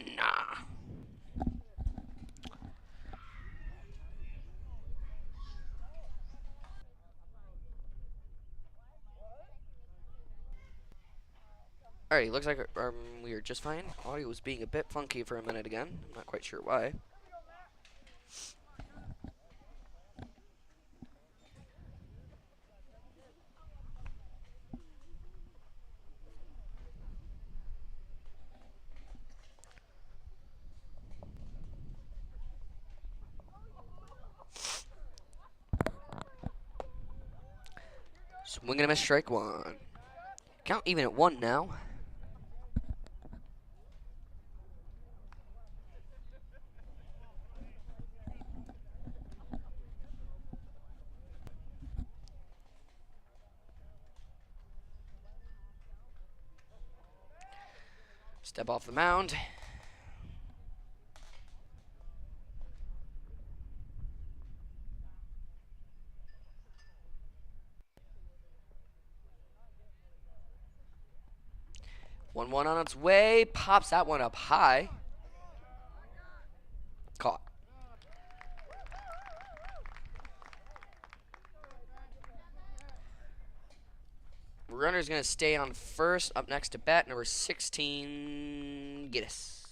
Alright, looks like we are just fine. Audio was being a bit funky for a minute again. I'm not quite sure why. Swing and a miss, strike one. Count even at one now. Step off the mound. One on its way. Pops that one up high. Caught. Runner's going to stay on first. Up next to bat, number 16, Giddis.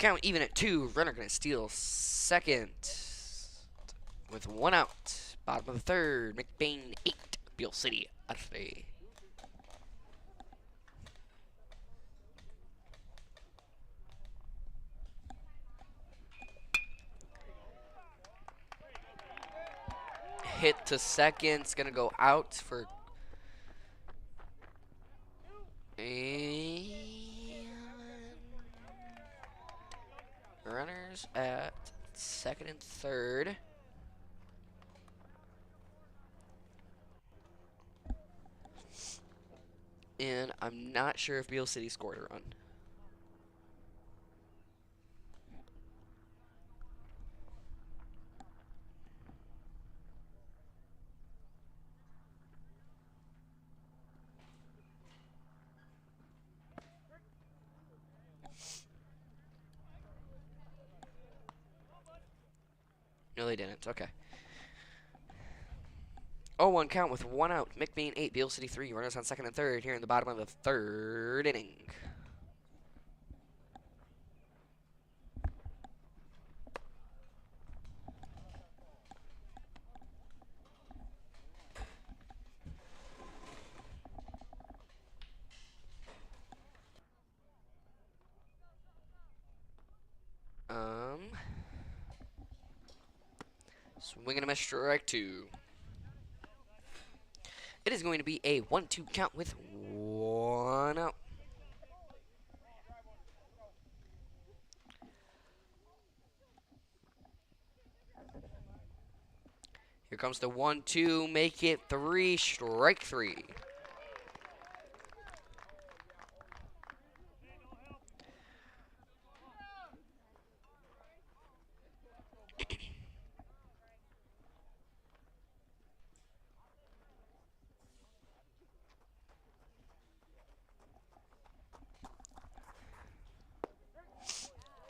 Count even at two. Runner going to steal second with one out. Bottom of the third. McBain 8. Beal City at 3. Hit to second. It's going to go out for... Runners at second and third. And I'm not sure if Beal City scored a run. No, they didn't. Okay. 0-1 count with one out. McBain 8, Beal City 3. Runners on second and third here in the bottom of the third inning. Swing and a miss, strike two. It is going to be a 1-2 count with one out. Here comes the 1-2, make it 3, strike 3.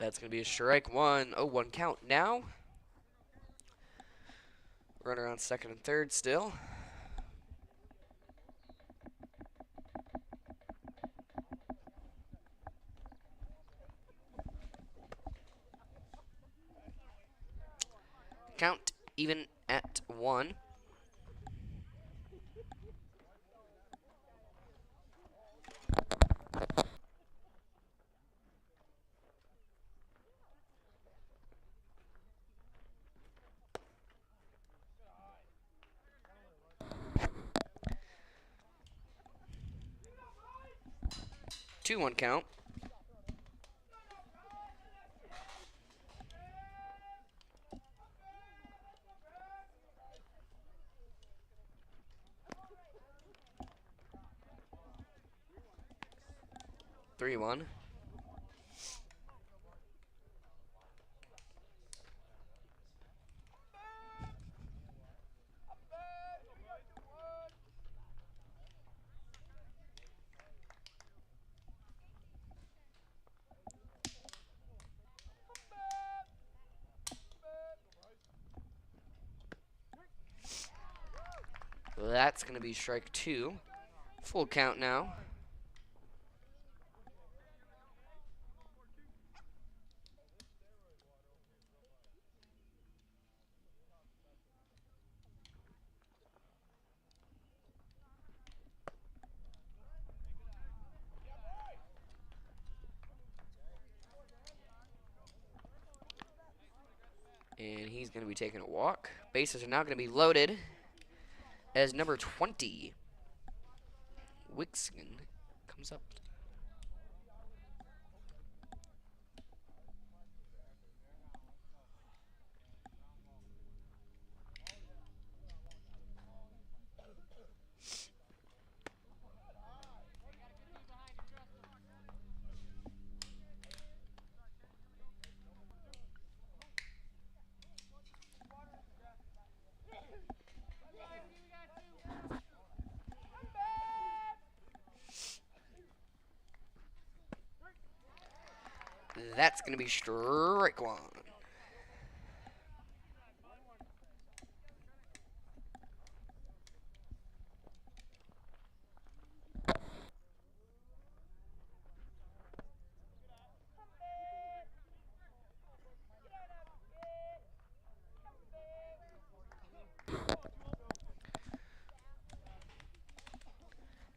That's going to be a strike one. Oh, 1 count now. Runner on second and third still. Count even at 1. Two 1 count. Three 1. That's going to be strike 2. Full count now. And he's going to be taking a walk. Bases are now going to be loaded as number 20, Weeknd, comes up. That's going to be strike 1.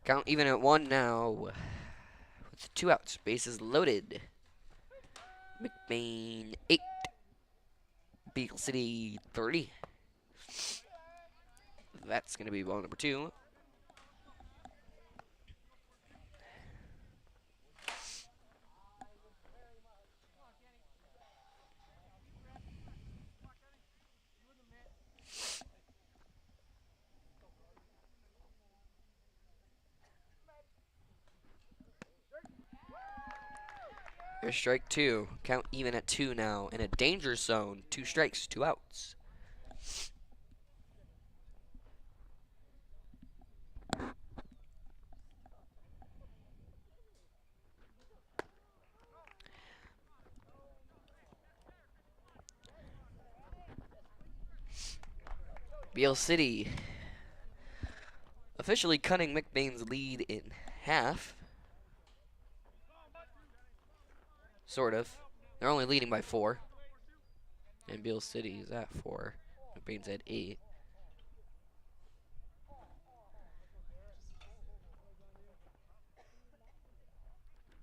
Count even at 1 now. With 2 outs. Bases loaded. McBain 8. Beal City 30. That's going to be ball number 2. There's strike 2. Count even at 2 now. In a danger zone. 2 strikes, 2 outs. Beal City officially cutting McBain's lead in half. Sort of. They're only leading by 4. And Beal City is at 4. McBain's at 8.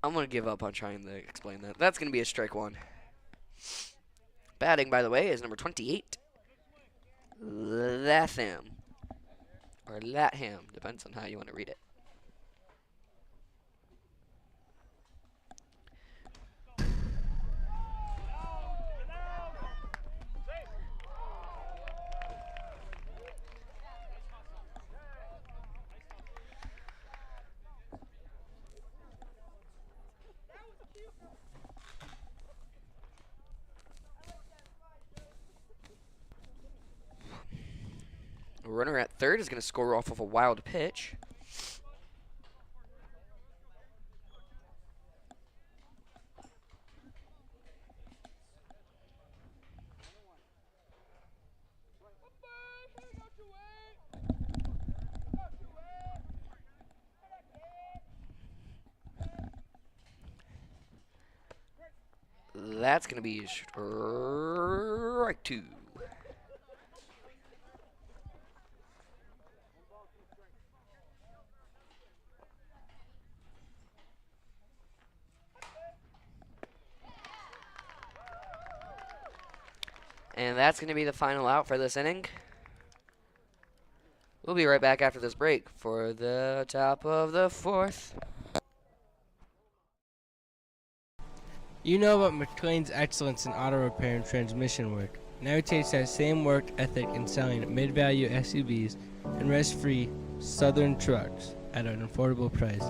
I'm going to give up on trying to explain that. That's going to be a strike 1. Batting, by the way, is number 28. Latham. Or Latham. Depends on how you want to read it. Runner at third is going to score off of a wild pitch. That's going to be strike 2. And that's going to be the final out for this inning. We'll be right back after this break for the top of the 4th. You know about McLain's excellence in auto repair and transmission work. Now it takes that same work ethic in selling mid-value SUVs and rest-free Southern trucks at an affordable price.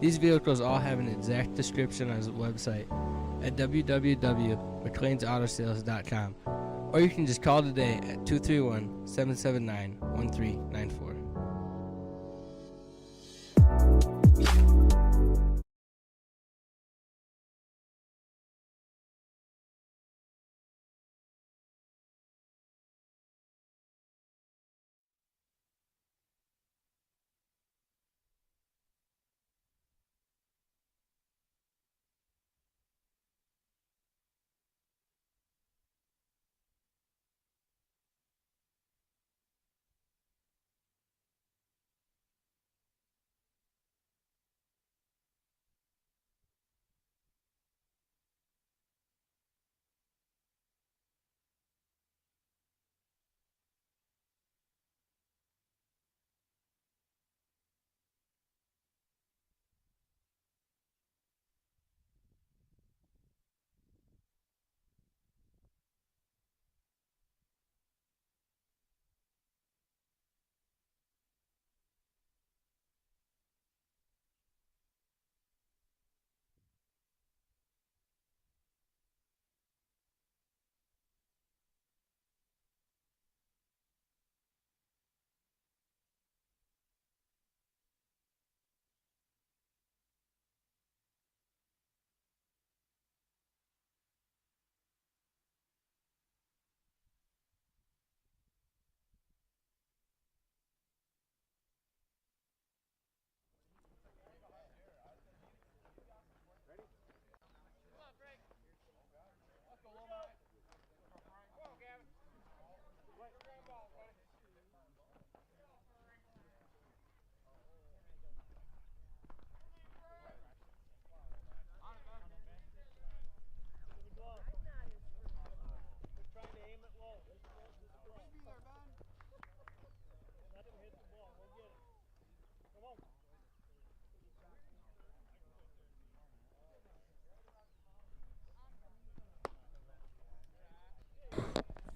These vehicles all have an exact description on his website at www.mclainsautosales.com, or you can just call today at 231-779-1394.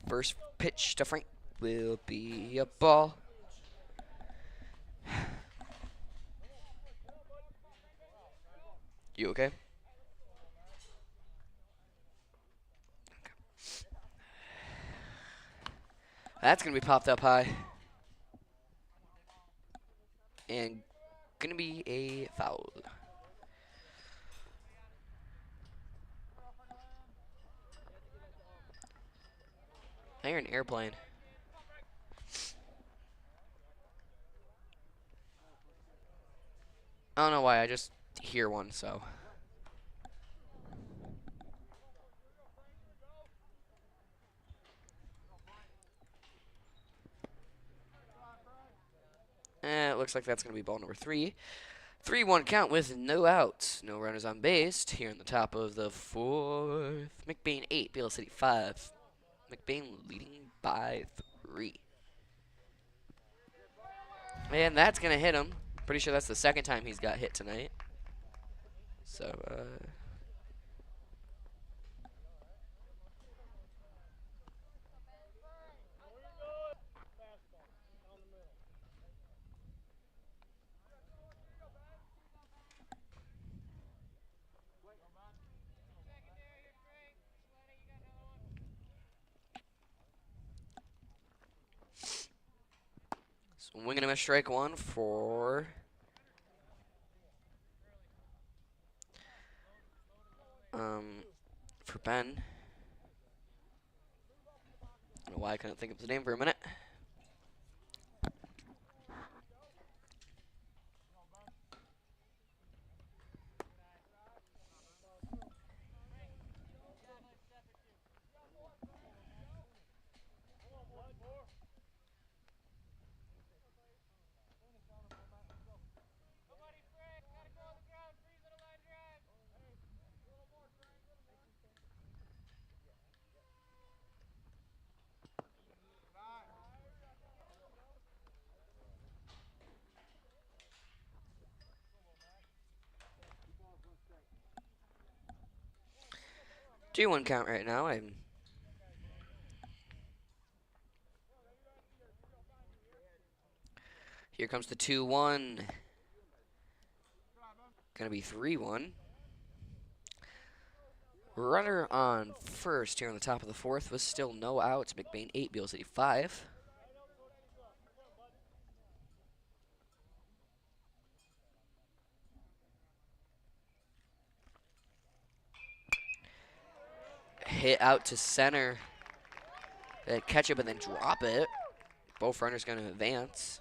First pitch to Frank will be a ball. You okay? That's going to be popped up high. And going to be a foul. I hear an airplane. I don't know why, I just hear one, so. It looks like that's going to be ball number 3. 3-1 count with no outs. No runners on base here in the top of the 4th. McBain 8, Beal City 5. McBain leading by 3. And that's going to hit him. Pretty sure that's the second time he's got hit tonight. So, swing and a miss, strike 1 for Ben. I don't know why I couldn't think of his name for a minute. 2-1 count right now. Here comes the 2-1. Gonna be 3-1. Runner on first here on the top of the fourth with still no outs. McBain 8, Beal City 5. Hit out to center. Catch it, but then drop it. Both runners going to advance.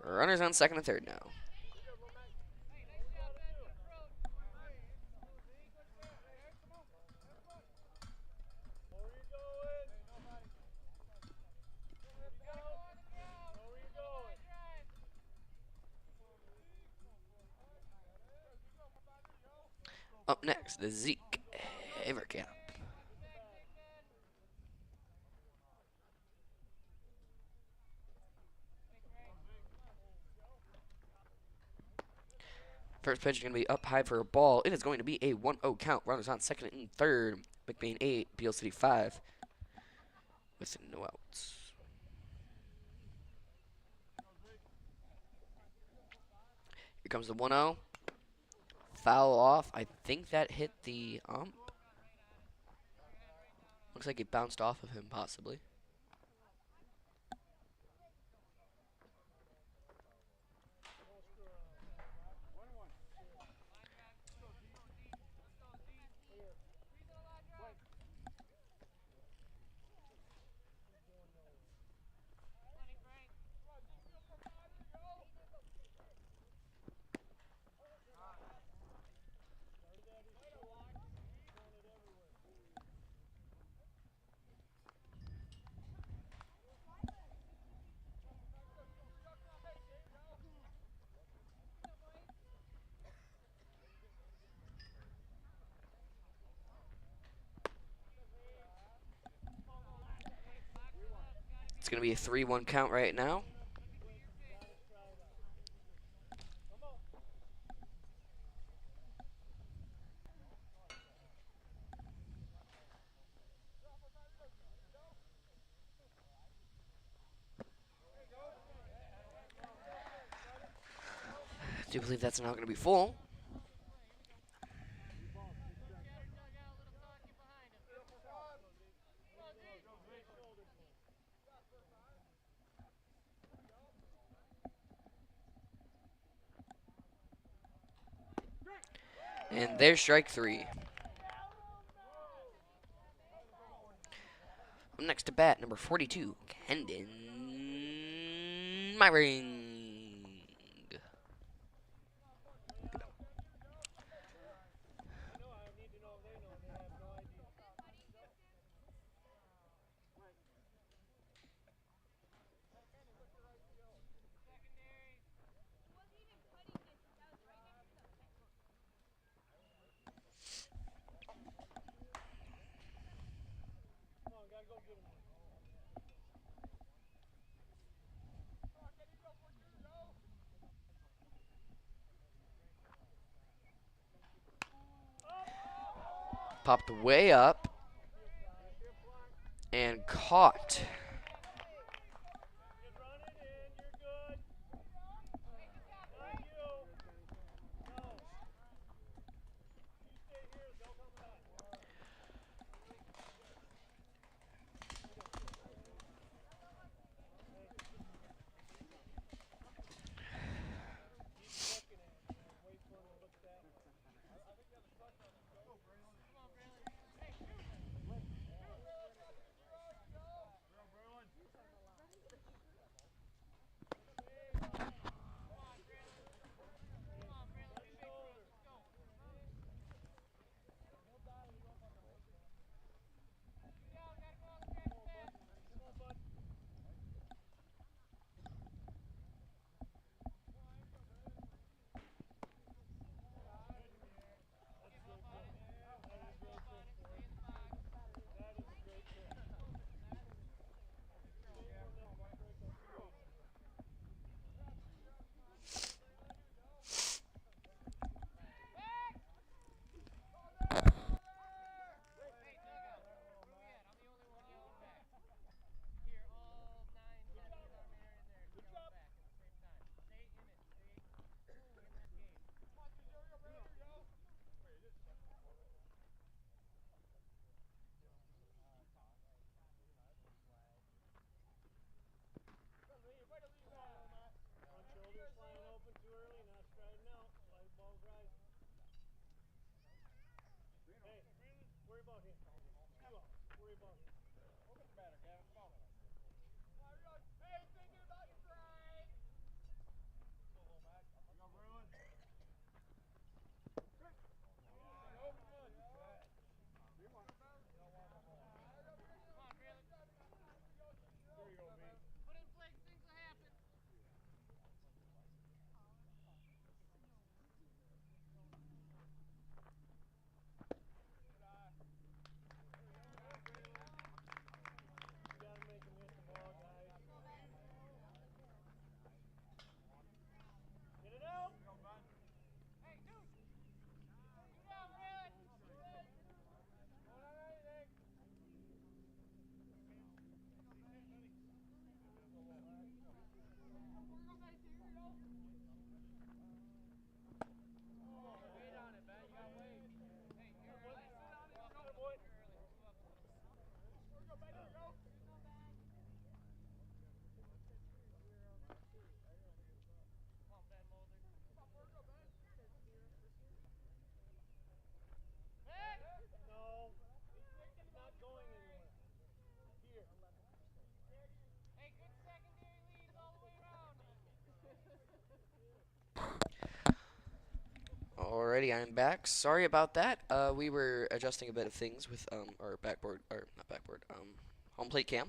Runners on second and third now. Up next, the Zeke Avetyan. First pitch is going to be up high for a ball. It is going to be a 1-0 count. Runners on second and third. McBain 8, Beal City 5. With no outs. Here comes the 1-0. Foul off. I think that hit the ump. Looks like it bounced off of him, possibly. It's going to be a 3-1 count right now. I do believe that's not going to be full. And there's strike 3. Next to bat, number 42, Kendon Myring. Popped way up and caught. Alrighty, I'm back. Sorry about that. We were adjusting a bit of things with our backboard, or not backboard, home plate cam.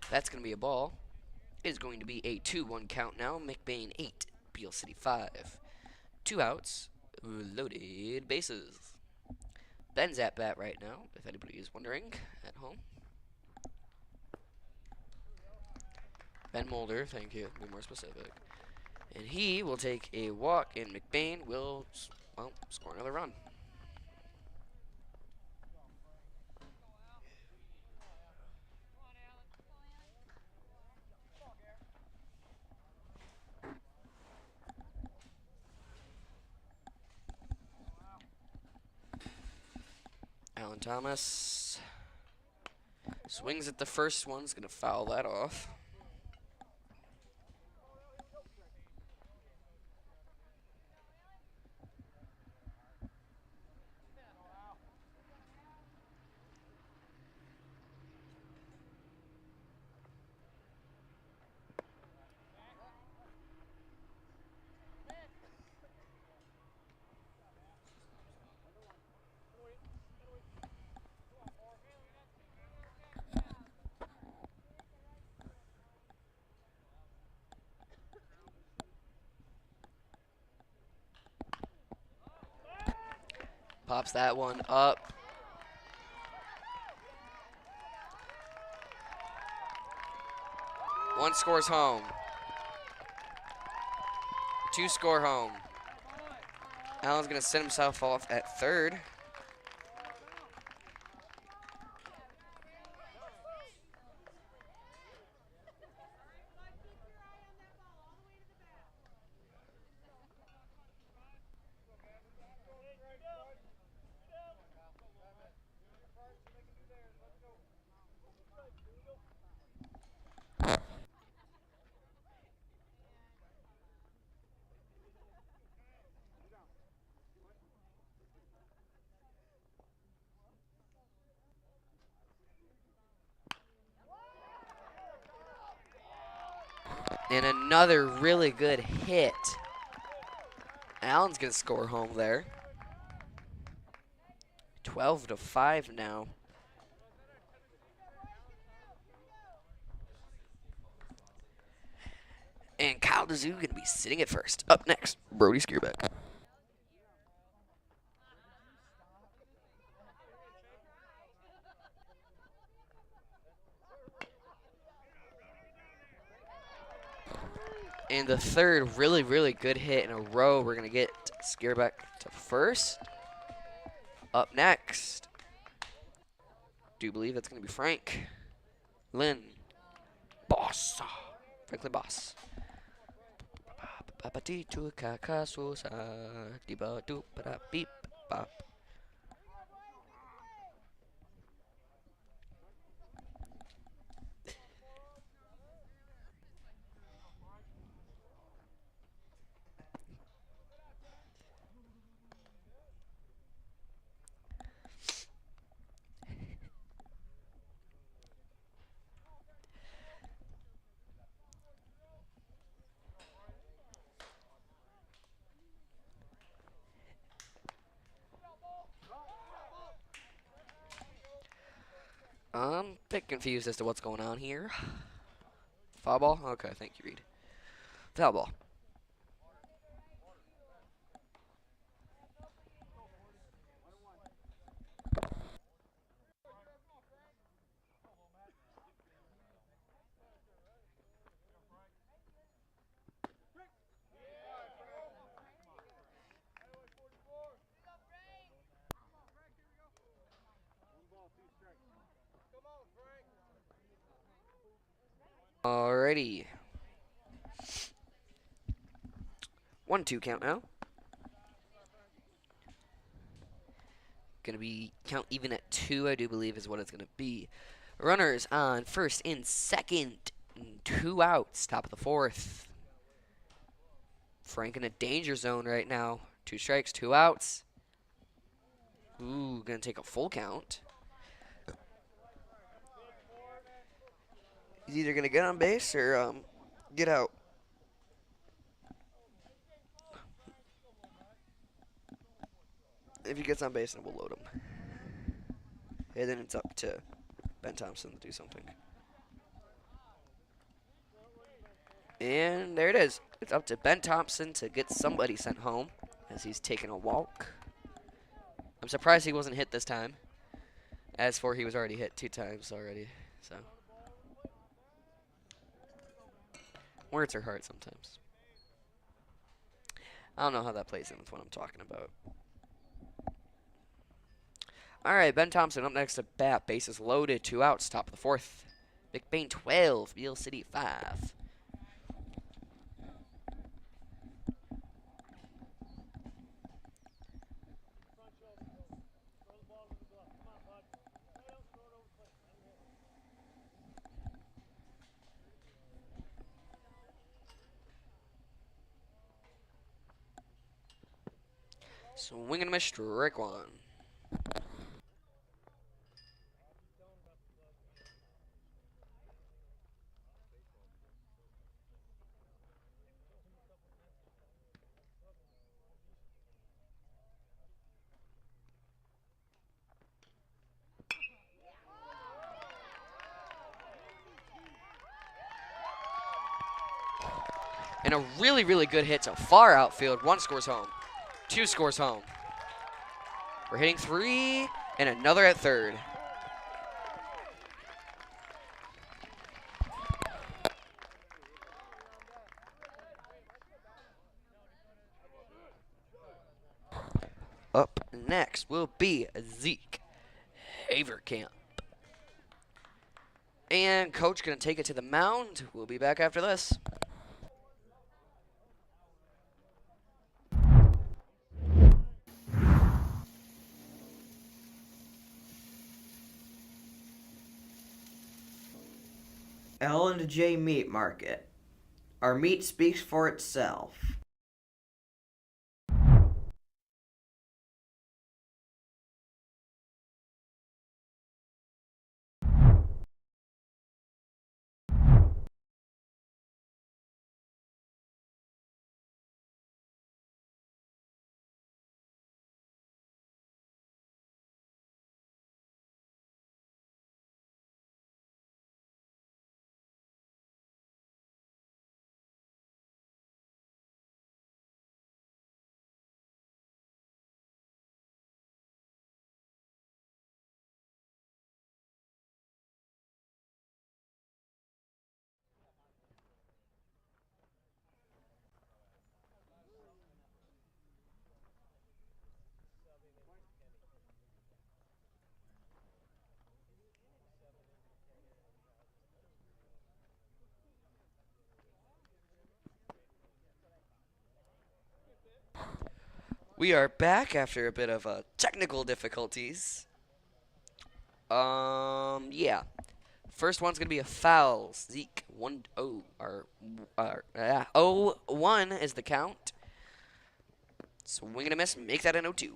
That's going to be a ball. It is going to be a 2-1 count now. McBain 8, Beal City 5. 2 outs, loaded bases. Ben's at bat right now, if anybody is wondering at home. Ben Mulder, thank you, be more specific. And he will take a walk, and McBain will, well, score another run. Alan Thomas swings at the first one, is going to foul that off. Pops that one up. One scores home. 2 score home. Allen's going to send himself off at third. And another really good hit. Allen's going to score home there. 12-5 now. And Kyle DeZoo going to be sitting at first. Up next, Brody Skierbeck. And the third really, really good hit in a row. We're going to get Scareback to first. Up next, do believe that's going to be Frank. Lynn. Boss. Franklin Boss. Beep. Bop. I'm a bit confused as to what's going on here. Foul ball? Okay, thank you, Reed. Foul ball. Alrighty. 1-2 count now. Gonna be count even at 2, I do believe, is what it's gonna be. Runners on first and second. 2 outs, top of the 4th. Frank in a danger zone right now. 2 strikes, 2 outs. Ooh, gonna take a full count. He's either gonna get on base or get out. If he gets on base, then we'll load him. And then it's up to Ben Thompson to do something. And there it is. It's up to Ben Thompson to get somebody sent home as he's taking a walk. I'm surprised he wasn't hit this time. As for he was already hit 2 times already. So words are hard sometimes. I don't know how that plays in with what I'm talking about. All right, Ben Thompson up next to bat. Bases loaded, 2 outs, top of the 4th. McBain 12, Beal City 5. Swing and a miss, strike 1. And a really, really good hit to far outfield. 1 scores home. 2 scores home. We're hitting 3 and another at third. Up next will be Zeke Haverkamp. And coach gonna take it to the mound. We'll be back after this. L&J Meat Market. Our meat speaks for itself. We are back after a bit of technical difficulties. Yeah. First one's gonna be a foul. Zeke 1-0 or 0-1 is the count. Swing and a miss, make that an 0-2.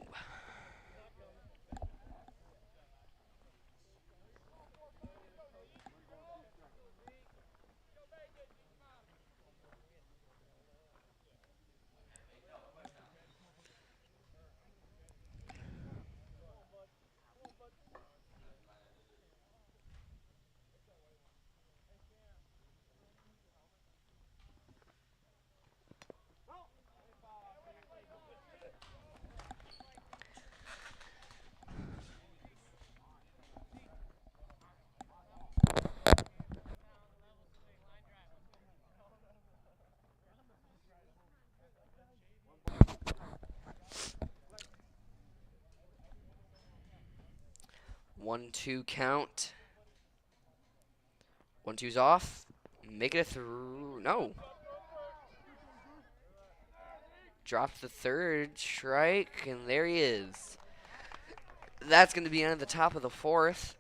One, two count. 1-2's off. Make it a through. No. Drops the third strike, and there he is. That's going to be on the top of the fourth.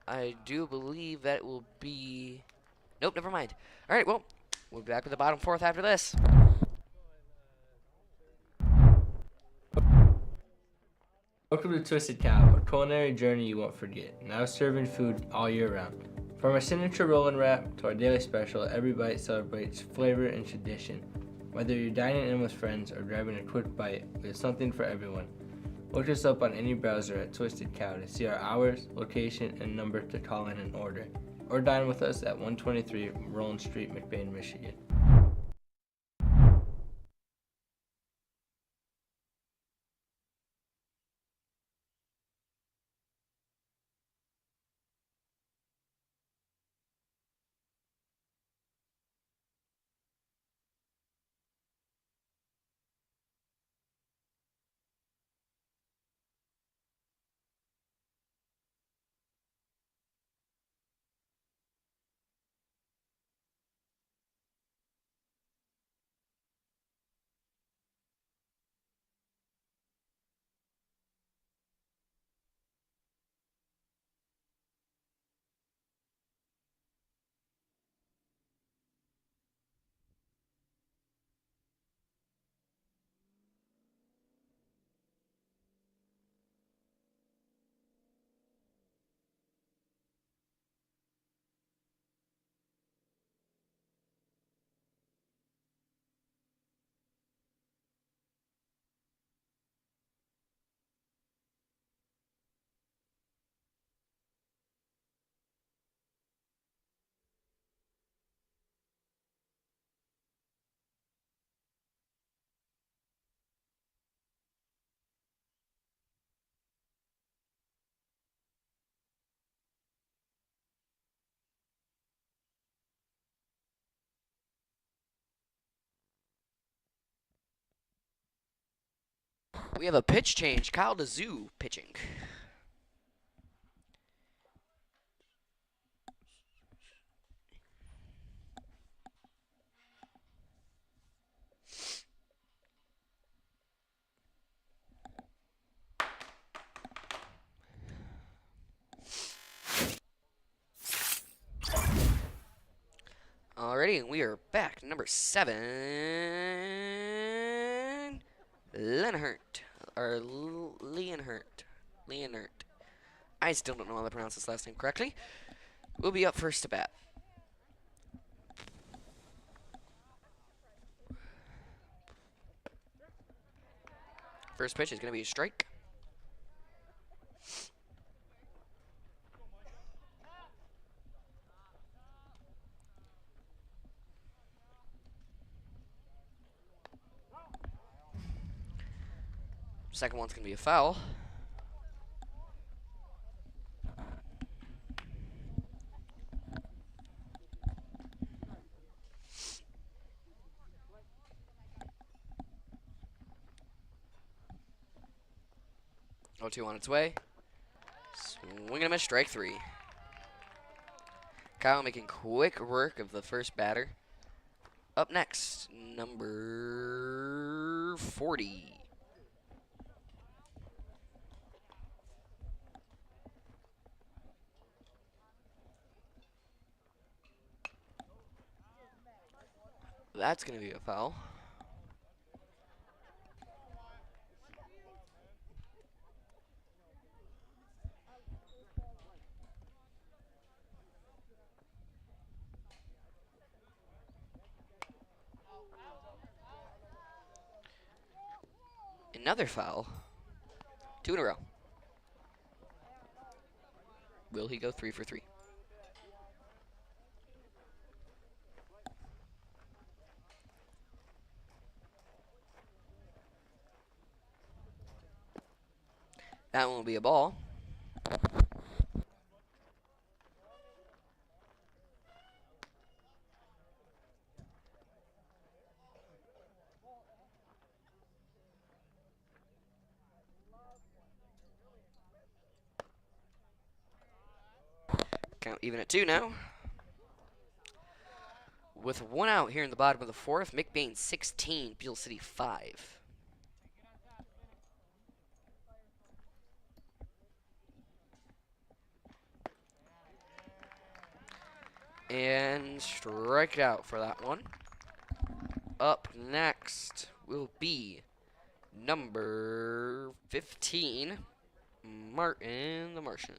I do believe that will be... Nope, never mind. All right, well, we'll be back with the bottom fourth after this. Welcome to Twisted Cow, a culinary journey you won't forget. Now serving food all year round. From our signature roll and wrap to our daily special, every bite celebrates flavor and tradition. Whether you're dining in with friends or grabbing a quick bite, we have something for everyone. Look us up on any browser at Twisted Cow to see our hours, location, and number to call in and order. Or dine with us at 123 Roland Street, McBain, Michigan. We have a pitch change. Kyle DeZoo pitching. Alrighty, and we are back. Number 7, Leonhardt. Or Leonhardt. Leonhardt. I still don't know how to pronounce his last name correctly. We'll be up first to bat. First pitch is going to be a strike. Second one's going to be a foul. Oh, 2 on its way. Swing and a miss, strike 3. Kyle making quick work of the first batter. Up next, number 40. That's going to be a foul. Another foul. 2 in a row. Will he go 3 for 3? That one will be a ball. Count even at 2 now. With 1 out here in the bottom of the 4th, McBain 16, Beal City 5. And strike out for that one. Up next will be number 15, Martin the Martian.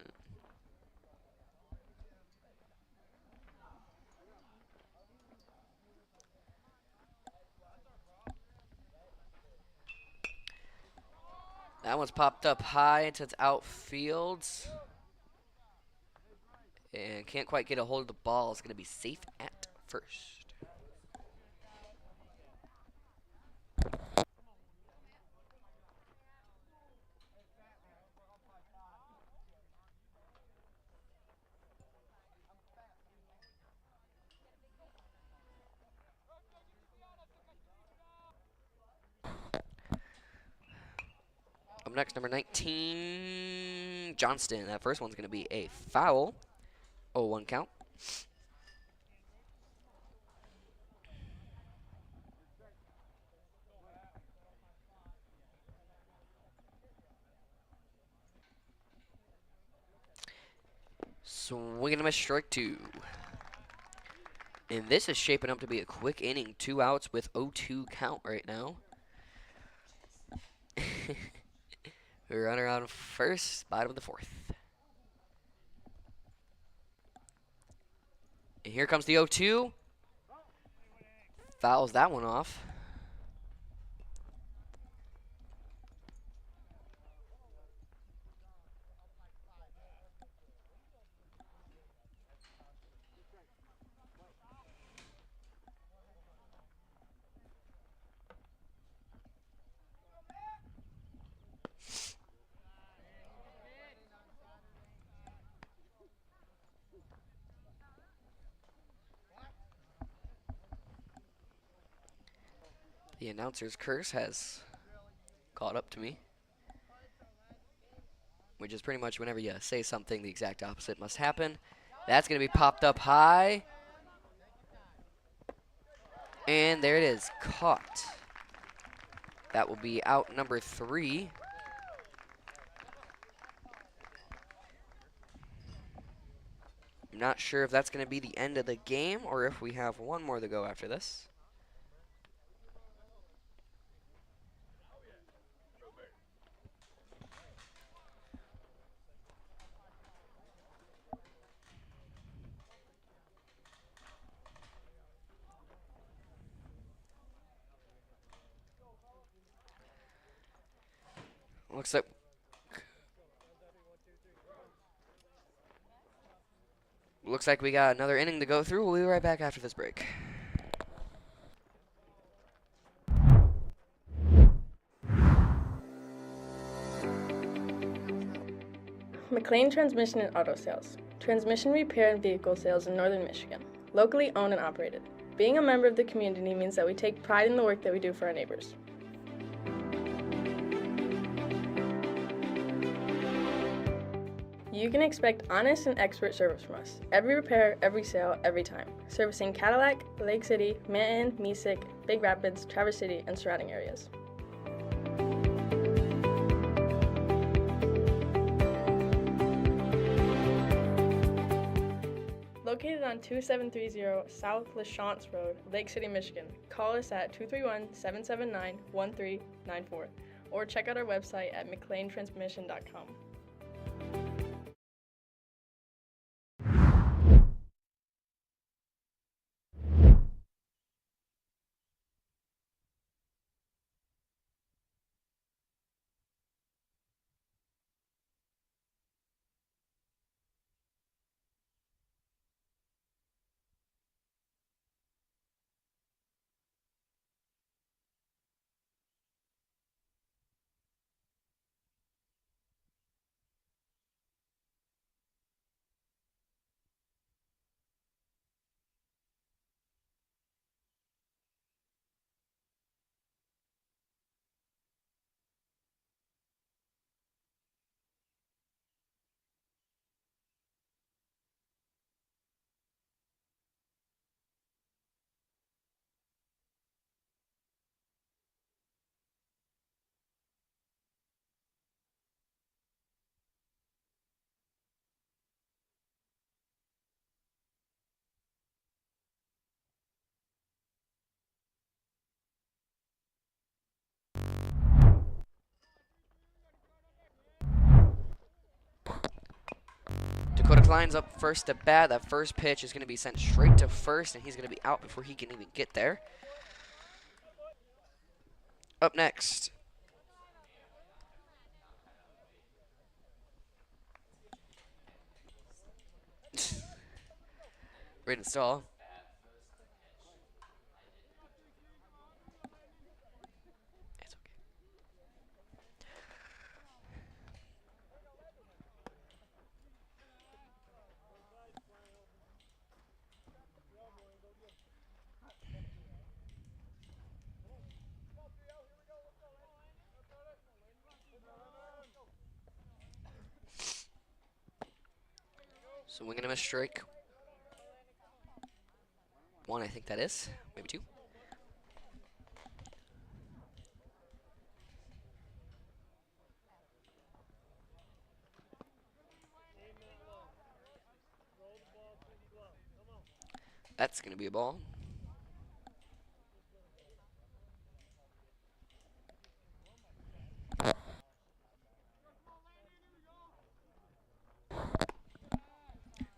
That one's popped up high into its outfield. And can't quite get a hold of the ball. It's going to be safe at first. Up next, number 19, Johnston. That first one's going to be a foul. 0-1 count. Swing and a miss, strike 2. And this is shaping up to be a quick inning. 2 outs with 0-2 count right now. Runner on first, bottom of the 4th. And here comes the 0-2. Fouls that one off. The announcer's curse has caught up to me, which is pretty much whenever you say something, the exact opposite must happen. That's going to be popped up high. And there it is, caught. That will be out number 3. I'm not sure if that's going to be the end of the game or if we have one more to go after this. Looks like we got another inning to go through. We'll be right back after this break. McLain Transmission and Auto Sales. Transmission repair and vehicle sales in Northern Michigan. Locally owned and operated. Being a member of the community means that we take pride in the work that we do for our neighbors. You can expect honest and expert service from us. Every repair, every sale, every time. Servicing Cadillac, Lake City, Manton, Mesick, Big Rapids, Traverse City, and surrounding areas. Located on 2730 South LaChance Road, Lake City, Michigan. Call us at 231-779-1394 or check out our website at McLainTransmission.com. Dakota Klein's up first to bat. That first pitch is going to be sent straight to first, and he's going to be out before he can even get there. Up next, great install. It's okay. Swing and a miss strike. One, I think that is. Maybe two. That's going to be a ball.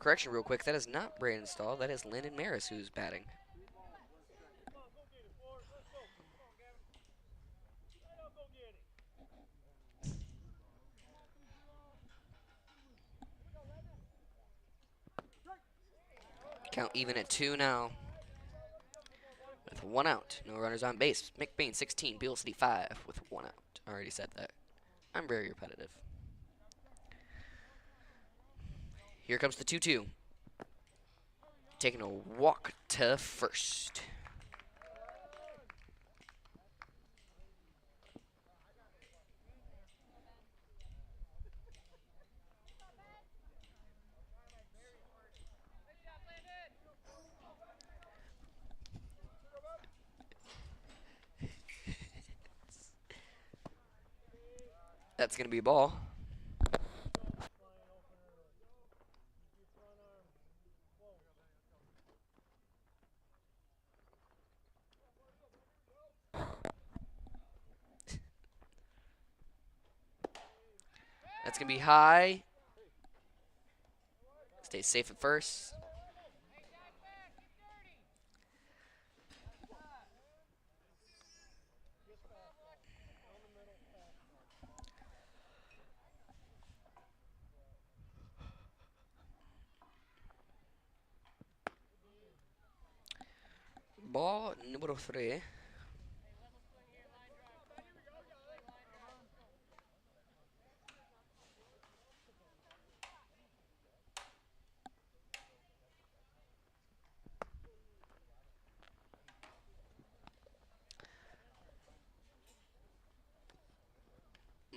Correction real quick, that is not Brandon Stahl, that is Landon Maris who's batting. Count even at 2 now. With 1 out, no runners on base. McBain 16, Beal City 5 with 1 out. I already said that. I'm very repetitive. Here comes the 2-2. Taking a walk to first. That's going to be a ball. That's going to be high. Stays safe at first. Ball numero 3.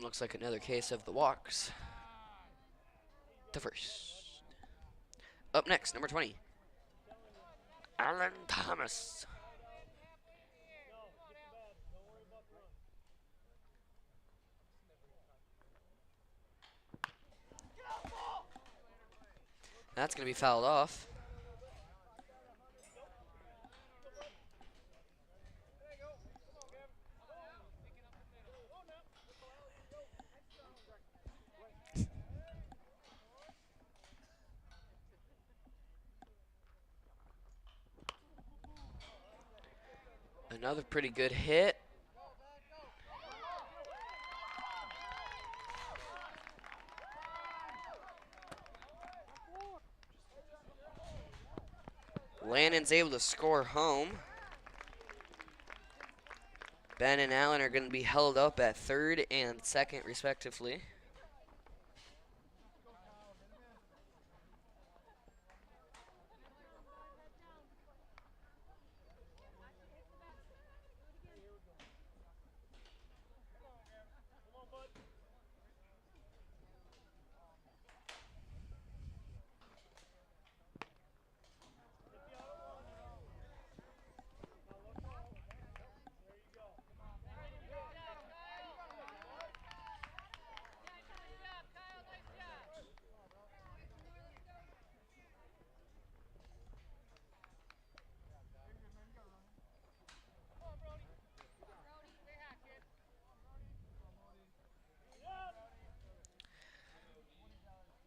Looks like another case of the walks to first. Up next, number 20, Alan Thomas. That's going to be fouled off. Another pretty good hit. Lannon's able to score home. Ben and Allen are going to be held up at third and second, respectively.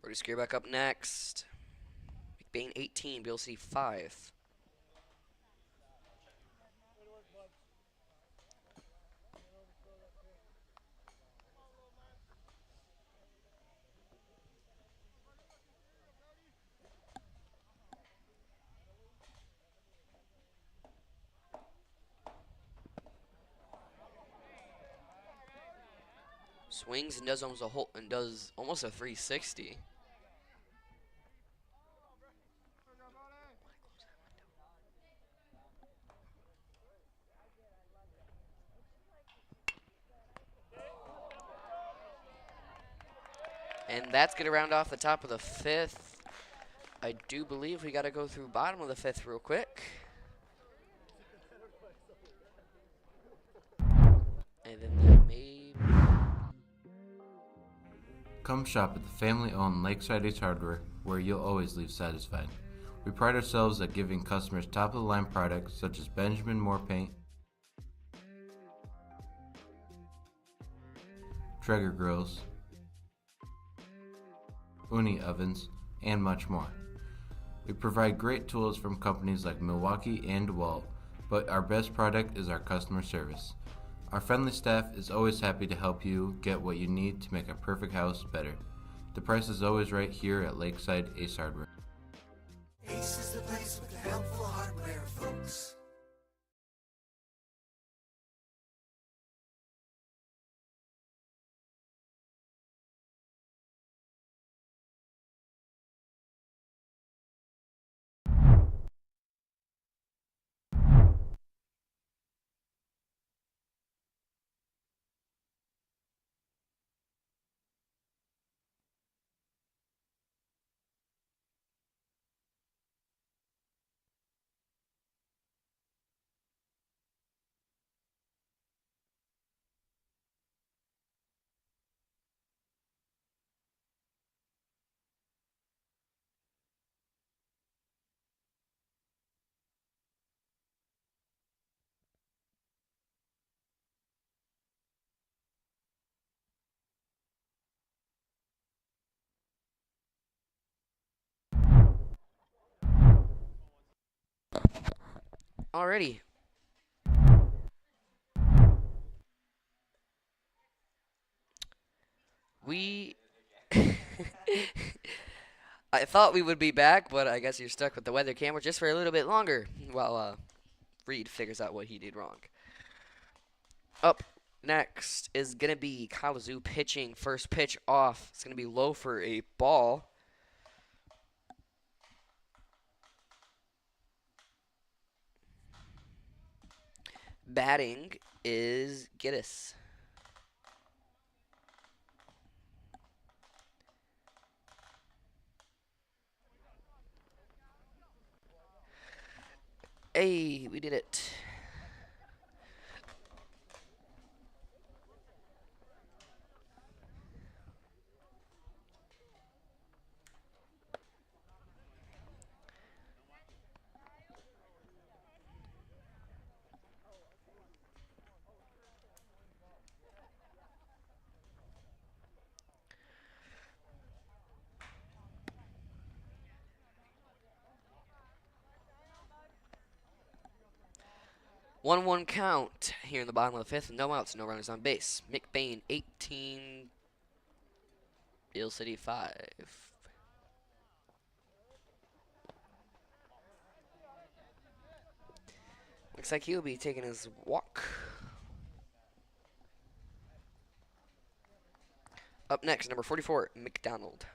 Brody Skierback up next. McBain 18, Beal 5. Swings and does almost a 360. And that's going to round off the top of the fifth. I do believe we got to go through bottom of the fifth real quick. And then that may... Come shop at the family-owned Lakeside Ace Hardware, where you'll always leave satisfied. We pride ourselves at giving customers top-of-the-line products such as Benjamin Moore paint, Traeger grills, Uni ovens, and much more. We provide great tools from companies like Milwaukee and DeWalt, but our best product is our customer service. Our friendly staff is always happy to help you get what you need to make a perfect house better. The price is always right here at Lakeside Ace Hardware. Ace is the place with the helpful hardware, folks. Alrighty. We... I thought we would be back, but I guess you're stuck with the weather camera just for a little bit longer while Reed figures out what he did wrong. Up next is going to be Kalamazoo pitching. First pitch off. It's going to be low for a ball. Batting is Giddis. Hey, we did it. 1-1 count here in the bottom of the fifth. No outs, no runners on base. McBain 18, Beal City 5. Looks like he'll be taking his walk. Up next, number 44, McDonald.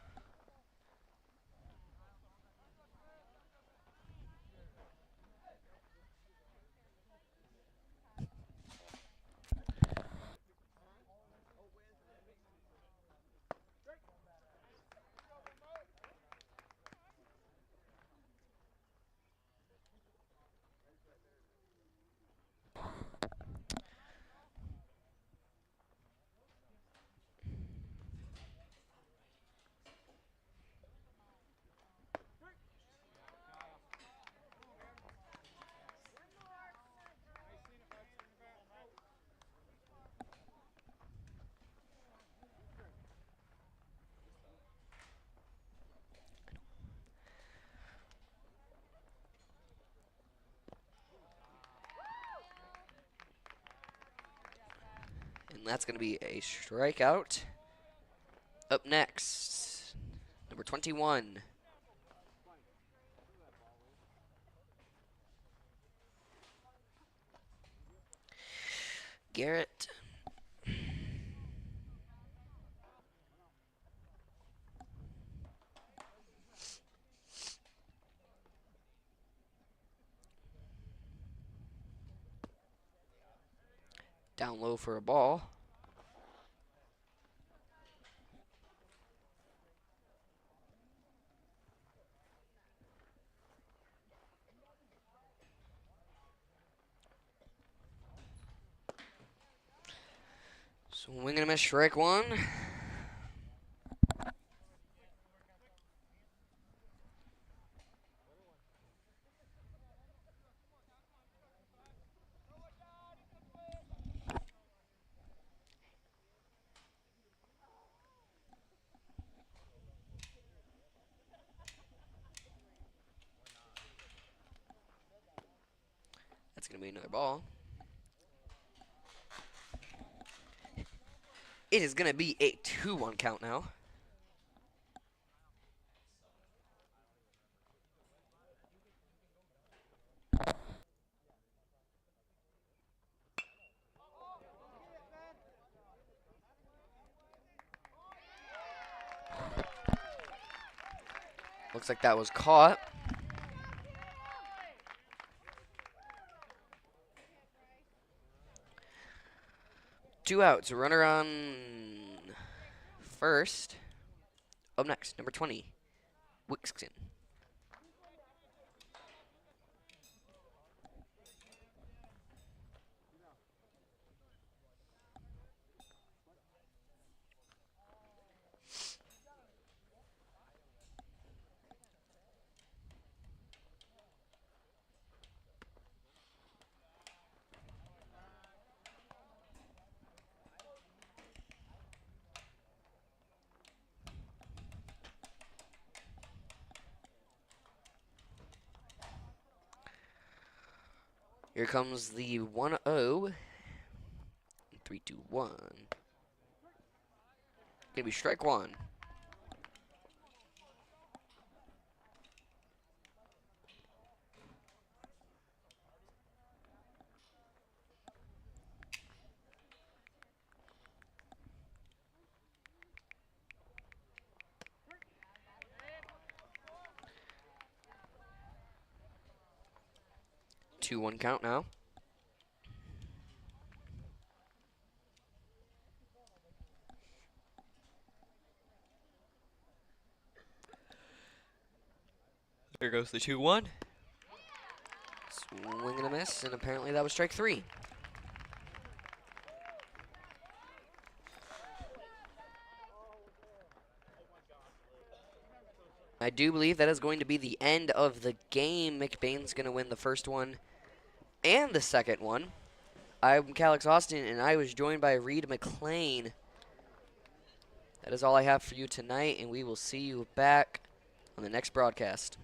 And that's going to be a strikeout. Up next, number 21. Garrett. Down low for a ball. Swing and a miss, strike one. That's going to be another ball. It is going to be a 2-1 count now. Looks like that was caught. Two outs, a runner on first. Up next, number 20, Weeknd. Here comes the 1-0. 3, 2, 1. Gonna be strike one. Two, 1 count now. There goes the 2-1. Swing and a miss, and apparently that was strike three. I do believe that is going to be the end of the game. McBain's going to win the first one and the second one. I'm Calix Austin, and I was joined by Reed McLain. That is all I have for you tonight, and we will see you back on the next broadcast.